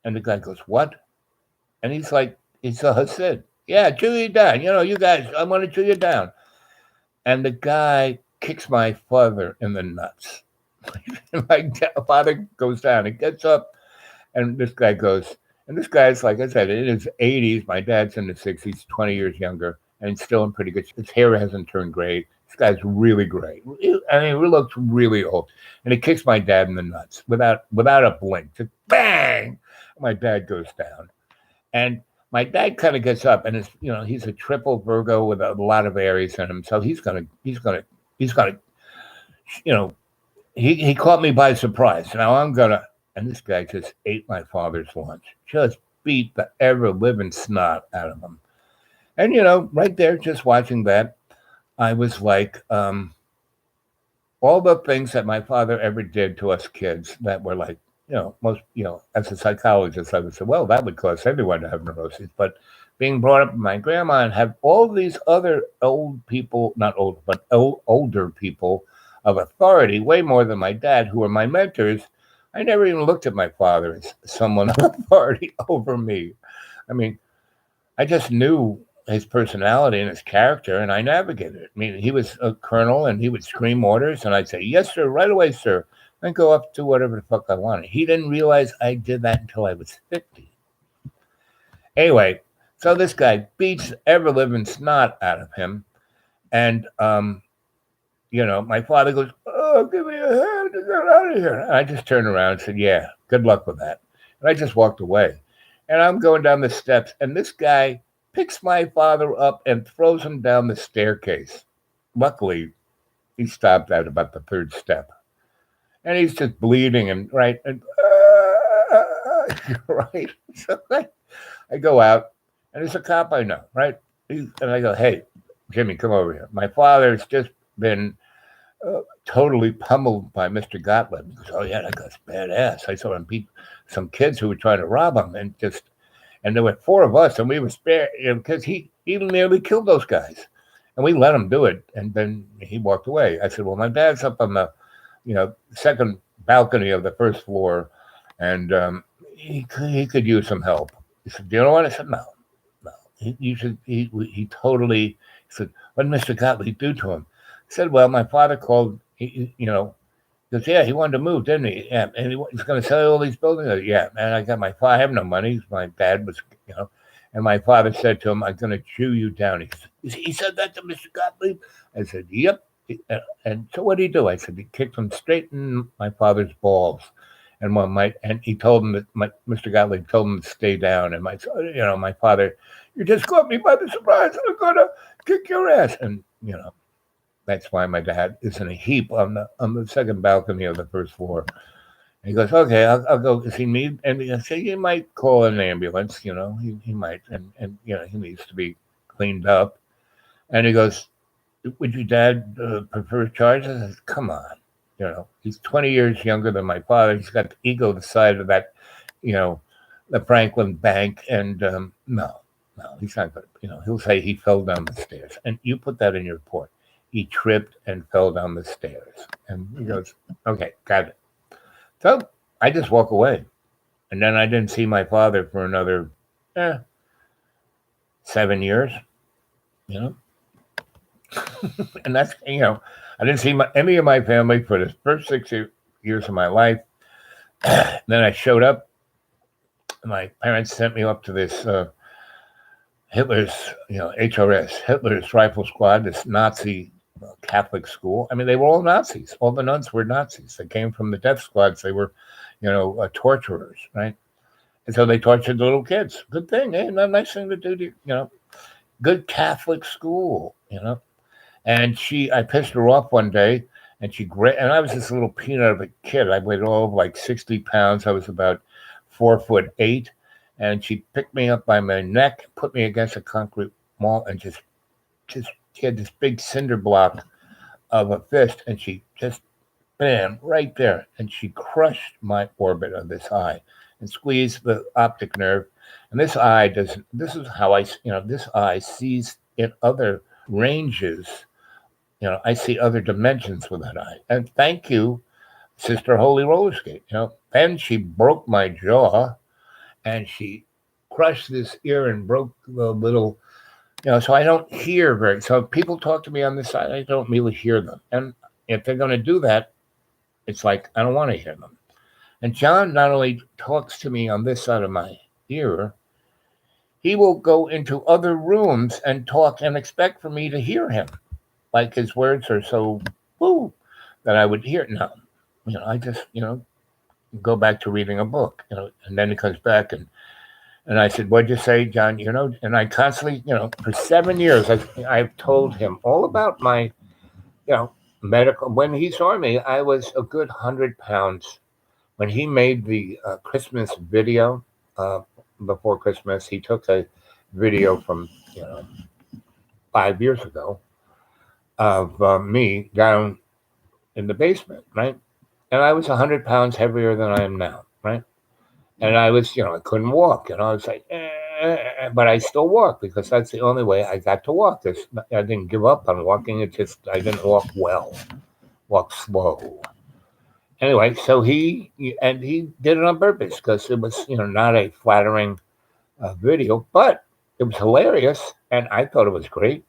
B: And the guy goes, what? And he's like, he's a Hasid. Yeah, chew you down. You guys, I want to chew you down. And the guy kicks my father in the nuts. My father goes down and gets up. And this guy goes, and this guy's, like I said, in his 80s. My dad's in the 60s, 20 years younger, and he's still in pretty good shape. His hair hasn't turned gray. This guy's really gray. I mean, he looks really old. And he kicks my dad in the nuts without a blink. Just bang! My dad goes down. And my dad kind of gets up, and he's a triple Virgo with a lot of Aries in him. So he's gonna, he caught me by surprise. Now I'm gonna. And this guy just ate my father's lunch, just beat the ever-living snot out of him. And, right there, just watching that, I was like, all the things that my father ever did to us kids that were like, most, as a psychologist, I would say, well, that would cause everyone to have neuroses. But being brought up with my grandma and have all these other old people, not old, but older people of authority, way more than my dad, who were my mentors, I never even looked at my father as someone of authority over me. I mean, I just knew his personality and his character, and I navigated it. I mean, he was a colonel, and he would scream orders, and I'd say, yes, sir, right away, sir, and go up to whatever the fuck I wanted. He didn't realize I did that until I was 50. Anyway, so this guy beats ever-living snot out of him, and my father goes, oh, give me a hand to get out of here. And I just turned around and said, yeah, good luck with that. And I just walked away. And I'm going down the steps, and this guy picks my father up and throws him down the staircase. Luckily, he stopped at about the 3rd step. And he's just bleeding and right. Right. So I go out, and there's a cop I know, right? And I go, hey, Jimmy, come over here. My father's just been totally pummeled by Mr. Gottlieb. He goes, oh, yeah, that guy's badass. I saw him beat some kids who were trying to rob him. And And there were 4 of us, and we were spared because he nearly killed those guys. And we let him do it, and then he walked away. I said, well, my dad's up on the, second balcony of the first floor, and he could use some help. He said, do you know what? I said, no. He totally, he said, what did Mr. Gottlieb do to him? I said, well, my father called, because, yeah, he wanted to move, didn't he? Yeah, and he's going to sell all these buildings. Yeah, man, I have no money. My dad was, and my father said to him, I'm going to chew you down. He said that to Mr. Gottlieb? I said, yep. And so what did he do? I said, he kicked him straight in my father's balls. And he told him that Mr. Gottlieb told him to stay down. And my father, you just caught me by the surprise. I'm going to kick your ass. And, that's why my dad is in a heap on the second balcony of the first floor. And he goes, okay, I'll go. Does he need? And I say, you might call an ambulance. He might, and he needs to be cleaned up. And he goes, would your dad prefer charges? I said, come on, he's 20 years younger than my father. He's got the ego the size of that, the Franklin Bank, and no, he's not good. He'll say he fell down the stairs, and you put that in your report. He tripped and fell down the stairs. And he goes, okay, got it. So I just walk away. And then I didn't see my father for another 7 years, And that's, I didn't see any of my family for the first 6 years of my life. Then I showed up. My parents sent me up to this Hitler's, HRS, Hitler's Rifle Squad, this Nazi Catholic school. I mean, they were all Nazis. All the nuns were Nazis. They came from the death squads. They were, torturers, right? And so they tortured the little kids. Good thing, eh? Not a nice thing to do, good Catholic school, And I pissed her off one day, and and I was this little peanut of a kid. I weighed all of like 60 pounds. I was about 4'8", and she picked me up by my neck, put me against a concrete wall, and just she had this big cinder block of a fist, and she just, bam, right there, and she crushed my orbit of this eye and squeezed the optic nerve. And this eye this is how this eye sees in other ranges. I see other dimensions with that eye. And thank you, Sister Holy Roller Skate. Then she broke my jaw, and she crushed this ear and broke the little, so I don't hear so if people talk to me on this side, I don't really hear them. And if they're going to do that, it's like, I don't want to hear them. And John not only talks to me on this side of my ear, he will go into other rooms and talk and expect for me to hear him. Like his words are so woo that I would hear. No, I just, go back to reading a book, and then he comes back and I said, what'd you say, John? And I constantly, for 7 years, I've told him all about my, medical. When he saw me, I was a good 100 pounds. When he made the Christmas video before Christmas, he took a video from, 5 years ago of me down in the basement, right? And I was 100 pounds heavier than I am now, right? And I was, I couldn't walk. I was like, but I still walk because that's the only way I got to walk. I didn't give up on walking. I didn't walk well, walk slow. Anyway, so he did it on purpose because it was, not a flattering video, but it was hilarious, and I thought it was great.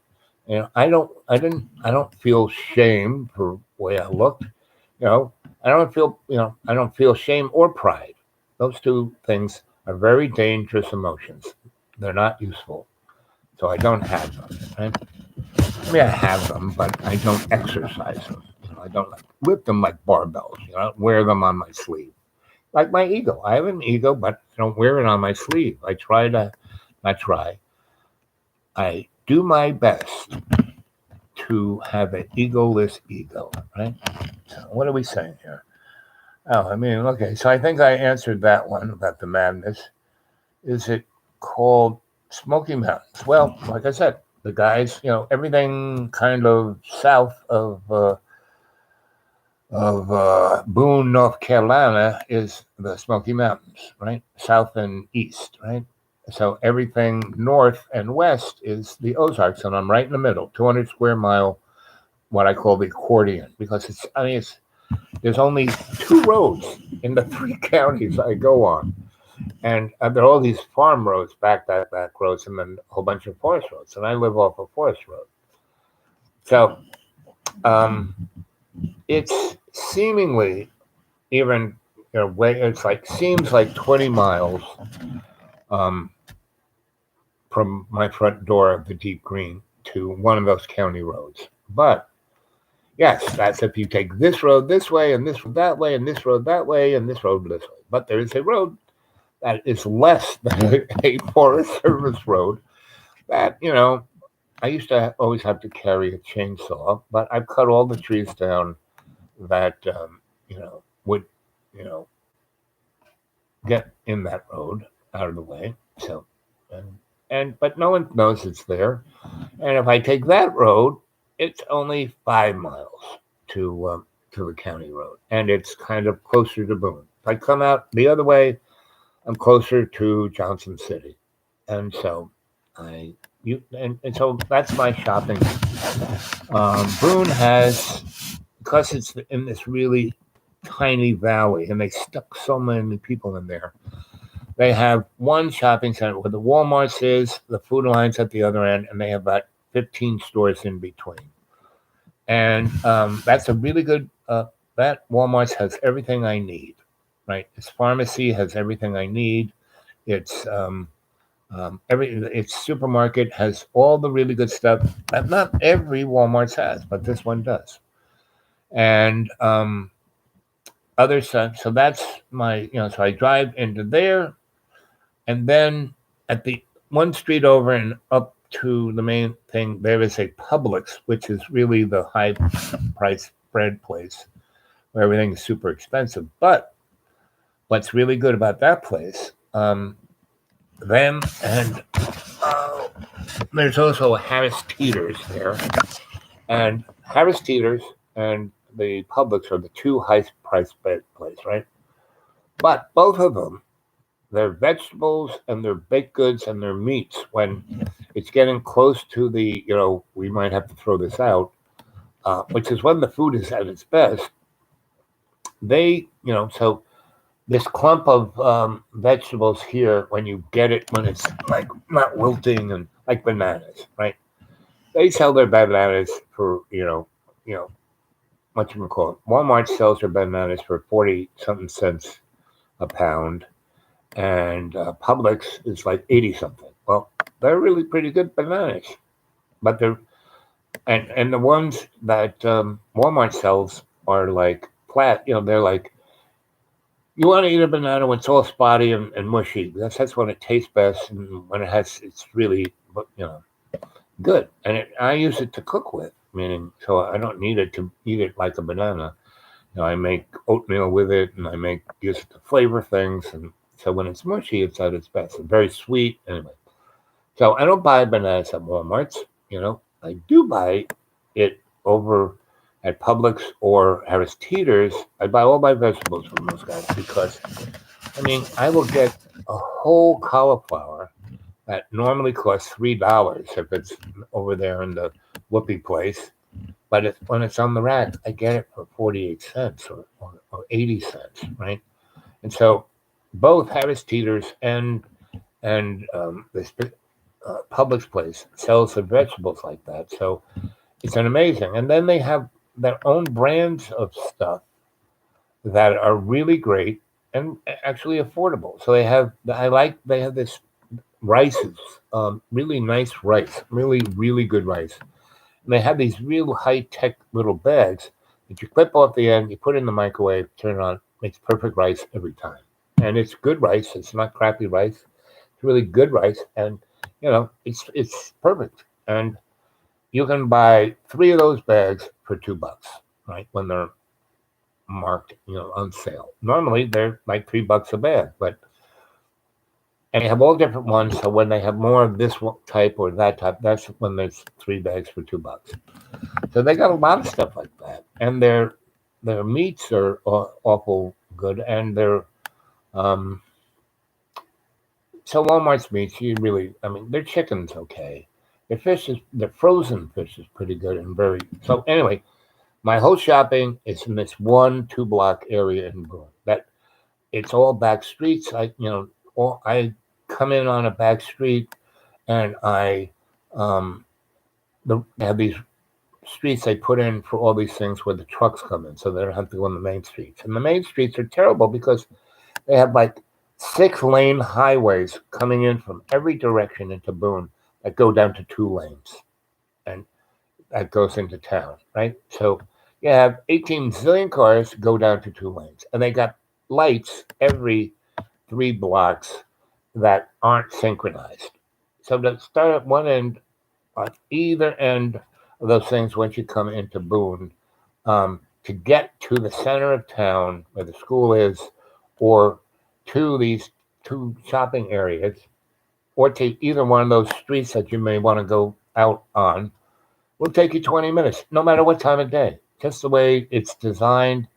B: I don't feel shame for the way I looked. I don't feel shame or pride. Those two things are very dangerous emotions. They're not useful. So I don't have them. Right? I mean, I have them, but I don't exercise them. I don't lift them like barbells. I don't wear them on my sleeve. Like my ego. I have an ego, but I don't wear it on my sleeve. I do my best to have an egoless ego, right? So what are we saying here? Oh, okay. So I think I answered that one about the madness. Is it called Smoky Mountains? Well, like I said, the guys, everything kind of south of Boone, North Carolina is the Smoky Mountains, right? South and east, right? So everything north and west is the Ozarks, and I'm right in the middle, 200 square mile, what I call the accordion, because it's there's only two roads in the three counties I go on, and there are all these farm roads, back roads, and then a whole bunch of forest roads, and I live off a forest road. So um, it's seemingly even way it's like seems like 20 miles um, from my front door of the deep green to one of those county roads. But yes, that's if you take this road this way and this road that way and this road that way and this road this way. But there is a road that is less than a Forest Service road that, I used to always have to carry a chainsaw, but I've cut all the trees down that, would, you know, get in that road out of the way. So, but no one knows it's there. And if I take that road, it's only 5 miles to the county road, and it's kind of closer to Boone. If I come out the other way, I'm closer to Johnson City, and so and so that's my shopping. Boone has, because it's in this really tiny valley, and they stuck so many people in there. They have one shopping center where the Walmart's is, the Food Alliance at the other end, and they have about 15 stores in between. And that's a really good. That Walmart's has everything I need, right? Its pharmacy has everything I need. Its its supermarket has all the really good stuff that not every Walmart's has, but this one does. And other stuff. So that's my, so I drive into there, and then at the one street over and up to the main thing, there is a Publix, which is really the high price bread place where everything is super expensive. But what's really good about that place, them and there's also a Harris Teeter's there, and Harris Teeter's and the Publix are the two high price bread places, right? But both of them, their vegetables and their baked goods and their meats, when it's getting close to the, we might have to throw this out, which is when the food is at its best, they, so this clump of vegetables here, when you get it, when it's like not wilting and like bananas, right? They sell their bananas for, what you call it. Walmart sells their bananas for 40 something cents a pound, and Publix is like 80 something. Well, they're really pretty good bananas, but they're and the ones that Walmart sells are like flat. They're like, you want to eat a banana when it's all spotty and mushy. That's when it tastes best, and when it's really good. And I use it to cook with, meaning so I don't need it to eat it like a banana. I make oatmeal with it, and I use it to flavor things, and so when it's mushy, it's at its best. It's very sweet. Anyway, so I don't buy bananas at Walmart's. I do buy it over at Publix or Harris Teeter's. I buy all my vegetables from those guys because, I will get a whole cauliflower that normally costs $3 if it's over there in the Whoopie place. But when it's on the rack, I get it for 48 cents or 80 cents, right? And so both Harris Teeter's and this Publix place sells the vegetables like that. So it's an amazing. And then they have their own brands of stuff that are really great and actually affordable. So they have this rices, really nice rice, really, really good rice. And they have these real high-tech little bags that you clip off the end, you put it in the microwave, turn it on, makes perfect rice every time. And it's good rice. It's not crappy rice. It's really good rice. And, it's perfect. And you can buy 3 of those bags for $2, right, when they're marked, on sale. Normally, they're like $3 a bag, and they have all different ones. So when they have more of this type or that type, that's when there's 3 bags for $2. So they got a lot of stuff like that, and their meats are awful good, and their so Walmart's meats, their chicken's okay. Their frozen fish is pretty good and very. So anyway, my whole shopping is in this 1-2 block area in Boone. That it's all back streets. I come in on a back street, and they have these streets they put in for all these things where the trucks come in, so they don't have to go on the main streets. And the main streets are terrible because they have like 6-lane highways coming in from every direction into Boone that go down to 2 lanes, and that goes into town, right? So you have 18 zillion cars go down to 2 lanes, and they got lights every 3 blocks that aren't synchronized. So to start at one end, on either end of those things, once you come into Boone, to get to the center of town where the school is, or to these 2 shopping areas, or to either one of those streets that you may want to go out on, will take you 20 minutes, no matter what time of day. Just the way it's designed,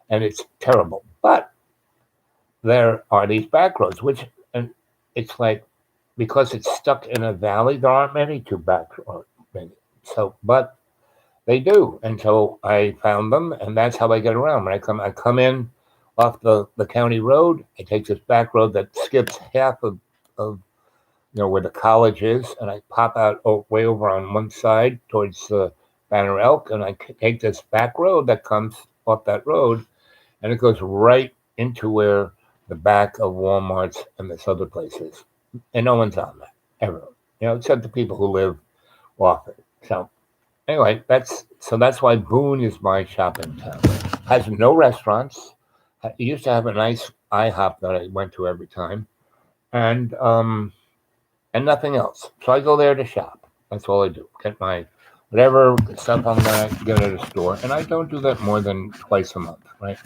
B: and it's terrible. But there are these back roads, and it's like, because it's stuck in a valley, there aren't many 2 back roads. So, but they do, and so I found them, and that's how I get around. When I come in off the county road. I take this back road that skips half of where the college is, and I pop out way over on one side towards Banner Elk, and I take this back road that comes off that road, and it goes right into where the back of Walmart's and this other places, and no one's on that ever, except the people who live off it. So anyway, that's why Boone is my shopping town. Has no restaurants. It used to have a nice IHOP that I went to every time, and nothing else. So I go there to shop. That's all I do. Get my whatever stuff I'm gonna get at a store, and I don't do that more than twice a month. Right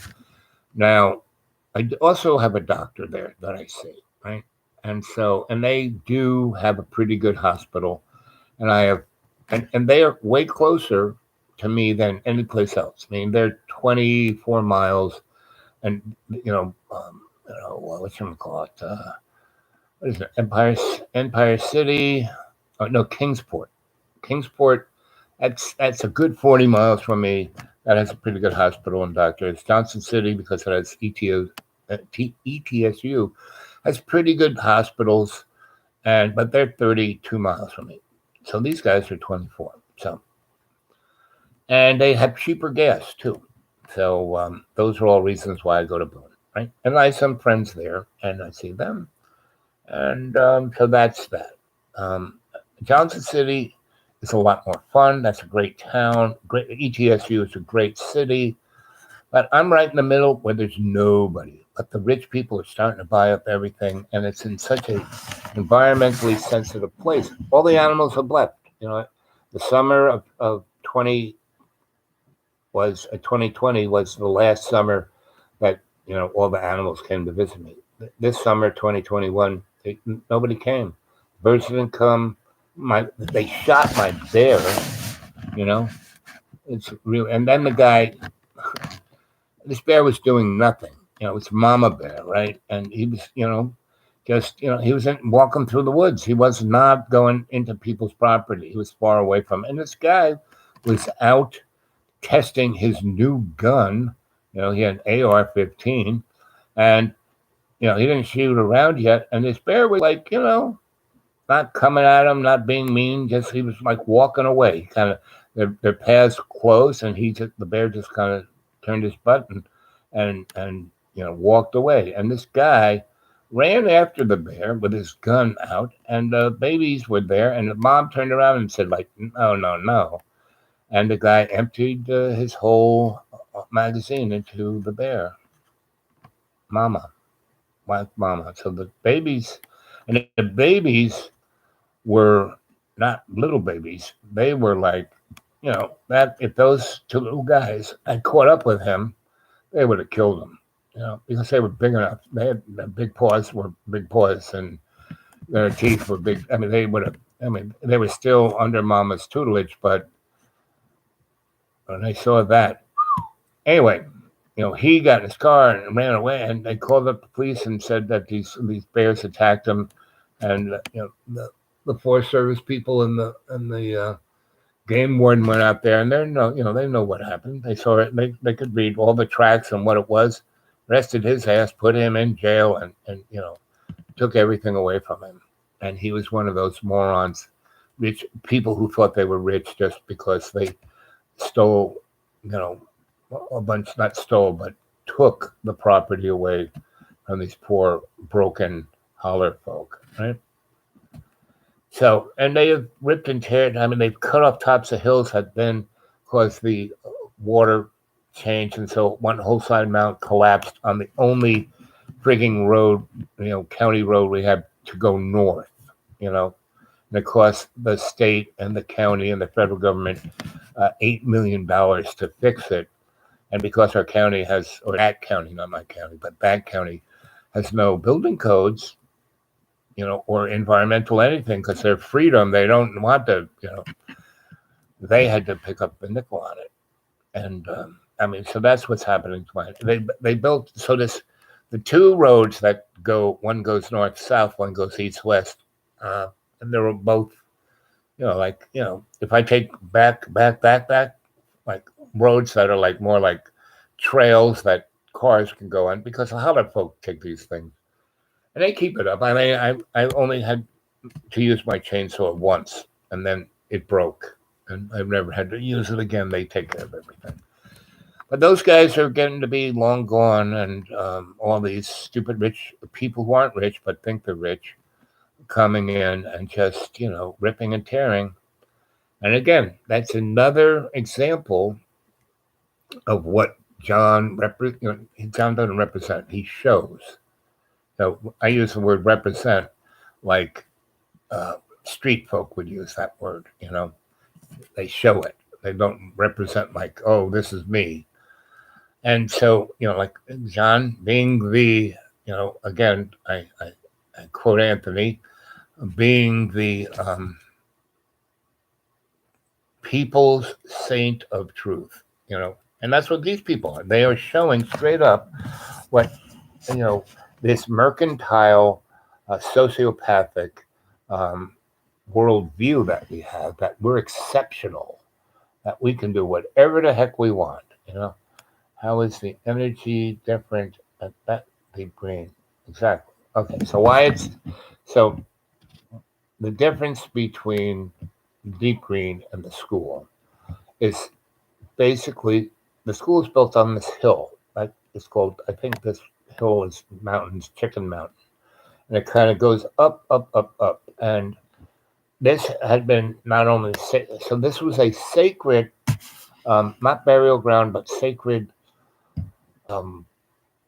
B: now, I also have a doctor there that I see. Right, and they do have a pretty good hospital, and I have, and they are way closer to me than any place else. I mean, they're 24 miles, and what you call it? What is it? Empire City? Oh, no, Kingsport. Kingsport. That's a good 40 miles from me. That has a pretty good hospital and doctors. Johnson City, because it has ETSU, has pretty good hospitals, but they're 32 miles from me. So these guys are 24. So, and they have cheaper gas too. So those are all reasons why I go to Boone, right? And I have some friends there, and I see them, and so that's that. Johnson City is a lot more fun. That's a great town. Great ETSU is a great city, but I'm right in the middle where there's nobody. But the rich people are starting to buy up everything, and it's in such a environmentally sensitive place. All the animals have left. The summer of 2020 was the last summer that all the animals came to visit me. This summer, 2021, nobody came. Birds didn't come. They shot my bear. It's real. And then the guy, this bear was doing nothing. It's mama bear, right? And he was, he was walking through the woods. He was not going into people's property. He was far away from it. And this guy was out testing his new gun. He had an AR-15, and he didn't shoot around yet. And this bear was like, not coming at him, not being mean. Just he was like walking away. Kind of their paths closed, and the bear just kind of turned his butt and walked away. And this guy ran after the bear with his gun out, and the babies were there. And the mom turned around and said, like, no. And the guy emptied his whole magazine into the bear. Mama. So the babies were not little babies. They were like, that if those 2 little guys had caught up with him, they would have killed him, because they were big enough. They had their big paws, and their teeth were big. I mean, they were still under Mama's tutelage, but when I saw that, anyway, he got in his car and ran away, and they called up the police and said that these bears attacked him and the Forest Service people and the game warden went out there, and they know what happened. They saw it. They could read all the tracks and what it was. Arrested his ass, put him in jail, and took everything away from him. And he was one of those morons, rich people who thought they were rich just because they stole, a bunch, not stole, but took the property away from these poor, broken, holler folk, right? So, and they have ripped and teared. I mean, they've cut off tops of hills that then caused the water change, and so one whole side mountain collapsed on the only frigging road, county road we have to go north, and it cost the state and the county and the federal government $8 million to fix it. And because our county has, or that county, not my county, but that county has no building codes, or environmental anything, because they're freedom. They don't want to, they had to pick up the nickel on it. And so that's what's happening to mine. They built, so the two roads that go, one goes north south, one goes east west, and they were both, if I take back, like roads that are like more like trails that cars can go on, because a lot of folk take these things and they keep it up. I mean, I only had to use my chainsaw once, and then it broke, and I've never had to use it again. They take care of everything. But those guys are getting to be long gone, and all these stupid rich people who aren't rich but think they're rich coming in and just, ripping and tearing. And again, that's another example of what John doesn't represent. He shows. So I use the word represent like street folk would use that word. They show it. They don't represent like, oh, this is me. And so, like John being the, again, I quote Anthony, being the people's saint of truth, and that's what these people are. They are showing straight up what, this mercantile, sociopathic worldview that we have, that we're exceptional, that we can do whatever the heck we want, How is the energy different at that deep green? Exactly. Okay, so the difference between deep green and the school is basically the school is built on this hill. It's called, I think this hill is Chicken Mountain. And it kind of goes up, up, up, up. And this had been not only, so this was a sacred, not burial ground, but sacred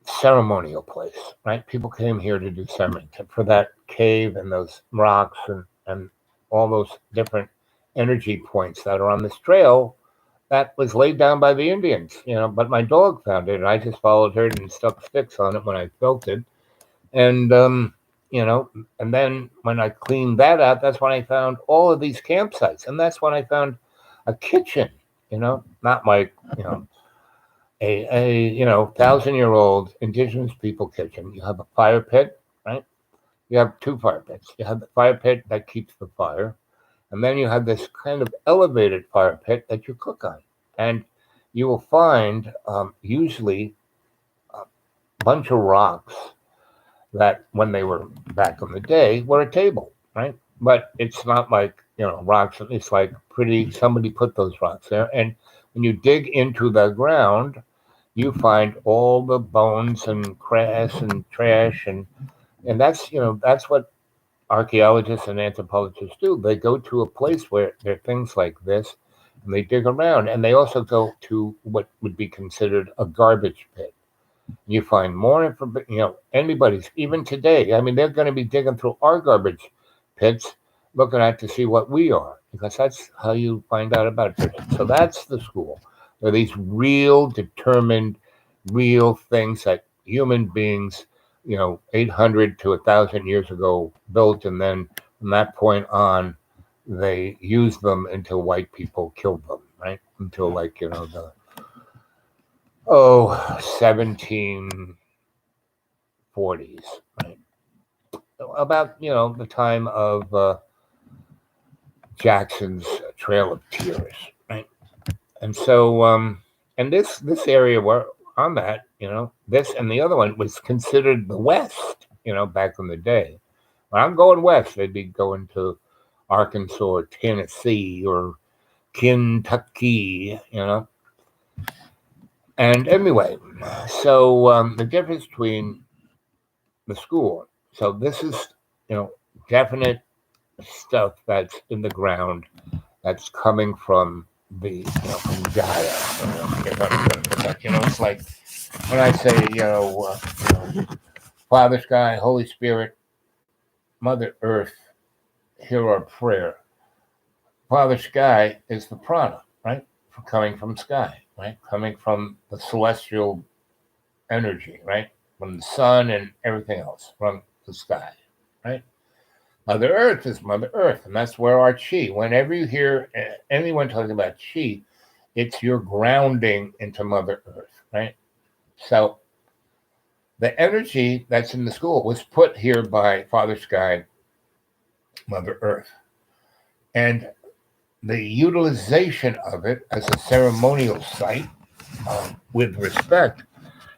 B: ceremonial place, right? People came here to do ceremony for that cave and those rocks and all those different energy points that are on this trail that was laid down by the Indians, but my dog found it, and I just followed her and stuck sticks on it when I felt it. And, and then when I cleaned that out, that's when I found all of these campsites. And that's when I found a kitchen, not like, a 1,000-year-old indigenous people kitchen. You have a fire pit, right? You have two fire pits. You have the fire pit that keeps the fire, and then you have this kind of elevated fire pit that you cook on. And you will find usually a bunch of rocks that, when they were back in the day, were a table, right? But it's not like, rocks. It's like somebody put those rocks there. And when you dig into the ground, you find all the bones and grass and trash. And that's, that's what archaeologists and anthropologists do. They go to a place where there are things like this, and they dig around. And they also go to what would be considered a garbage pit. You find more information, anybody's, even today. I mean, they're going to be digging through our garbage pits, looking at to see what we are, because that's how you find out about it. So that's the school. There are these real, determined, real things that human beings, 800 to 1,000 years ago built, and then from that point on, they used them until white people killed them, right? Until 1740s, right? about the time of Jackson's Trail of Tears, right? And so, and this area where I'm at, this and the other one was considered the West, back in the day. When I'm going west, they'd be going to Arkansas or Tennessee or Kentucky, And anyway, so the difference between the school, so this is, definite stuff that's in the ground that's coming from from Gaia. It's like when I say, Father Sky, Holy Spirit, Mother Earth, hear our prayer. Father Sky is the prana, right? Coming from sky, right? Coming from the celestial energy, right? From the sun and everything else from the sky, right? Mother Earth is Mother Earth, and that's where our chi. Whenever you hear anyone talking about chi, it's your grounding into Mother Earth, right? So the energy that's in the school was put here by Father Sky, Mother Earth. And the utilization of it as a ceremonial site, with respect,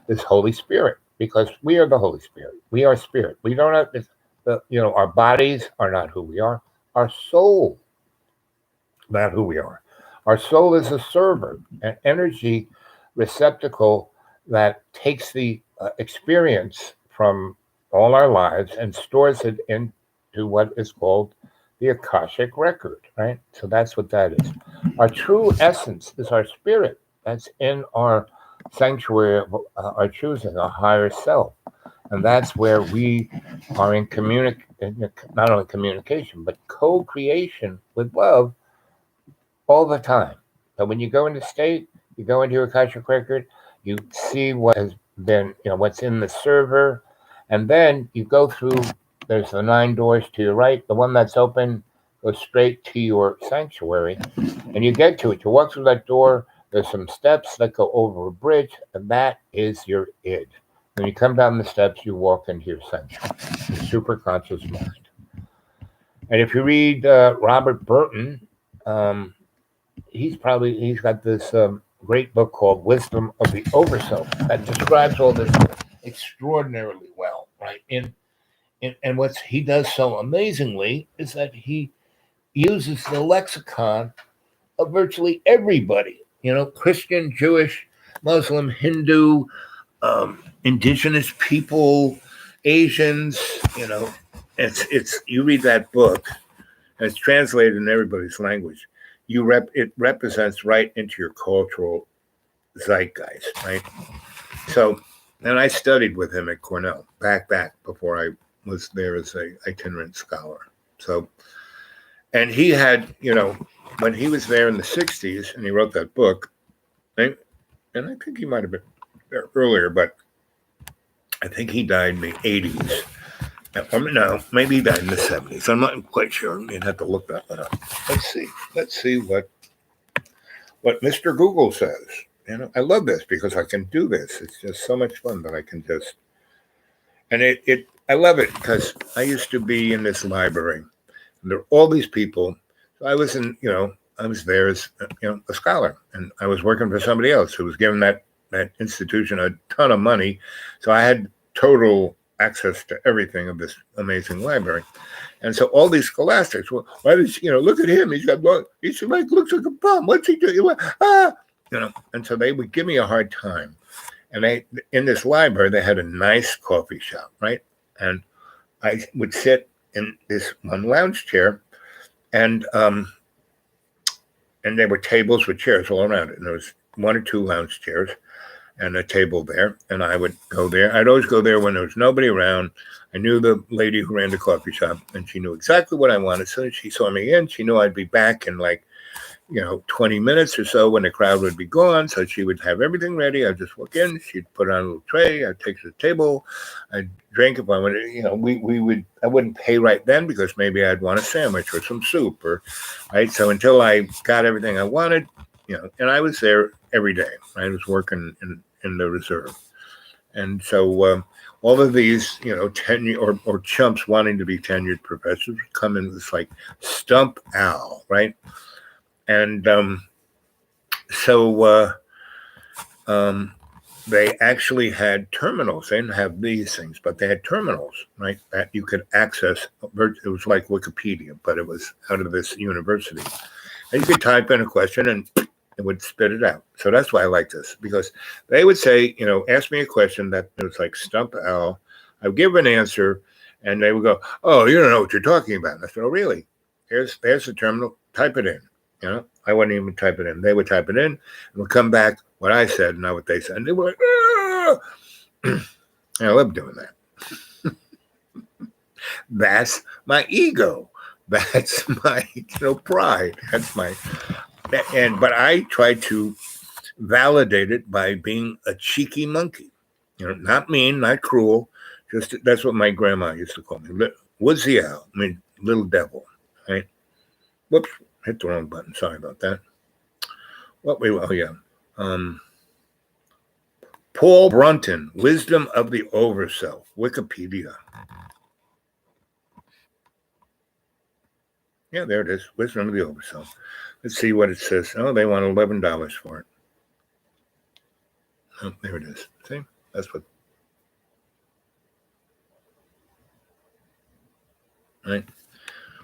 B: is Holy Spirit, because we are the Holy Spirit. We are spirit. We don't have our bodies are not who we are. Our soul, not who we are. Our soul is a server, an energy receptacle that takes the experience from all our lives and stores it into what is called the Akashic record, right? So that's what that is. Our true essence is our spirit. That's in our sanctuary of our choosing, our higher self. And that's where we are in not only communication, but co-creation with love all the time. So when you go into state, you go into your Akashic record, you see what has been, what's in the server, and then you go through, there's the 9 doors to your right. The one that's open goes straight to your sanctuary, and you get to it. You walk through that door, there's some steps that go over a bridge, and that is your id. When you come down the steps, you walk into your sanctuary, your superconscious mind. And if you read Robert Burton, he's got this great book called Wisdom of the Overself that describes all this extraordinarily well, right? And what he does so amazingly is that he uses the lexicon of virtually everybody, Christian, Jewish, Muslim, Hindu, indigenous people, Asians, it's you read that book, and it's translated in everybody's language. It represents right into your cultural zeitgeist, right? So, and I studied with him at Cornell back before I was there as a itinerant scholar. So, and he had, when he was there in the 60s and he wrote that book, and I think he might have been there earlier, but I think he died in the 80s. No, maybe he died in the 70s. I'm not quite sure. You'd have to look that one up. Let's see what Mr. Google says. I love this because I can do this. It's just so much fun that I can just, and I love it because I used to be in this library. And there are all these people. So I was I was there as a scholar, and I was working for somebody else who was giving that institution a ton of money. So I had total access to everything of this amazing library. And so all these scholastics, well, why does look at him? He's like looks like a bum. What's he doing? And so they would give me a hard time. And in this library, they had a nice coffee shop, right? And I would sit in this one lounge chair, and there were tables with chairs all around it. And there was 1 or 2 lounge chairs and a table there. And I would go there. I'd always go there when there was nobody around. I knew the lady who ran the coffee shop, and she knew exactly what I wanted. So she saw me in. She knew I'd be back in 20 minutes or so when the crowd would be gone. So she would have everything ready. I'd just walk in. She'd put on a little tray. I'd take to the table. I'd drink if I wanted. I wouldn't pay right then because maybe I'd want a sandwich or some soup right. So until I got everything I wanted, and I was there every day. I was working in the reserve. And so
A: all of these, tenure or chumps wanting to be tenured professors would come in with like Stump Al, right? And so they actually had terminals. They didn't have these things, but they had terminals, right? That you could access. It was like Wikipedia, but it was out of this university. And you could type in a question and it would spit it out. So that's why I like this, because they would say, ask me a question that was like Stump Al. I would give an answer, and they would go, "Oh, you don't know what you're talking about." And I said, "Oh, really? There's the terminal. Type it in." I wouldn't even type it in. They would type it in and would come back what I said, not what they said. And they were like, "Ah!" I love doing that. That's my ego. That's my pride. That's my but I try to validate it by being a cheeky monkey. Not mean, not cruel. Just that's what my grandma used to call me. Woodsy Al. I mean, little devil. Right? Whoops, hit the wrong button. Sorry about that. Paul Brunton, Wisdom of the Overself, Wikipedia. Yeah, there it is. Wisdom of the Overself. Let's see what it says. Oh, they want $11 for it. Oh, there it is. See? That's what. Right.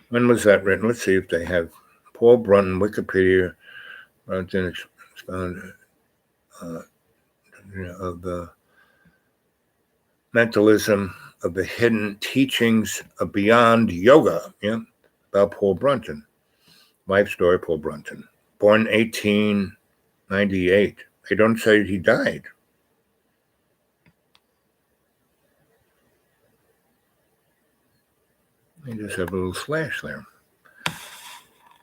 A: When was that written? Let's see if they have Paul Brunton, Wikipedia, Brunton expounded of the mentalism of the hidden teachings of beyond yoga. Yeah, about Paul Brunton. Life story, Paul Brunton. Born 1898. They don't say he died. They just have a little slash there.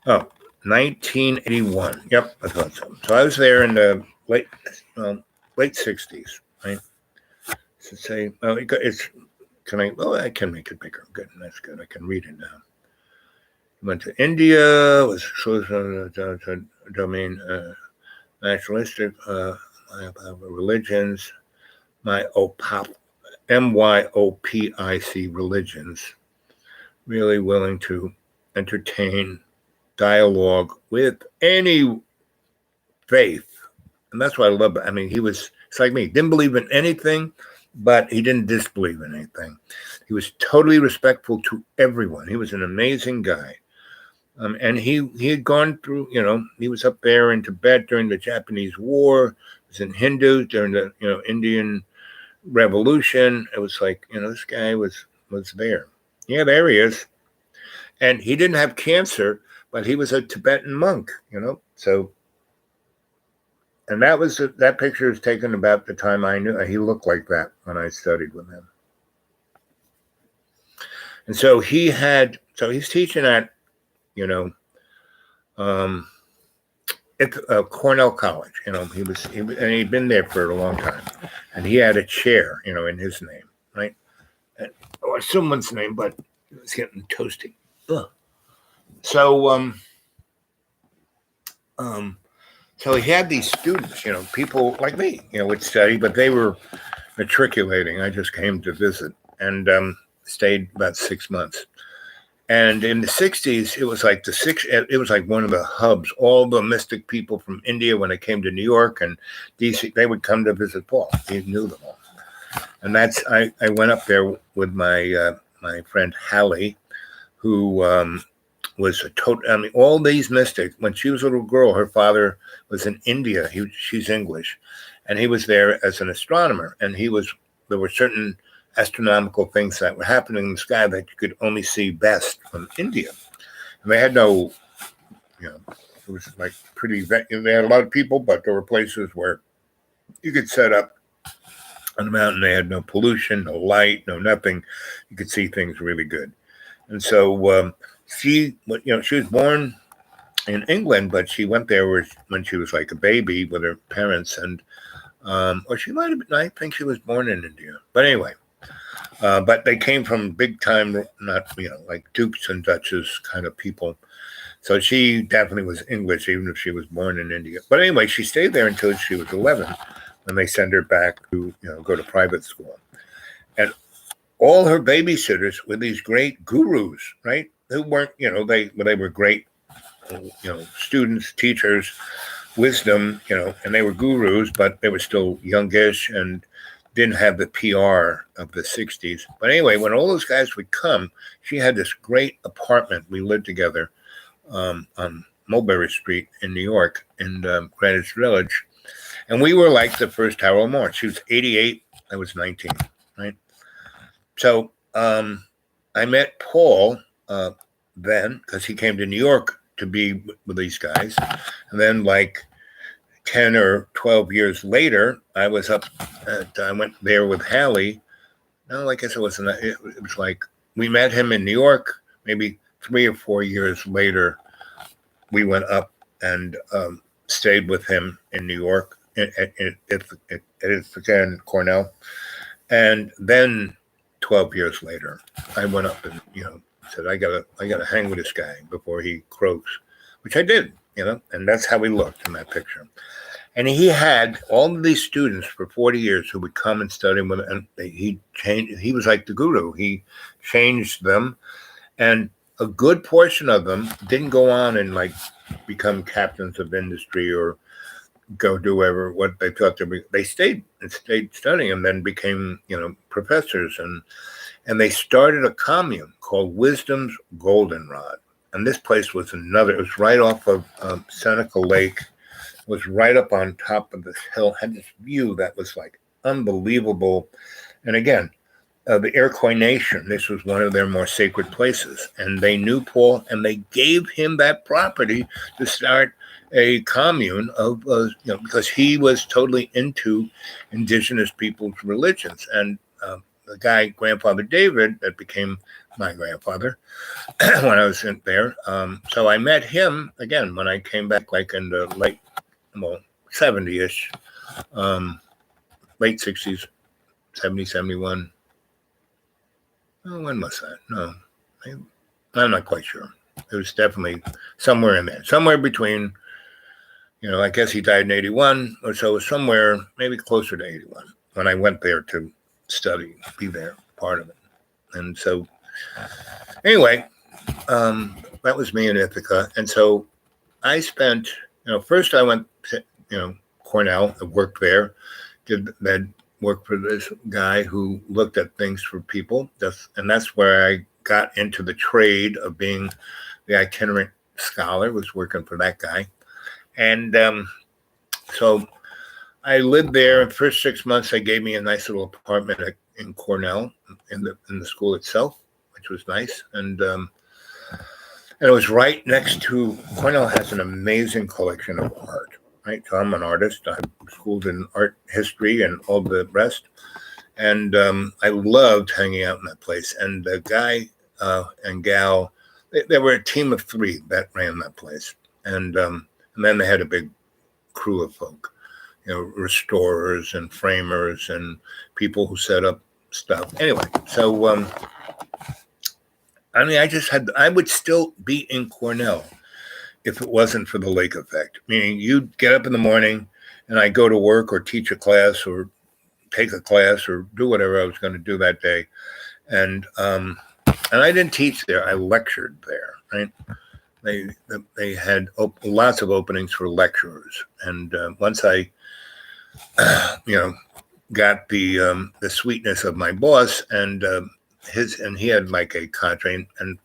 A: Oh, 1981. Yep, I thought so. So I was there in the late 60s, right? So say, oh, I can make it bigger. Good, that's good. I can read it now. Went to India, was domain nationalistic religions, MYOPIC religions, really willing to entertain dialogue with any faith. And that's what I love. I mean, it's like me, didn't believe in anything, but he didn't disbelieve in anything. He was totally respectful to everyone. He was an amazing guy. And he had gone through, he was up there in Tibet during the Japanese War. He was in Hindu during the, Indian Revolution. It was like, this guy was there. Yeah, there he is. And he didn't have cancer, but he was a Tibetan monk, So, and that picture was taken about the time I knew he looked like that when I studied with him. And so he's teaching at, at Cornell College. And he'd been there for a long time, and he had a chair, in his name, right? Or someone's name, but it's getting toasty. Ugh. So, so he had these students, people like me, would study, but they were matriculating. I just came to visit and stayed about 6 months. And in the 60s, it was like one of the hubs. All the mystic people from India, when they came to New York and DC, they would come to visit Paul. He knew them all. And I went up there with my friend Hallie, who was all these mystics. When she was a little girl, her father was in India. She's English. And he was there as an astronomer. And there were certain astronomical things that were happening in the sky that you could only see best from India. And they had no, it was like they had a lot of people, but there were places where you could set up on the mountain. They had no pollution, no light, no nothing. You could see things really good. And so she was born in England, but she went there when she was like a baby with her parents. And, or she might have been, I think she was born in India. But anyway, but they came from big time, not, like dukes and duchess kind of people. So she definitely was English, even if she was born in India. But anyway, she stayed there until she was 11, when they sent her back to, go to private school. and all her babysitters were these great gurus, right? Who weren't, they were great, students, teachers, wisdom, and they were gurus, but they were still youngish and didn't have the PR of the 60s. But anyway, when all those guys would come, she had this great apartment. We lived together on Mulberry Street in New York, in Greenwich Village. And we were like the first Harold Moore. She was 88, I was 19, right? So I met Paul then, because he came to New York to be with these guys. And then like 10 or 12 years later, I went there with Hallie. No, I guess it wasn't. It was like we met him in New York. Maybe 3 or 4 years later, we went up and stayed with him in New York at Ithaca and Cornell. And then 12 years later, I went up and said I gotta hang with this guy before he croaks, which I did, and that's how he looked in that picture. And he had all of these students for 40 years who would come and study with him, and he changed. He was like the guru. He changed them, and a good portion of them didn't go on and like become captains of industry or go do what they thought they were. They stayed studying and then became professors, and they started a commune called Wisdom's Goldenrod. And this place was it was right off of Seneca Lake. It was right up on top of this hill, had this view that was like unbelievable. And again, the Iroquois Nation, this was one of their more sacred places. And they knew Paul, and they gave him that property to start a commune of, because he was totally into indigenous people's religions. And the guy, Grandfather David, that became my grandfather when I was in there. So I met him again when I came back, like in the late 70-ish, late 60s, 70, 71. Oh, when was that? No, I'm not quite sure. It was definitely somewhere in there, somewhere between, I guess he died in 81 or so, somewhere maybe closer to 81 when I went there to study, be there, part of it. And so anyway, that was me in Ithaca. And so I spent, first I went to, Cornell, I worked there, did that work for this guy who looked at things for people. And that's where I got into the trade of being the itinerant scholar, was working for that guy. And so I lived there. The first 6 months, they gave me a nice little apartment in Cornell, in the school itself, which was nice. And it was right next to, Cornell has an amazing collection of art, right? So I'm an artist. I'm schooled in art history and all the rest. And I loved hanging out in that place. And the guy and gal, they were a team of 3 that ran that place. And then they had a big crew of folk, restorers and framers and people who set up stuff. Anyway, so I would still be in Cornell if it wasn't for the lake effect. Meaning you'd get up in the morning and I'd go to work or teach a class or take a class or do whatever I was going to do that day. And I didn't teach there. I lectured there, right? They had lots of openings for lecturers. And once I, got the sweetness of my boss and he had like a cadre and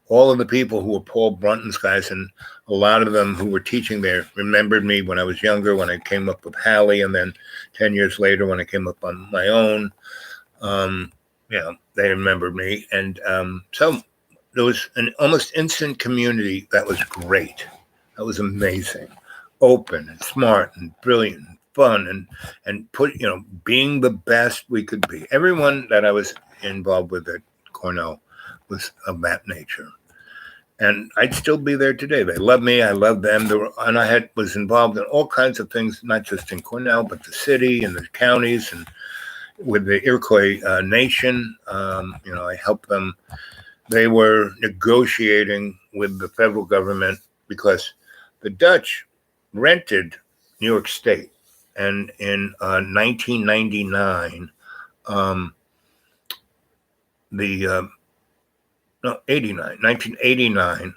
A: all of the people who were Paul Brunton's guys, and a lot of them who were teaching there remembered me when I was younger, when I came up with Hallie, and then 10 years later when I came up on my own, they remembered me. And so there was an almost instant community that was great. That was amazing. Open and smart and brilliant and fun and being the best we could be. Everyone that I was involved with at Cornell was of that nature. And I'd still be there today. They love me. I love them. And I was involved in all kinds of things, not just in Cornell, but the city and the counties and with the Iroquois Nation. I helped them. They were negotiating with the federal government because the Dutch rented New York State. And in 1999, the no 89, 1989.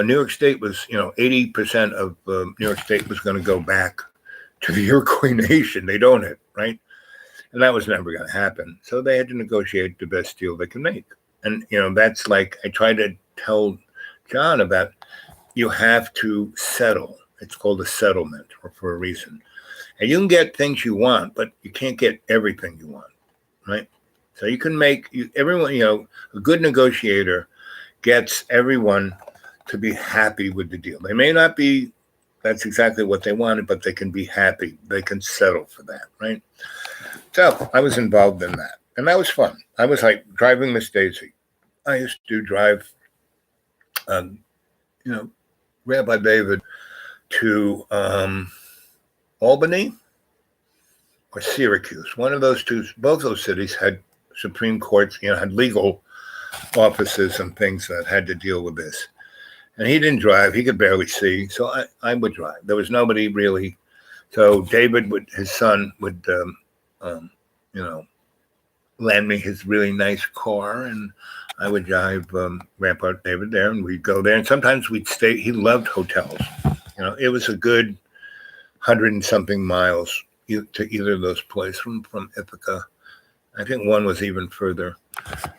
A: New York State was 80% of New York State was going to go back to the Iroquois Nation. They own it, right? And that was never going to happen. So they had to negotiate the best deal they could make. And that's like I try to tell John about. You have to settle. It's called a settlement for a reason. And you can get things you want, but you can't get everything you want, right? So you can make everyone, a good negotiator gets everyone to be happy with the deal. They may not be, that's exactly what they wanted, but they can be happy. They can settle for that, right? So I was involved in that. And that was fun. I was like driving Miss Daisy. I used to drive, Rabbi David to Albany or Syracuse. One of those two, both those cities had Supreme Courts, had legal offices and things that had to deal with this. And he didn't drive. He could barely see. So I would drive. There was nobody really. So David, his son, would, lend me his really nice car. And I would drive Grandpa David there, and we'd go there. And sometimes we'd stay. He loved hotels. It was a good 100 and something miles to either of those places from Ithaca. I think one was even further.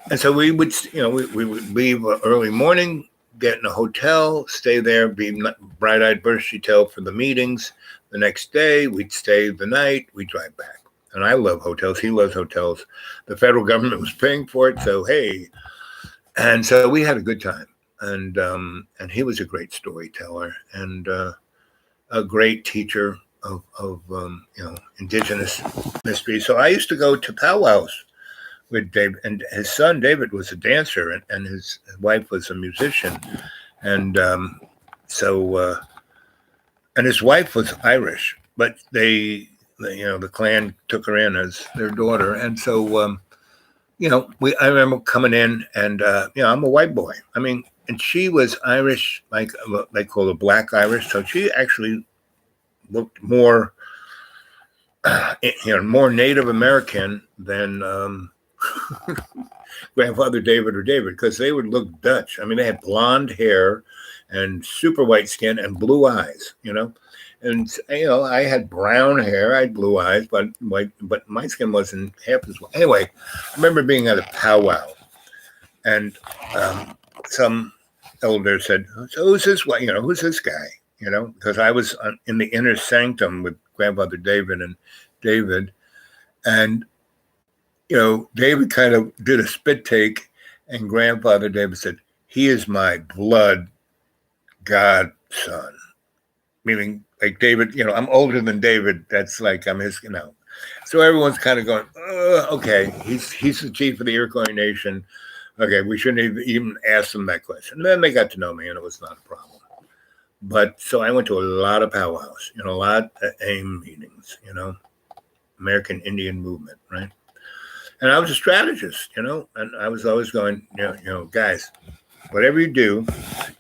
A: And so we would, we would leave early morning, get in a hotel, stay there, be bright-eyed, bushy-tailed for the meetings. The next day, we'd stay the night, we'd drive back. And I love hotels. He loves hotels. The federal government was paying for it, so hey. And so we had a good time. And he was a great storyteller and a great teacher of indigenous mystery. So I used to go to powwows with David, and his son David was a dancer, and his wife was a musician, and and his wife was Irish, but the clan took her in as their daughter, and so I remember coming in, and I'm a white boy. I mean, and she was Irish, like they call it Black Irish, so she actually looked more, more Native American than Grandfather David or David, because they would look Dutch. I mean, they had blonde hair and super white skin and blue eyes, And I had brown hair, I had blue eyes, but my skin wasn't half as white. Anyway, I remember being at a powwow, and some elder said, "So who's this? Who's this guy?" Because I was in the inner sanctum with Grandfather David, and David kind of did a spit take, and Grandfather David said, "He is my blood godson," meaning like David. I'm older than David. That's like I'm his. So everyone's kind of going, "Okay, he's the chief of the Iroquois Nation. Okay, we shouldn't even ask him that question." And then they got to know me, and it was not a problem. But so I went to a lot of powwows, a lot of AIM meetings, American Indian Movement, right? And I was a strategist, and I was always going, guys, whatever you do,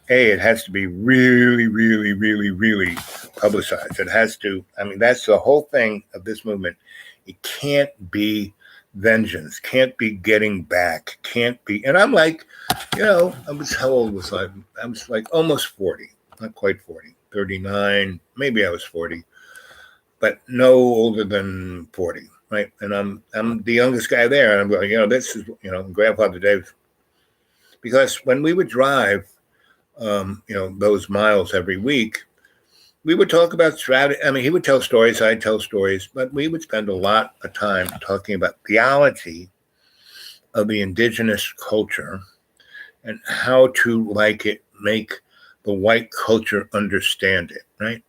A: it has to be really, really, really, really publicized. It has to, that's the whole thing of this movement. It can't be vengeance, can't be getting back, can't be. And I'm like, how old was I? I was like almost 40, not quite 40, 39, maybe I was 40, but no older than 40. Right, and I'm the youngest guy there, and I'm going, this is, Grandfather Dave, because when we would drive, those miles every week, we would talk about strategy. I mean, he would tell stories, I'd tell stories, but we would spend a lot of time talking about theology of the indigenous culture and how to make the white culture understand it, right?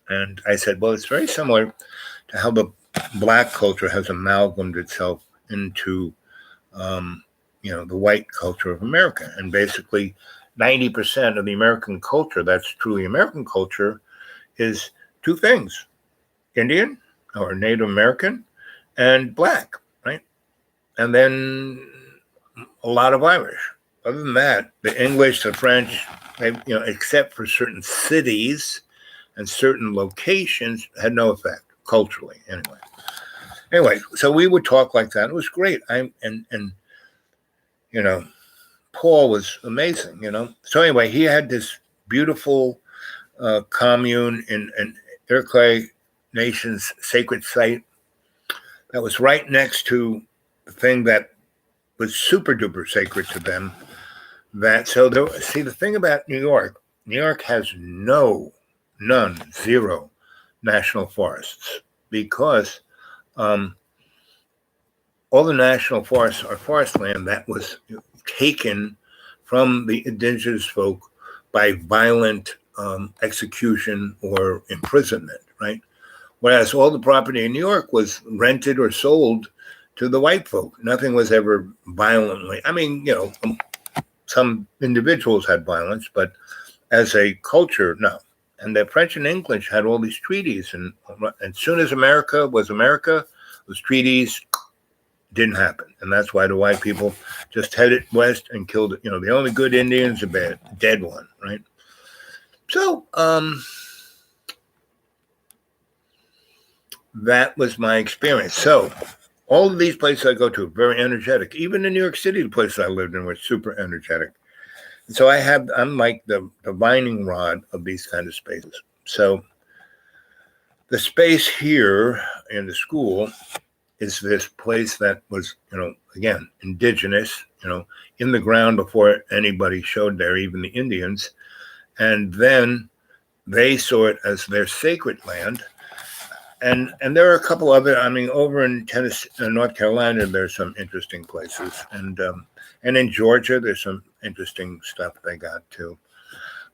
A: And I said, well, it's very similar to how the Black culture has amalgamated itself into, the white culture of America. And basically 90% of the American culture, that's truly American culture, is two things: Indian or Native American and Black, right? And then a lot of Irish. Other than that, the English, the French, except for certain cities and certain locations, had no effect culturally, anyway. So we would talk like that. It was great. Paul was amazing. So anyway, he had this beautiful commune in Iroquois Nation's sacred site that was right next to the thing that was super duper sacred to them. The thing about New York has zero national forests because all the national forests are forest land that was taken from the indigenous folk by violent execution or imprisonment, right? Whereas all the property in New York was rented or sold to the white folk. Nothing was ever violently. I mean, some individuals had violence, but as a culture, no. And the French and English had all these treaties, and as soon as America was America, those treaties didn't happen, and that's why the white people just headed west and killed it. The only good Indian's a dead one, right? So that was my experience. So all of these places I go to are very energetic. Even in New York City, the places I lived in were super energetic. And so I'm like the divining rod of these kind of spaces. So the space here in the school is this place that was, again, indigenous, in the ground before anybody showed there, even the Indians. And then they saw it as their sacred land. And there are a couple other, over in Tennessee, North Carolina, there's some interesting places. And in Georgia, there's some interesting stuff they got too.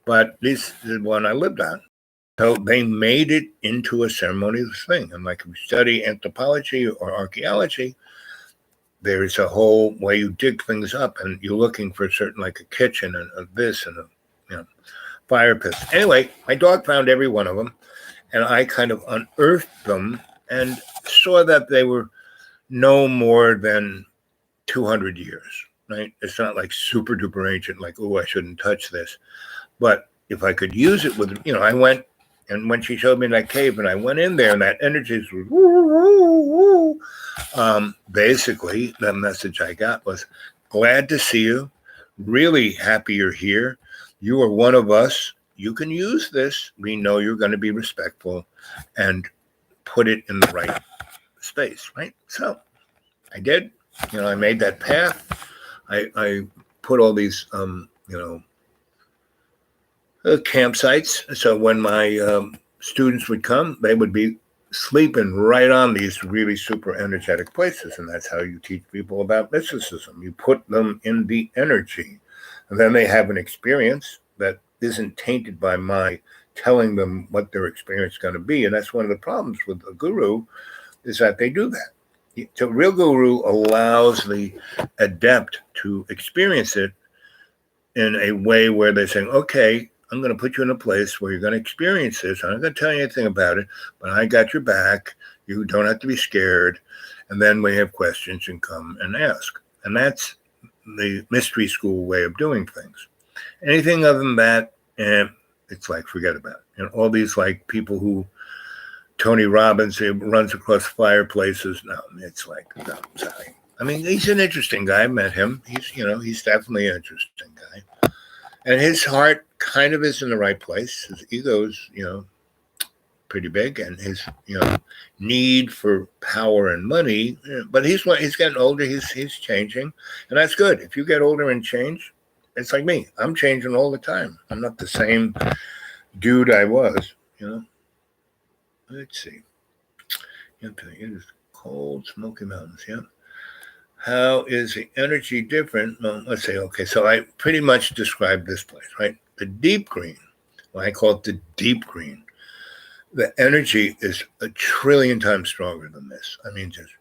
A: But this is the one I lived on. So they made it into a ceremonious thing. And like if you study anthropology or archaeology, there is a whole way you dig things up and you're looking for certain, like a kitchen and a this and a fire pits. Anyway, my dog found every one of them. And I kind of unearthed them and saw that they were no more than 200 years, right? It's not like super duper ancient, like, oh, I shouldn't touch this. But if I could use it with, I went, and when she showed me that cave and I went in there and that energy was, basically the message I got was, glad to see you, really happy you're here. You are one of us. You can use this. We know you're going to be respectful and put it in the right space, right? So I did. I made that path. I put all these, campsites. So when my students would come, they would be sleeping right on these really super energetic places. And that's how you teach people about mysticism. You put them in the energy. And then they have an experience that isn't tainted by my telling them what their experience is going to be. And that's one of the problems with a guru is that they do that. So real guru allows the adept to experience it in a way where they're saying, okay, I'm going to put you in a place where you're going to experience this. I'm not going to tell you anything about it, but I got your back. You don't have to be scared. And then we have questions and come and ask. And that's the mystery school way of doing things. Anything other than that, it's like, forget about it. All these like people who, Tony Robbins, he runs across fireplaces. No, it's like, no, sorry. He's an interesting guy. I met him. He's definitely an interesting guy. And his heart kind of is in the right place. His ego's, pretty big, and his, need for power and money. But he's getting older. He's changing, and that's good. If you get older and change, it's like me. I'm changing all the time. I'm not the same dude I was. Let's see. It is cold, Smoky Mountains. Yeah. How is the energy different? Well, let's say, okay, so I pretty much described this place, right? The deep green, well, I call it the deep green. The energy is 1 trillion times stronger than this. Just,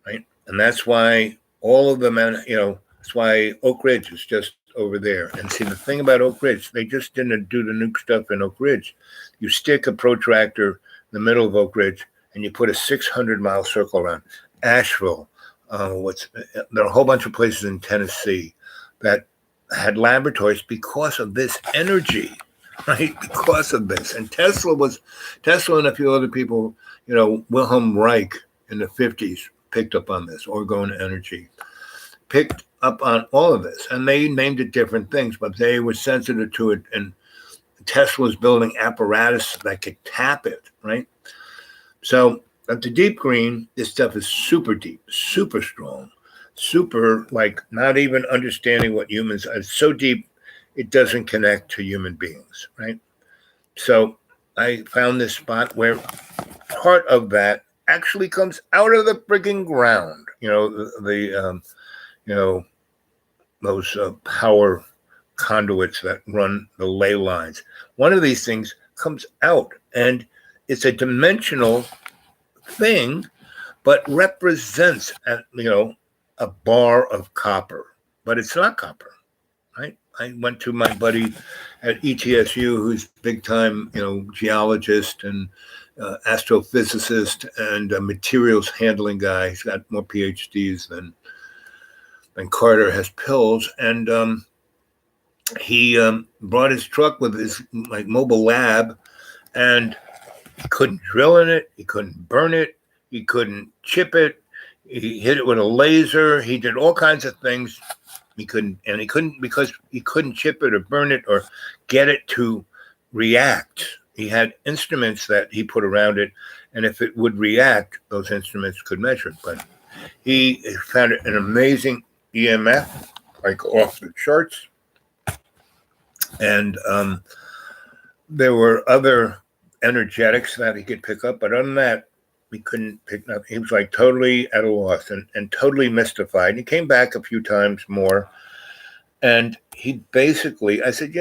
A: right? And that's why all of them, that's why Oak Ridge is just over there. And see, the thing about Oak Ridge, they just didn't do the nuke stuff in Oak Ridge. You stick a protractor in the middle of Oak Ridge, and you put a 600-mile circle around Asheville. There are a whole bunch of places in Tennessee that had laboratories because of this energy, right? Because of this. And Tesla and a few other people, Wilhelm Reich in the 50s picked up on this, orgone energy. picked up on all of this, and they named it different things, but they were sensitive to it. And Tesla was building apparatus that could tap it, right? So at the deep green, this stuff is super deep, super strong, super like not even understanding what humans are. It's so deep, it doesn't connect to human beings, right? So I found this spot where part of that actually comes out of the freaking ground. Those power conduits that run the ley lines. One of these things comes out, and it's a dimensional thing, but represents a bar of copper, but it's not copper, right? I went to my buddy at ETSU, who's big time, geologist and astrophysicist and a materials handling guy. He's got more PhDs than Carter has pills, and he brought his truck with his mobile lab, and he couldn't drill in it, he couldn't burn it, he couldn't chip it, he hit it with a laser, he did all kinds of things. He couldn't because he couldn't chip it or burn it or get it to react. He had instruments that he put around it, and if it would react, those instruments could measure it. But he found an amazing EMF, like off the charts. And there were other energetics that he could pick up, but other than that, he couldn't pick up. He was like totally at a loss and totally mystified. He came back a few times more, and he basically, I said,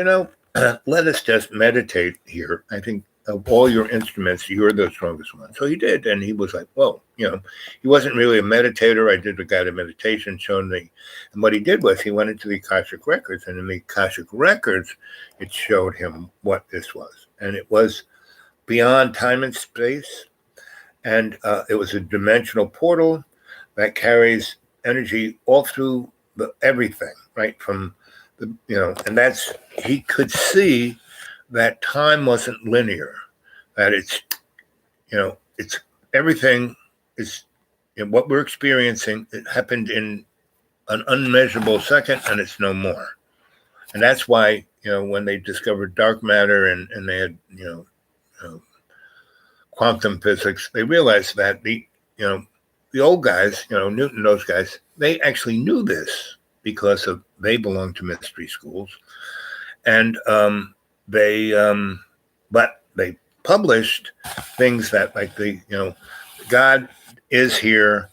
A: let us just meditate here. I think of all your instruments, you're the strongest one. So he did, and he was like, well, he wasn't really a meditator. I did a guided meditation showing me, and what he did was he went into the Akashic Records, and in the Akashic Records, it showed him what this was, and it was beyond time and space. And it was a dimensional portal that carries energy all through everything, right? From and that's, he could see that time wasn't linear, that it's everything is what we're experiencing. It happened in an unmeasurable second, and it's no more. And that's why, when they discovered dark matter and they had, quantum physics, they realized that the old guys, Newton, those guys, they actually knew this because they belonged to mystery schools, and but they published things that God is here,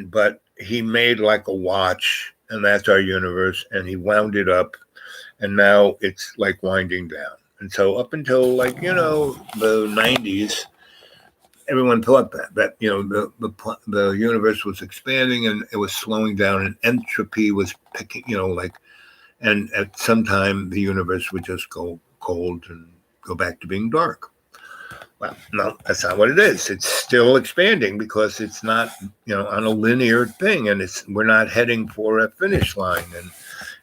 A: but he made like a watch, and that's our universe, and he wound it up, and now it's like winding down. And so up until the 90s, everyone thought that the universe was expanding and it was slowing down, and entropy was picking, and at some time the universe would just go cold and go back to being dark. Well, no, that's not what it is. It's still expanding because it's not, on a linear thing, and we're not heading for a finish line, and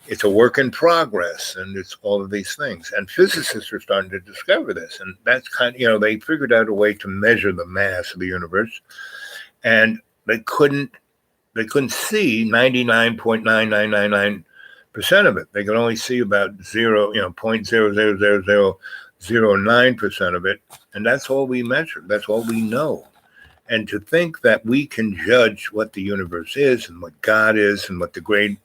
A: it's a work in progress, and it's all of these things. And physicists are starting to discover this, and that's they figured out a way to measure the mass of the universe, and they couldn't see 99.9999% of it. They could only see about 0.00009% of it, and that's all we measure. That's all we know. And to think that we can judge what the universe is and what God is and what the great,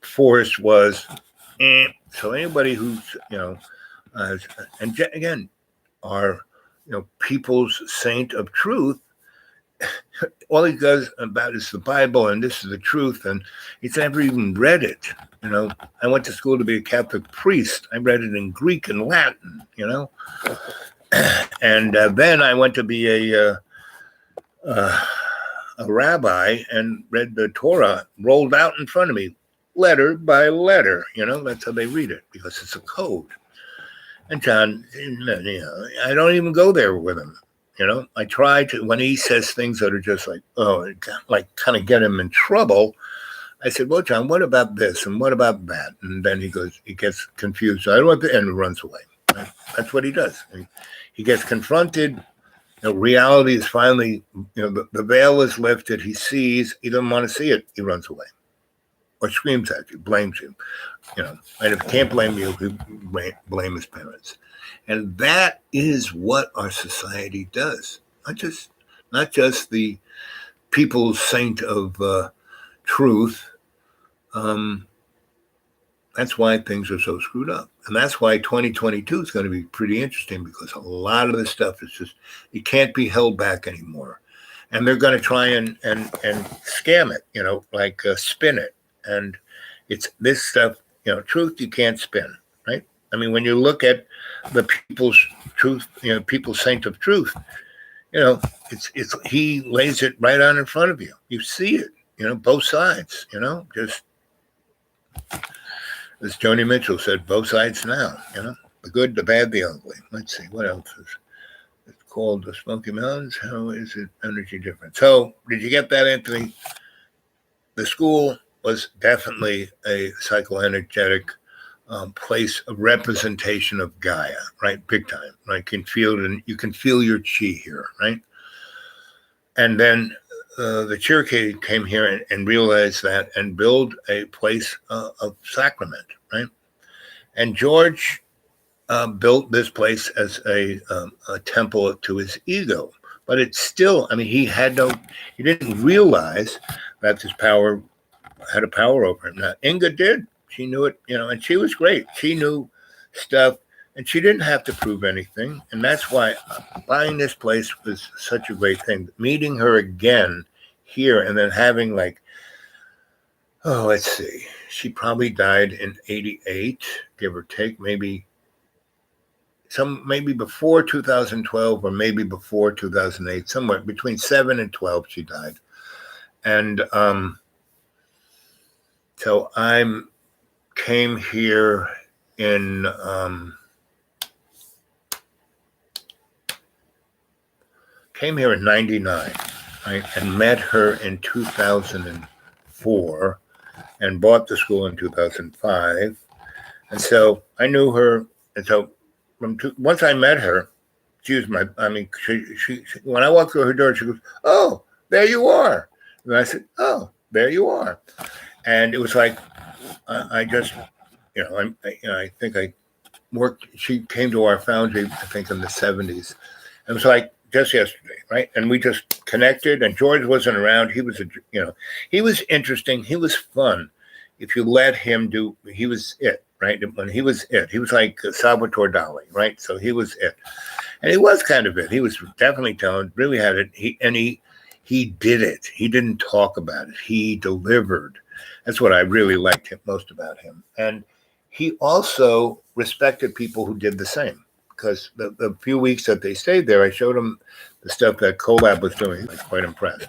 A: force was. So anybody who's, and again, our, people's saint of truth, all he does about is the Bible, and this is the truth, and he's never even read it. I went to school to be a Catholic priest. I read it in Greek and Latin, and then I went to be a rabbi and read the Torah rolled out in front of me, letter by letter. That's how they read it, because it's a code. And John, I don't even go there with him. I try to, when he says things that are just like kind of get him in trouble, I said, well, John, what about this? And what about that? And then he gets confused. I don't want to, and runs away. Right? That's what he does. He gets confronted, reality is finally, the veil is lifted. He sees, he doesn't want to see it. He runs away or screams at you, blames you, and if he can't blame you, he blame his parents. And that is what our society does. Not just the people's saint of truth. That's why things are so screwed up. And that's why 2022 is going to be pretty interesting, because a lot of this stuff is just, it can't be held back anymore. And they're going to try and scam it, like spin it. And it's this stuff, truth you can't spin, right? I mean, when you look at the people's truth, people's saint of truth, it's he lays it right on in front of you. You see it, both sides, just as Joni Mitchell said, both sides now, the good, the bad, the ugly. Let's see, what else is it's called? The Smoky Mountains. How is it energy different? So did you get that, Anthony? The school was definitely a psychoenergetic place of representation of Gaia, right? Big time, right? You can feel your chi here, right? And then the Cherokee came here and realized that and built a place of sacrament, right? And George built this place as a temple to his ego, but it's still, he didn't realize that this power had a power over him. Now, Inga did. She knew it, and she was great. She knew stuff, and she didn't have to prove anything. And that's why buying this place was such a great thing. Meeting her again here and then having let's see. She probably died in 88, give or take, maybe before 2012 or maybe before 2008, somewhere between 7 and 12 she died. And so I came here in came here in 99, right, and met her in 2004 and bought the school in 2005. And so I knew her. And so once I met her, she was she when I walked through her door, she goes, "Oh, there you are." And I said, "Oh, there you are." And it was like, I just, I think I worked, she came to our foundry, I think in the 70s. It was like just yesterday, right? And we just connected, and George wasn't around. He was, he was interesting. He was fun. If you let him he was it, right? When he was it, he was like Salvatore Dali, right? So he was it. And he was kind of it. He was definitely talented, really had it. He did it. He didn't talk about it. He delivered. That's what I really liked most about him. And he also respected people who did the same, because the few weeks that they stayed there, I showed him the stuff that Colab was doing. He was quite impressed.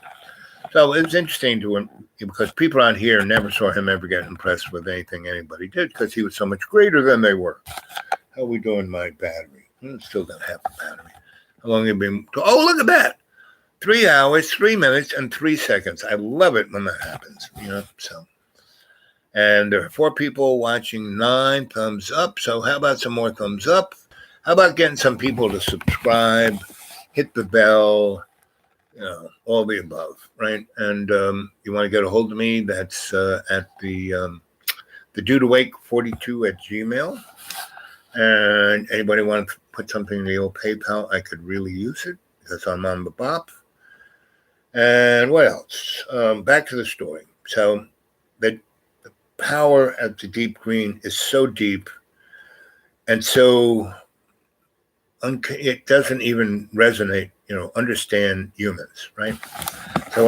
A: So it was interesting to him, because people around here never saw him ever get impressed with anything anybody did, because he was so much greater than they were. How are we doing my battery? Still got half a battery. How long have you been? Oh, look at that. 3 hours, 3 minutes, and 3 seconds. I love it when that happens, so. And there are 4 people watching, 9 thumbs up. So how about some more thumbs up? How about getting some people to subscribe, hit the bell, all the above, right? And you want to get a hold of me, that's at the Dude Awake 42 at Gmail. And anybody want to put something in the old PayPal, I could really use it, because I'm on the bop. And what else? Back to the story. So the power at the deep green is so deep, and so it doesn't even resonate, understand humans, right? So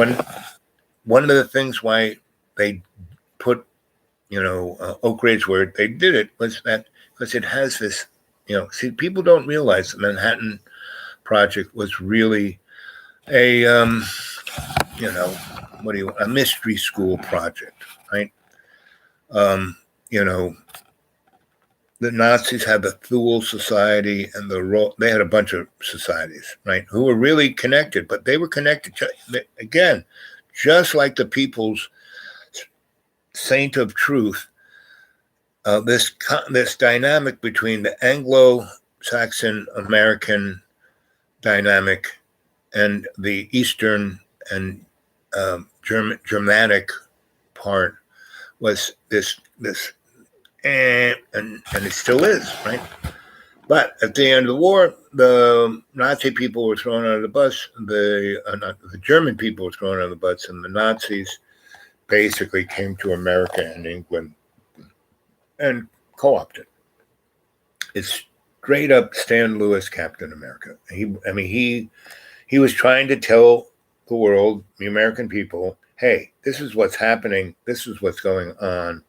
A: one of the things why they put, Oak Ridge where they did it was that because it has this, see, people don't realize the Manhattan Project was really a, a mystery school project, right? The Nazis had the Thule Society and they had a bunch of societies, right, who were really connected, but they were connected again, just like the People's Saint of Truth. This dynamic between the Anglo-Saxon American dynamic and the Eastern and Germanic part was and it still is, right? But at the end of the war, the Nazi people were thrown out of the bus. The German people were thrown out of the bus, and the Nazis basically came to America and England and co-opted. It's straight up Stan Lewis, Captain America. He was trying to tell the world, the American people, hey, this is what's happening. This is what's going on.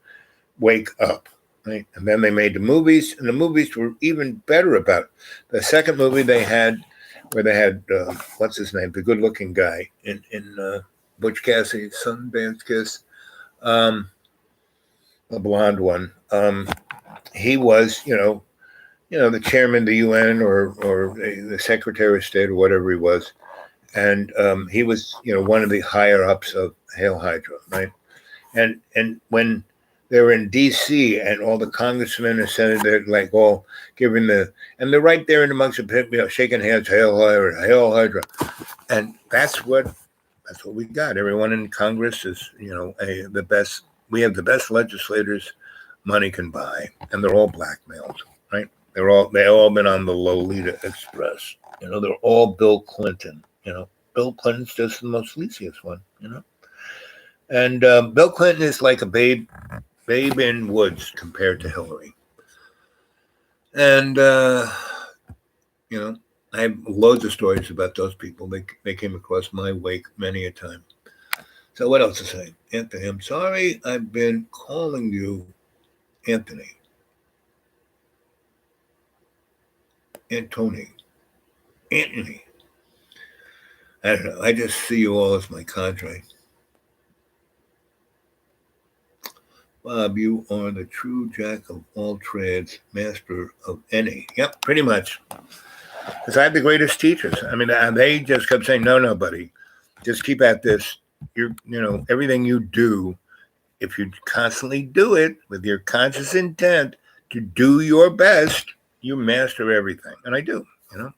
A: Wake up. Right? And then they made the movies, and the movies were even better about it. The second movie they had, where they had, what's his name, the good-looking guy in Butch Cassidy's Sundance Kiss, the blonde one. He was, the chairman of the UN or the Secretary of State or whatever he was, and he was, one of the higher ups of Hail Hydra, right? And when they were in D.C. and all the congressmen and senators like all giving and they're right there in amongst the pit, shaking hands, Hail Hydra, Hail Hydra, and that's what we got. Everyone in Congress is, the best. We have the best legislators money can buy, and they're all blackmailed, right? They all been on the Lolita Express. They're all Bill Clinton. Bill Clinton's just the most sleaziest one. And Bill Clinton is like a babe in woods compared to Hillary. And I have loads of stories about those people. They came across my wake many a time. So what else to say? Anthony, I'm sorry I've been calling you Anthony. Anthony. I don't know. I just see you all as my cadre. Bob, you are the true jack of all trades, master of any. Yep, pretty much. Because I had the greatest teachers. They just kept saying, no, buddy, just keep at this. Everything you do, if you constantly do it with your conscious intent to do your best, you master everything. And I do,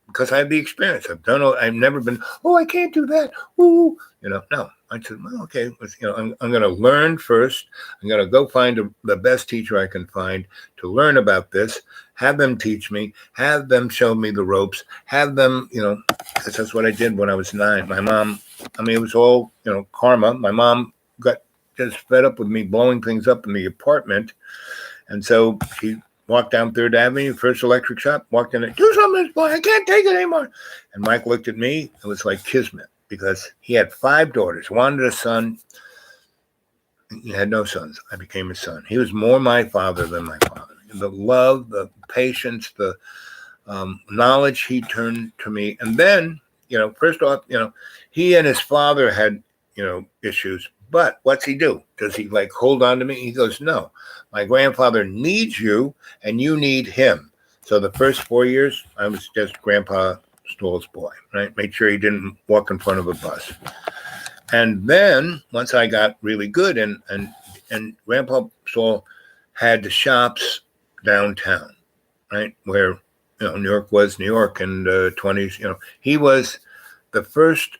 A: because I have the experience. I've never been, I can't do that. Ooh, no. I said, well, okay, I'm going to learn first. I'm going to go find the best teacher I can find to learn about this, have them teach me, have them show me the ropes, have them, because that's what I did when I was 9. My mom, it was all, karma. My mom got just fed up with me blowing things up in the apartment. And so she walked down 3rd Avenue, first electric shop, walked in and, do something, boy, I can't take it anymore. And Mike looked at me. It was like kismet. Because he had 5 daughters, wanted a son. He had no sons. I became his son. He was more my father than my father. The love, the patience, the knowledge he turned to me. And then, first off, he and his father had, issues. But what's he do? Does he hold on to me? He goes, no. My grandfather needs you and you need him. So the first 4 years, I was just Grandpa Stoll's boy, right? Made sure he didn't walk in front of a bus. And then once I got really good and Grandpa Stoll had the shops downtown, right? Where, New York was New York in the 20s, he was the first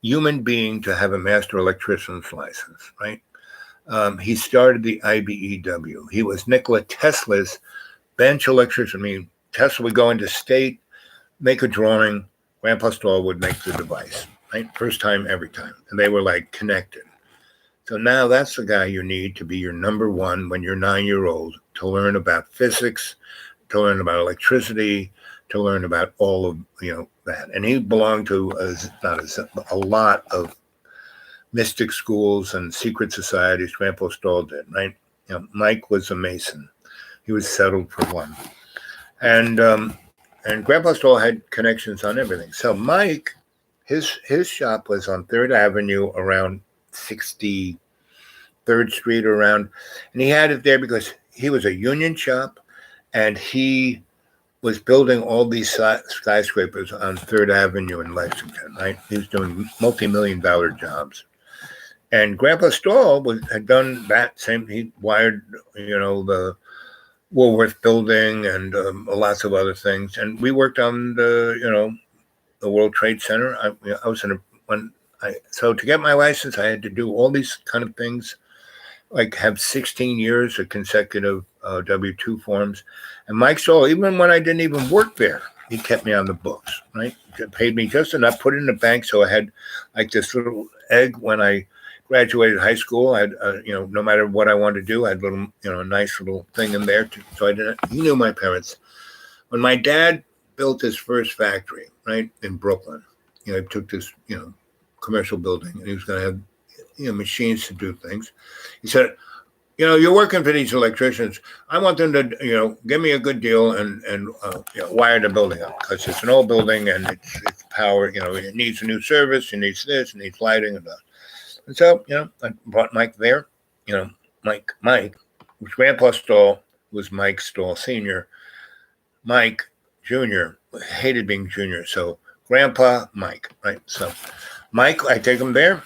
A: human being to have a master electrician's license, right? He started the IBEW. He was Nikola Tesla's bench electrician. Tesla would go into state, make a drawing, Grandpa Stoll would make the device, right? First time, every time. And they were connected. So now that's the guy you need to be your number one when you're 9-year-old, to learn about physics, to learn about electricity, to learn about all of, that. And he belonged to a lot of mystic schools and secret societies. Grandpa Stoll did, right? Mike was a Mason. He was settled for one. And Grandpa Stoll had connections on everything. So Mike, his shop was on 3rd Avenue around 63rd Street around. And he had it there because he was a union shop and he was building all these skyscrapers on 3rd Avenue in Lexington, right? He was doing multi-million-dollar jobs. And Grandpa Stoll had done that same, he wired, the Woolworth building and lots of other things. And we worked on the the World Trade Center. I was in so to get my license, I had to do all these kind of things, like have 16 years of consecutive W-2 forms. And Mike Stoll, even when I didn't even work there, he kept me on the books, right? He paid me just enough, put it in the bank. So I had like this little egg when I graduated high school. I had, no matter what I wanted to do, I had a little, a nice little thing in there. So I didn't, he knew my parents. When my dad built his first factory, right, in Brooklyn, he took this, commercial building, and he was going to have, machines to do things. He said, you're working for these electricians. I want them to, give me a good deal and wire the building up, because it's an old building and it's power. It needs a new service. It needs this. It needs lighting and that. And so, I brought Mike there. Mike, whose Grandpa Stoll was Mike Stoll Sr. Mike Jr. hated being Junior, so Grandpa Mike, right? So Mike, I take him there.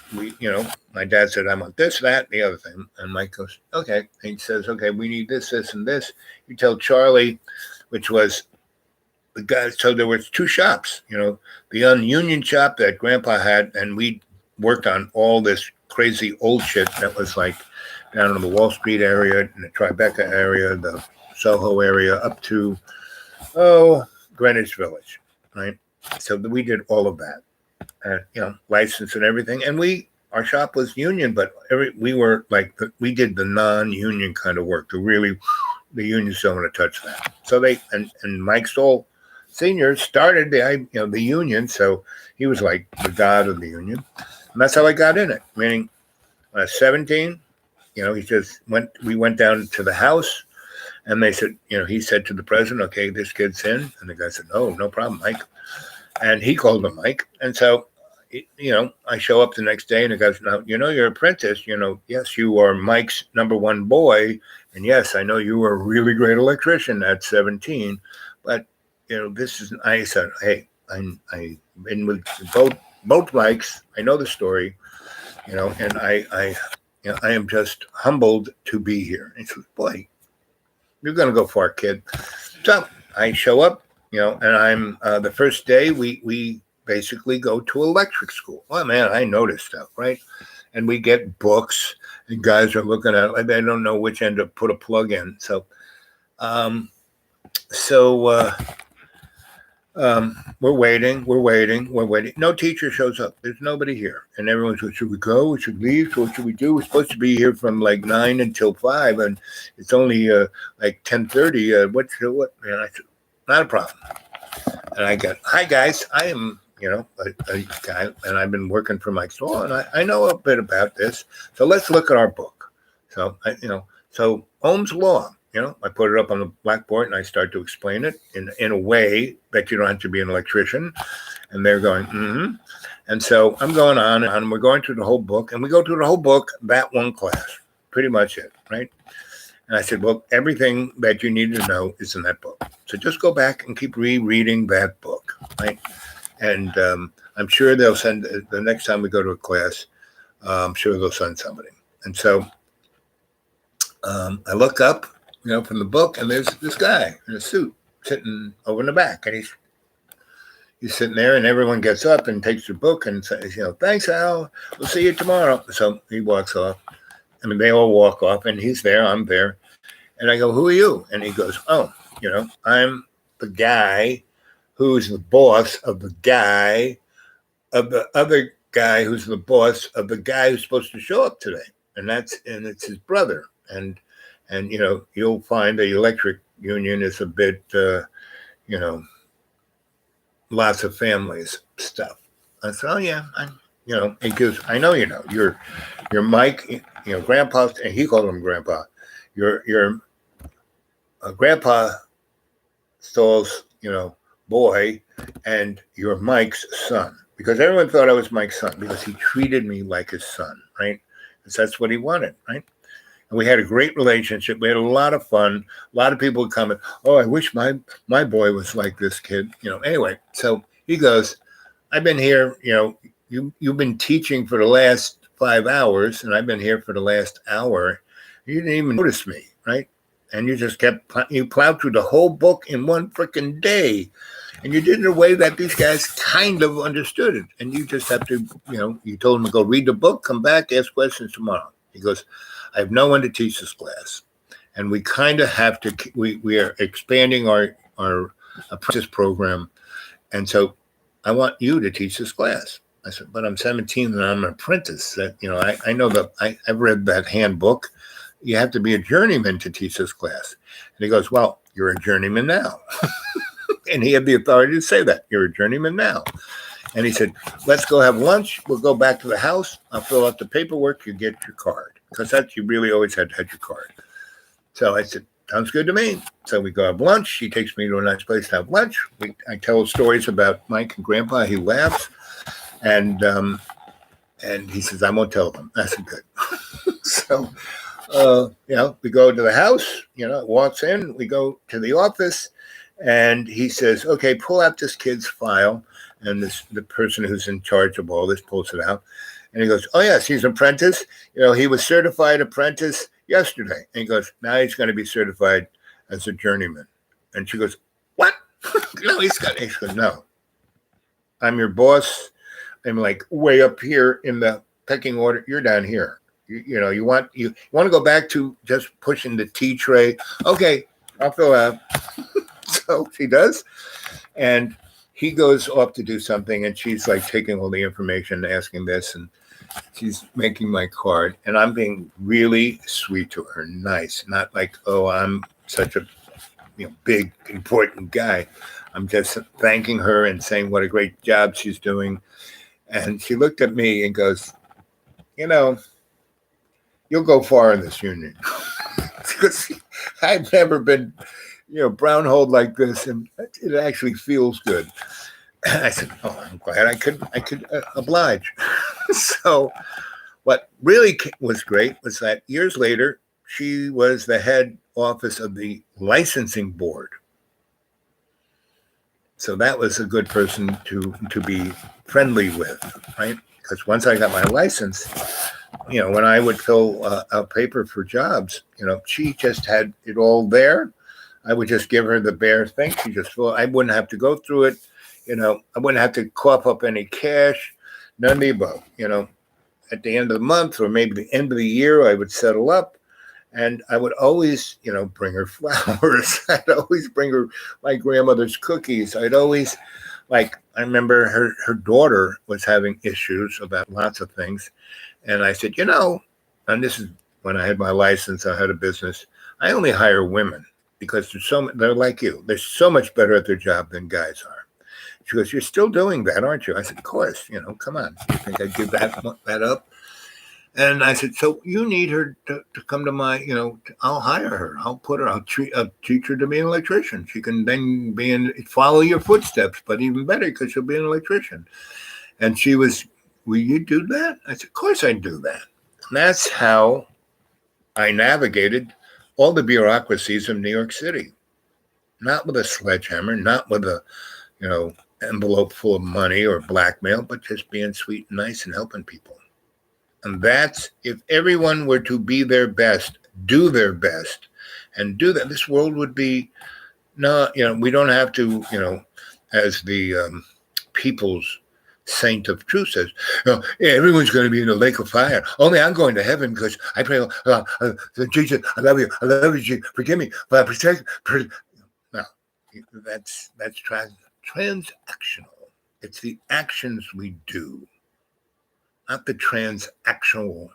A: My dad said, I want this, that, the other thing. And Mike goes, okay. And he says, okay, we need this, this, and this. You tell Charlie, which was the guy. So there was two shops, the ununion shop that Grandpa had, and we worked on all this crazy old shit that was like down in the Wall Street area, in the Tribeca area, the Soho area, up to, Greenwich Village, right? So we did all of that. License and everything. And our shop was union, but we were like, we did the non-union kind of work. The unions don't want to touch that. So and Mike Stoll Sr. started the union. So he was like the god of the union. And that's how I got in it. Meaning when I was 17, we went down to the house, and they said, he said to the president, okay, this kid's in. And the guy said, no problem, Mike. And he called him Mike. And so, I show up the next day, and the guy says, now, you're an apprentice. Yes, you are Mike's number one boy. And yes, I know you were a really great electrician at 17. But, this is, I said, hey, I've been with both Mikes. I know the story, and I am just humbled to be here. And he says, boy, you're going to go far, kid. So I show up, and I'm the first day we basically go to electric school. Well, man, I know this stuff, right? And we get books, and guys are looking at it like they don't know which end to put a plug in. So, we're waiting. No teacher shows up. There's nobody here. And everyone's like, should we go? We should leave? So what should we do? We're supposed to be here from like 9 until 5, and it's only like 10:30. What? And I said, not a problem. And I got, hi guys, I am, a guy, and I've been working for Mike Stoll, and I know a bit about this. So let's look at our book. So, so Ohm's law, I put it up on the blackboard, and I start to explain it in a way that you don't have to be an electrician. And they're going, mm-hmm. And so I'm going on, and we're going through the whole book, and we go through the whole book, that one class, pretty much it, right? And I said, well, everything that you need to know is in that book. So just go back and keep rereading that book, right? And I'm sure they'll send, the next time we go to a class, I'm sure they'll send somebody. And so I look up, from the book, and there's this guy in a suit sitting over in the back. And he's sitting there, and everyone gets up and takes their book and says, thanks, Al. We'll see you tomorrow. So he walks off. I mean, they all walk off, and he's there, I'm there. And I go, who are you? And he goes, oh, I'm the guy who's the boss of the guy of the other guy who's the boss of the guy who's supposed to show up today. And it's his brother. And you'll find the electric union is a bit, lots of families stuff. I said, oh yeah, he goes, I know, you're Mike, Grandpa, and he called him Grandpa. You're Grandpa Stoll's, boy, and you're Mike's son. Because everyone thought I was Mike's son because he treated me like his son, right? Because that's what he wanted, right? And we had a great relationship. We had a lot of fun. A lot of people would comment, oh, I wish my boy was like this kid. Anyway, so he goes, I've been here, you've been teaching for the last 5 hours, and I've been here for the last hour. You didn't even notice me, right? And you just you plowed through the whole book in one freaking day. And you did it in a way that these guys kind of understood it. And you just have to, you told them to go read the book, come back, ask questions tomorrow. He goes, I have no one to teach this class. And we kind of have to, we are expanding our apprentice program. And so I want you to teach this class. I said, but I'm 17 and I'm an apprentice. That, I know that I've read that handbook. You have to be a journeyman to teach this class. And he goes, well, you're a journeyman now. And he had the authority to say that. You're a journeyman now. And he said, let's go have lunch. We'll go back to the house. I'll fill out the paperwork. You get your card. Because you really always had to have your card. So I said, sounds good to me. So we go have lunch. He takes me to a nice place to have lunch. I tell stories about Mike and Grandpa. He laughs. And he says, I won't tell them. I said, good. So, we go to the house, walks in. We go to the office. And he says, okay, pull out this kid's file. And the person who's in charge of all this pulls it out. And he goes, oh, yes, he's an apprentice. He was certified apprentice yesterday. And he goes, now he's going to be certified as a journeyman. And she goes, what? No, he goes, no. I'm your boss. I'm like way up here in the pecking order. You're down here. You want to go back to just pushing the tea tray. Okay, I'll fill out. So she does. And he goes off to do something, and she's like taking all the information, asking this, and she's making my card. And I'm being really sweet to her, nice, not like, oh, I'm such a big, important guy. I'm just thanking her and saying what a great job she's doing. And she looked at me and goes, you'll go far in this union. Because I've never been brown-holed like this, and it actually feels good. I said, oh, I'm glad I could oblige. So what really was great was that years later, she was the head office of the licensing board. So that was a good person to be friendly with, right? Because once I got my license, when I would fill out paper for jobs, she just had it all there. I would just give her the bare thing. She just I wouldn't have to go through it. I wouldn't have to cough up any cash, none of the above. At the end of the month or maybe the end of the year, I would settle up, and I would always, bring her flowers. I'd always bring her my grandmother's cookies. I'd always, I remember her daughter was having issues about lots of things, and I said, and this is when I had my license, I had a business. I only hire women because they're like you. They're so much better at their job than guys are. She goes, you're still doing that, aren't you? I said, of course, come on. You think I'd give that up? And I said, so you need her to come to my, I'll hire her. I'll teach her to be an electrician. She can then follow your footsteps, but even better because she'll be an electrician. And she was, will you do that? I said, of course I'd do that. And that's how I navigated all the bureaucracies of New York City. Not with a sledgehammer, not with a, envelope full of money or blackmail, but just being sweet and nice and helping people. And that's, if everyone were to be their best, do their best, and do that, this world would be, we don't have to, as the people's saint of truth says, everyone's going to be in the lake of fire. Only I'm going to heaven because I pray, Jesus, I love you, Jesus, forgive me, but protect. No, that's transactional. It's the actions we do, not the transactional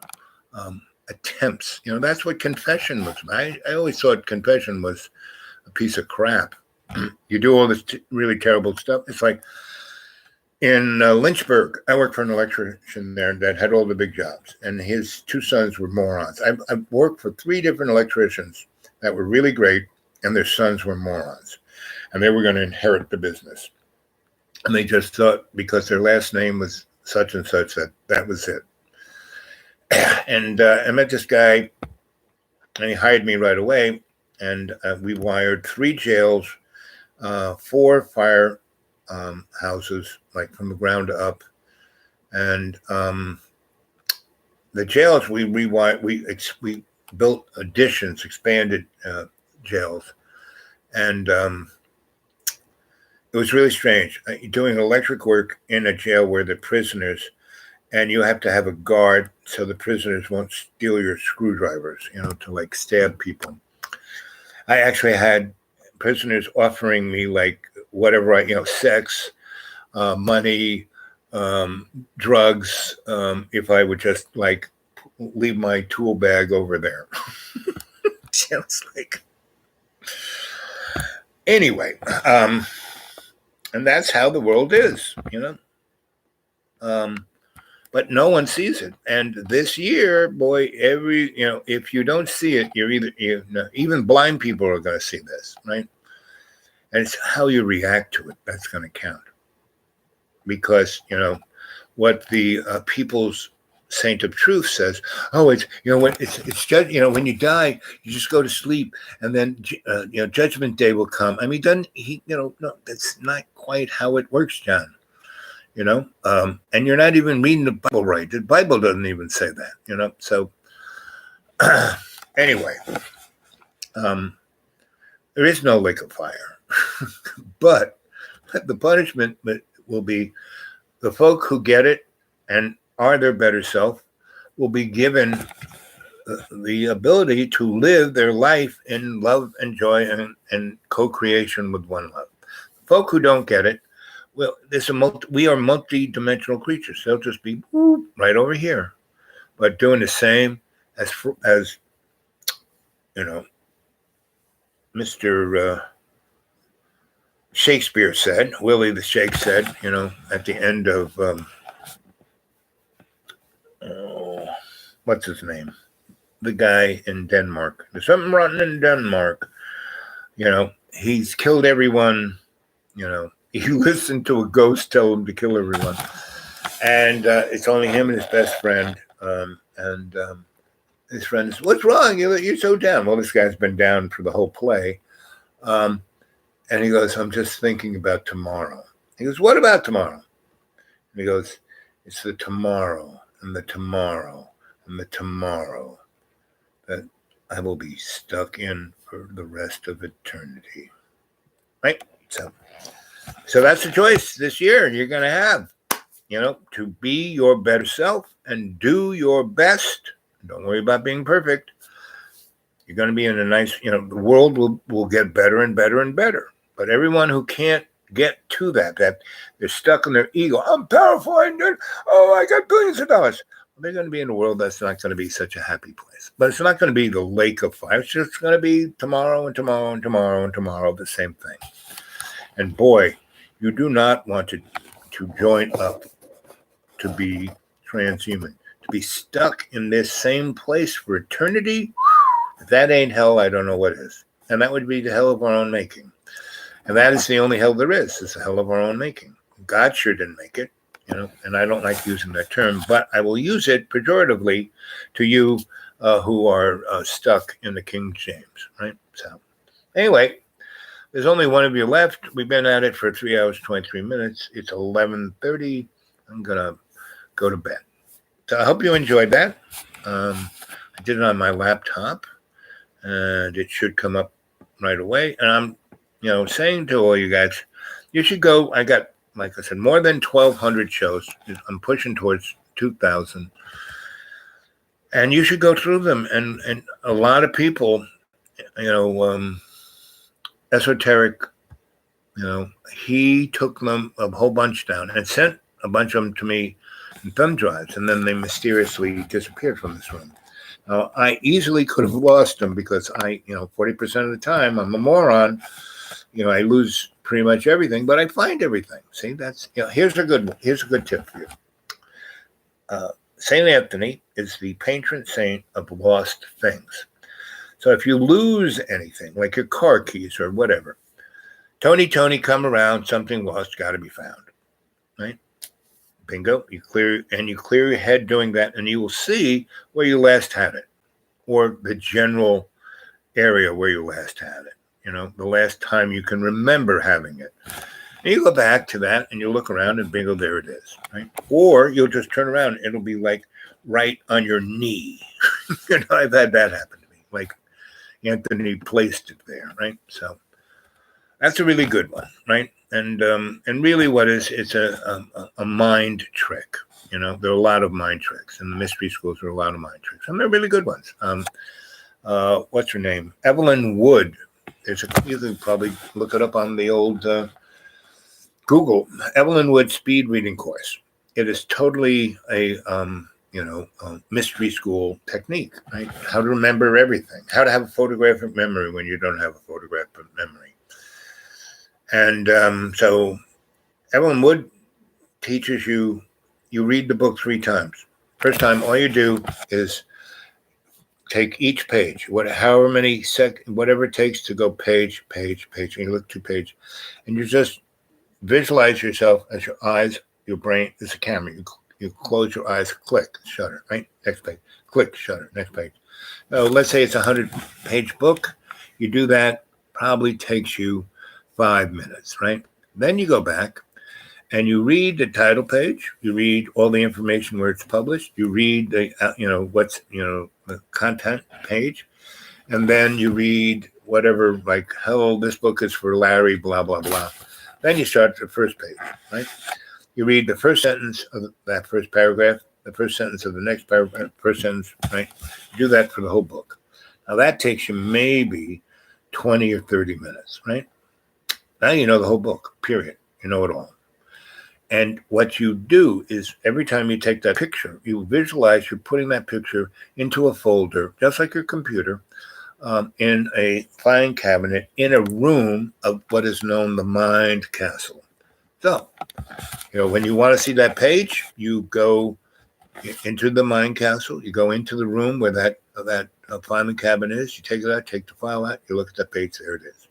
A: attempts. That's what confession was. I always thought confession was a piece of crap. You do all this really terrible stuff. It's like in Lynchburg, I worked for an electrician there that had all the big jobs, and his two sons were morons. I've worked for 3 different electricians that were really great, and their sons were morons. And they were going to inherit the business. And they just thought because their last name was such and such that was it. And I met this guy, and he hired me right away. And we wired 3 jails, 4 fire houses, like from the ground up. And the jails we built additions, expanded jails. And it was really strange doing electric work in a jail where the prisoners, and you have to have a guard so the prisoners won't steal your screwdrivers, to like stab people. I actually had prisoners offering me like whatever sex, money, drugs, if I would just like leave my tool bag over there. Sounds like. Anyway, and that's how the world is, but no one sees it. And this year, boy, if you don't see it, you're even blind people are going to see this, right? And it's how you react to it that's going to count. Because, what the People's Saint of Truth says, it's, when it's when you die, you just go to sleep, and then, Judgment Day will come. I mean, no, that's not quite how it works, John. And you're not even reading the Bible right. The Bible doesn't even say that, So anyway, there is no lake of fire, but the punishment will be the folk who get it and are their better self will be given the ability to live their life in love and joy and co-creation with one another. Folk who don't get it, well, we are multi-dimensional creatures. They'll just be right over here, but doing the same as Mr. Shakespeare said, Willie the Shake said, at the end of what's his name? The guy in Denmark. There's something rotten in Denmark. He's killed everyone. He listened to a ghost tell him to kill everyone. And it's only him and his best friend. And his friend says, "What's wrong? You're so down." Well, this guy's been down for the whole play. And he goes, "I'm just thinking about tomorrow." He goes, "What about tomorrow?" And he goes, "It's the tomorrow and the tomorrow and the tomorrow that I will be stuck in for the rest of eternity." Right? So that's the choice this year you're going to have, to be your better self and do your best. Don't worry about being perfect. You're going to be in a nice, the world will get better and better and better. But everyone who can't get to that they're stuck in their ego. I'm powerful. I got billions of dollars. Well, they're going to be in a world that's not going to be such a happy place. But it's not going to be the lake of fire. It's just going to be tomorrow and tomorrow and tomorrow and tomorrow, the same thing. And boy, you do not want to join up to be transhuman, to be stuck in this same place for eternity. If that ain't hell, I don't know what is. And that would be the hell of our own making. And that is the only hell there is the hell of our own making. God sure didn't make it, and I don't like using that term, but I will use it pejoratively to you who are stuck in the King James, right? So anyway, there's only one of you left. We've been at it for 3 hours, 23 minutes. It's 11:30. I'm going to go to bed. So I hope you enjoyed that. I did it on my laptop, and it should come up right away. And I'm, saying to all you guys, you should go. I got, like I said, more than 1,200 shows. I'm pushing towards 2,000. And you should go through them. And a lot of people, Esoteric, he took them a whole bunch down and sent a bunch of them to me in thumb drives, and then they mysteriously disappeared from this room. Now, I easily could have lost them because 40% of the time I'm a moron. I lose pretty much everything, but I find everything. See, that's, here's a good tip for you. Saint Anthony is the patron saint of lost things. So if you lose anything, like your car keys or whatever, Tony, come around, something lost, got to be found, right? Bingo. You clear your head doing that, and you will see where you last had it, or the general area where you last had it, the last time you can remember having it. And you go back to that, and you look around, and bingo, there it is, right? Or you'll just turn around, and it'll be like right on your knee. I've had that happen to me, like Anthony placed it there, right? So that's a really good one, right? and really, what is it's a mind trick. There are a lot of mind tricks, and the mystery schools are a lot of mind tricks, and they're really good ones. What's her name? Evelyn Wood. You can probably look it up on the old Google. Evelyn Wood speed reading course. It is totally a mystery school technique, right? How to remember everything, how to have a photographic memory when you don't have a photographic memory. And so Evelyn Wood teaches you read the book 3 times. First time, all you do is take each page, however many whatever it takes to go page, and you look 2 pages, and you just visualize yourself as your eyes, your brain is a camera. You close your eyes, click, shutter, right? Next page, click, shutter, next page. So let's say it's a 100-page book. You do that, probably takes you 5 minutes, right? Then you go back and you read the title page. You read all the information where it's published. You read the, the content page. And then you read whatever, like, hello, this book is for Larry, blah, blah, blah. Then you start the first page, right? You read the first sentence of that first paragraph, the first sentence of the next paragraph, first sentence, right? You do that for the whole book. Now that takes you maybe 20 or 30 minutes, right? Now you know the whole book, period. You know it all. And what you do is every time you take that picture, you visualize you're putting that picture into a folder, just like your computer, in a filing cabinet in a room of what is known the mind castle. So, when you want to see that page, you go into the mind castle. You go into the room where that filing cabinet is. You take it out, take the file out. You look at that page. There it is.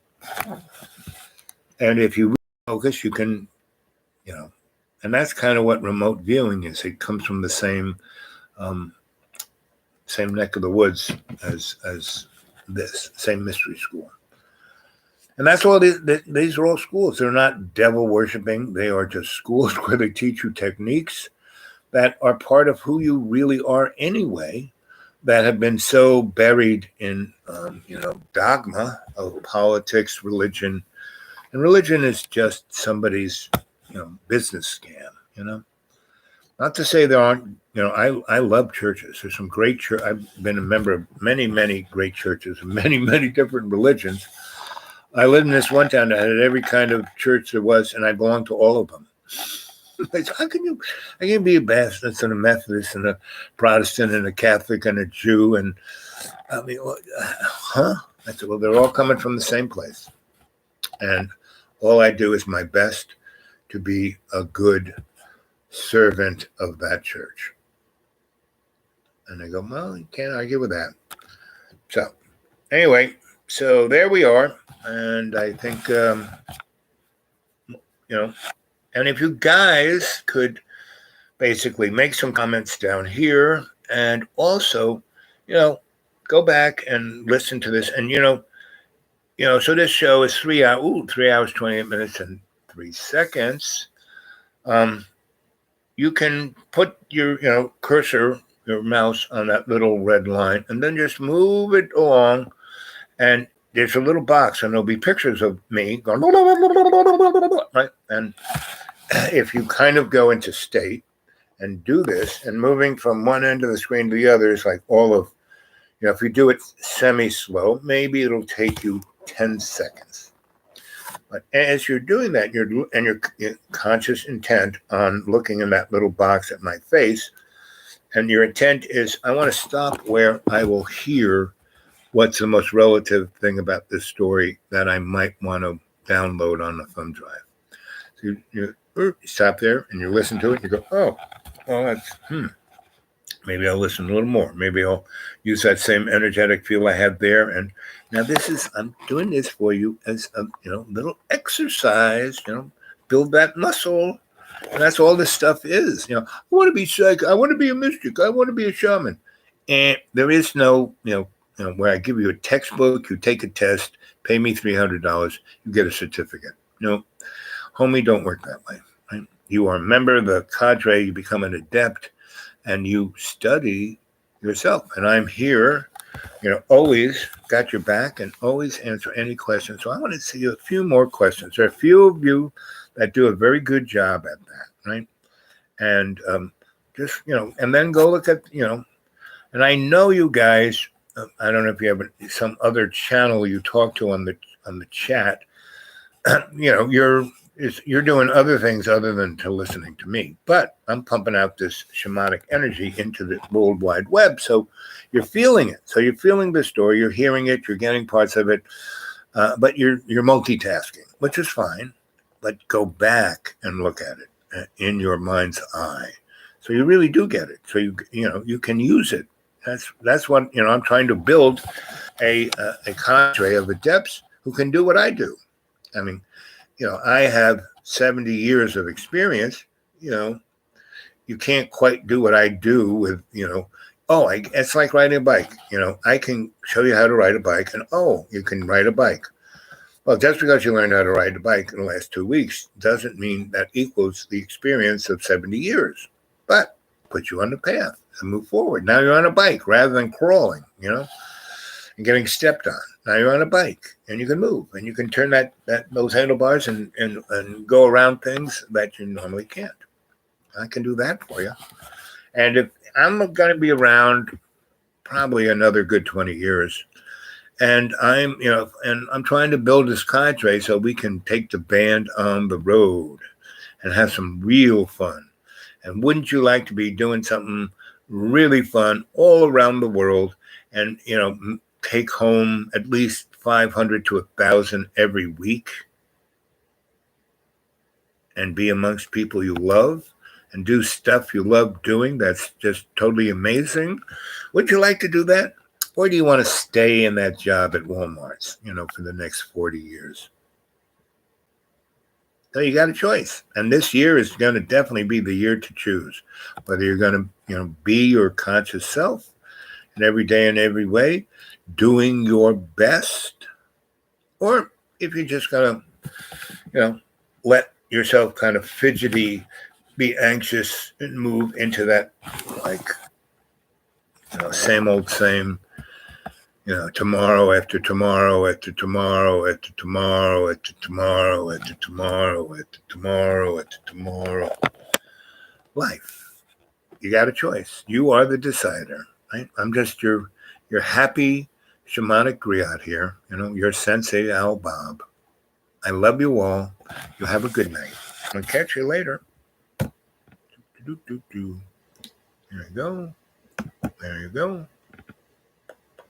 A: And if you focus, you can, and that's kind of what remote viewing is. It comes from the same neck of the woods as this same mystery school. And that's all these are all schools. They're not devil worshiping. They are just schools where they teach you techniques that are part of who you really are anyway, that have been so buried in, dogma of politics, religion. And religion is just somebody's, business scam, Not to say there aren't, I love churches. There's some great church. I've been a member of many, many great churches, many, many different religions. I lived in this one town that had every kind of church there was, and I belonged to all of them. How can you? I can be a Baptist and a Methodist and a Protestant and a Catholic and a Jew, and I mean, huh? I said, well, they're all coming from the same place, and all I do is my best to be a good servant of that church. And I go, well, you can't argue with that. So, anyway, so there we are. And I think, and if you guys could basically make some comments down here and also, go back and listen to this. And, so this show is 3 hours, 28 minutes and 3 seconds. You can put your, cursor, your mouse on that little red line and then just move it along, and there's a little box, and there'll be pictures of me going, right? And if you kind of go into state and do this, and moving from one end of the screen to the other is like all of, if you do it semi-slow, maybe it'll take you 10 seconds. But as you're doing that, your conscious intent on looking in that little box at my face, and your intent is, I want to stop where I will hear what's the most relative thing about this story that I might want to download on a thumb drive. So you stop there and you listen to it and you go, oh, well, that's, maybe I'll listen a little more. Maybe I'll use that same energetic feel I had there. And now I'm doing this for you as a, little exercise, build that muscle. And that's all this stuff is. I want to be psychic. I want to be a mystic. I want to be a shaman. And there is no, where I give you a textbook, you take a test, pay me $300, you get a certificate. Homie, don't work that way. Right? You are a member of the cadre, you become an adept, and you study yourself. And I'm here always got your back and always answer any questions. So I want to see a few more questions. There are a few of you that do a very good job at that, right? And just, and then go look at, and I know you guys, I don't know if you have some other channel you talk to on the chat. You're doing other things other than to listening to me, but I'm pumping out this shamanic energy into the World Wide Web. So you're feeling it. So you're feeling the story, you're hearing it, you're getting parts of it, but you're multitasking, which is fine. But go back and look at it in your mind's eye. So you really do get it. So you can use it. That's what I'm trying to build a cadre of adepts who can do what I do. I mean, I have 70 years of experience. You can't quite do what I do with, it's like riding a bike. I can show you how to ride a bike, and you can ride a bike. Well, just because you learned how to ride a bike in the last 2 weeks doesn't mean that equals the experience of 70 years. But put you on the path and move forward. Now you're on a bike rather than crawling, and getting stepped on. Now you're on a bike and you can move and you can turn those handlebars and go around things that you normally can't. I can do that for you. And if I'm going to be around probably another good 20 years, and I'm trying to build this cadre so we can take the band on the road and have some real fun. And wouldn't you like to be doing something really fun all around the world and, take home at least 500 to 1,000 every week and be amongst people you love and do stuff you love doing that's just totally amazing? Would you like to do that? Or do you want to stay in that job at Walmart's, for the next 40 years? So you got a choice. And this year is going to definitely be the year to choose whether you're going to, be your conscious self in every day and every way, doing your best, or if you're just going to, let yourself kind of fidgety, be anxious, and move into that, like, same old same, tomorrow after tomorrow after tomorrow after tomorrow after tomorrow after tomorrow after tomorrow after tomorrow. Life. You got a choice. You are the decider, right? I'm just your happy shamanic griot here, your sensei Al Bob. I love you all. You have a good night. I'll catch you later. There you go. There you go.